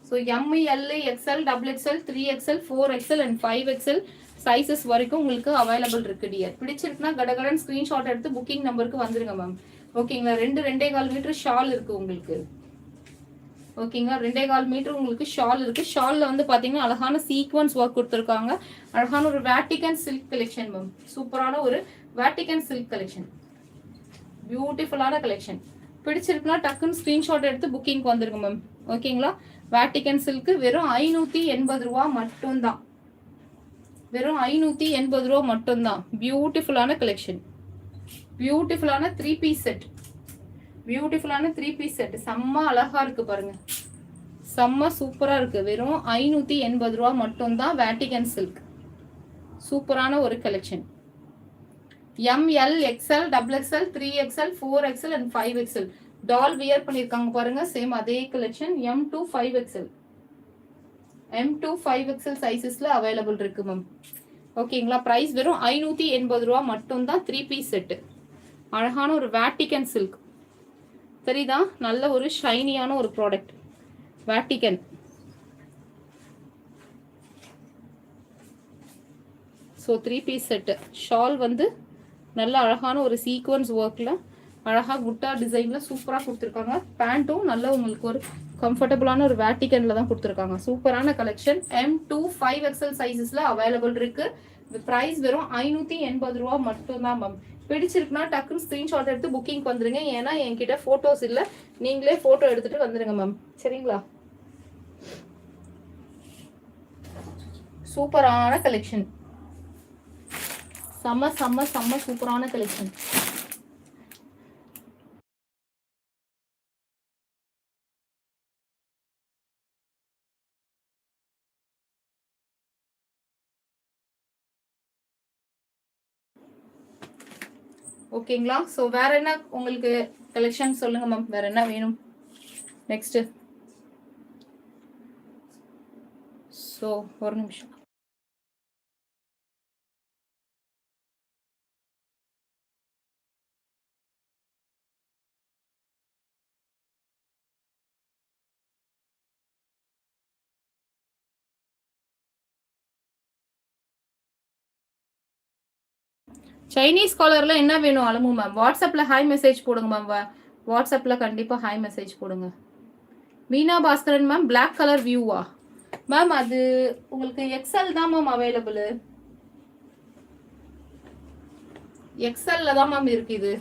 So M L, XL, double XL, 3XL, 4XL and 5XL sizes வரைக்கும் உங்களுக்கு அவைலபிள் இருக்கு டியர். பிடிச்சிருக்குன்னா கடகடன் ஸ்கிரீன்ஷாட் எடுத்து புக்கிங் நம்பருக்கு வந்துருங்க மேம். ஓகேங்களா? 2.25 மீட்டர் ஷால் இருக்கு உங்களுக்கு. ஓகேங்களா? 2.25 மீட்டர் உங்களுக்கு ஷால் இருக்கு. ஷால்ல வந்து பாத்தீங்கன்னா அழகான சீக்வன்ஸ் ஒர்க் கொடுத்துருக்காங்க. அழகான ஒரு வேட்டிகன் சில்க் கலெக்ஷன் மேம். சூப்பரான ஒரு வேட்டிகன் சில்க் கலெக்ஷன். பியூட்டிஃபுல்லான கலெக்ஷன். பிடிச்சிருக்குன்னா டக்குன்னு ஸ்கிரீன்ஷாட் எடுத்து புக்கிங்க்கு வந்துருங்க மேம். ஓகேங்களா? வேட்டிகன் சில்க் வெறும் 580 ரூபா மட்டும்தான். வெறும் 580 ரூபா மட்டும்தான். பியூட்டிஃபுல்லான கலெக்ஷன். பியூட்டிஃபுல்லான 3 பீஸ் செட். பியூட்டிஃபுல்லான 3 பீஸ் செட். செம்ம அழகா இருக்கு பாருங்க. செம்ம சூப்பரா இருக்கு. வெறும் 580 ரூபா மட்டும்தான் வேட்டிகன் சில்க். சூப்பரான ஒரு collection. M L, XL, double XL, 3XL, 4XL and 5XL doll wear பண்ணிருக்காங்க பாருங்க. சேம் அதே collection. M to 5XL, M to 5XL சைஸஸ்ல அவைலபிள் இருக்கு மேம். ஓகேங்களா? பிரைஸ் வெறும் 580 ரூபா மட்டும்தான். 3 பீஸ் செட்டு. அழகான ஒரு வேட்டிகன் சில்க். தெரியுதா? நல்ல ஒரு ஷைனியான ஒரு product. Vatican. So 3 piece set. Shawl வந்து நல்ல அழகான ஒரு சீக்வன்ஸ் ஒர்க்ல அழகா குட்டா டிசைன்ல சூப்பரா கொடுத்துருக்காங்க. பேண்ட்டும் நல்ல உங்களுக்கு ஒரு கம்ஃபர்டபுளான ஒரு வேட்டிகன்ல தான் கொடுத்துருக்காங்க. சூப்பரான கலெக்ஷன். M to 5XL சைஸஸ்ல அவைலபிள் இருக்கு. பிரைஸ் வெறும் 580 ரூபா மட்டும்தான் மேம். பிடிச்சிருக்குன்னா டக்குன்னு ஸ்கிரீன்ஷாட் எடுத்து புக்கிங் வந்துருங்க. ஏன்னா என்கிட்ட போட்டோஸ் இல்லை, நீங்களே போட்டோ எடுத்துட்டு வந்துருங்க மேம். சரிங்களா? சூப்பரான கலெக்ஷன். செம்ம செம்ம செம்ம சூப்பரான கலெக்ஷன். ஓகேங்களா? ஸோ வேற என்ன உங்களுக்கு கலெக்ஷன் சொல்லுங்க மேம். வேற என்ன வேணும் நெக்ஸ்ட்? ஸோ ஒரு நிமிஷம். சைனீஸ் காலர்ல என்ன வேணும் அலமு மேம்? வாட்ஸ்அப்ல ஹாய் மெசேஜ் போடுங்க மேம். வாட்ஸ்அப்ல கண்டிப்பா ஹாய் மெசேஜ் போடுங்க. Meena Bhaskaran ma'am, black colour வியூவா மேம்? அது உங்களுக்கு எக்ஸ்எல் தான் மேம் அவைலபிள். எக்ஸ்எல்ல தான் மேம் இருக்கு இது.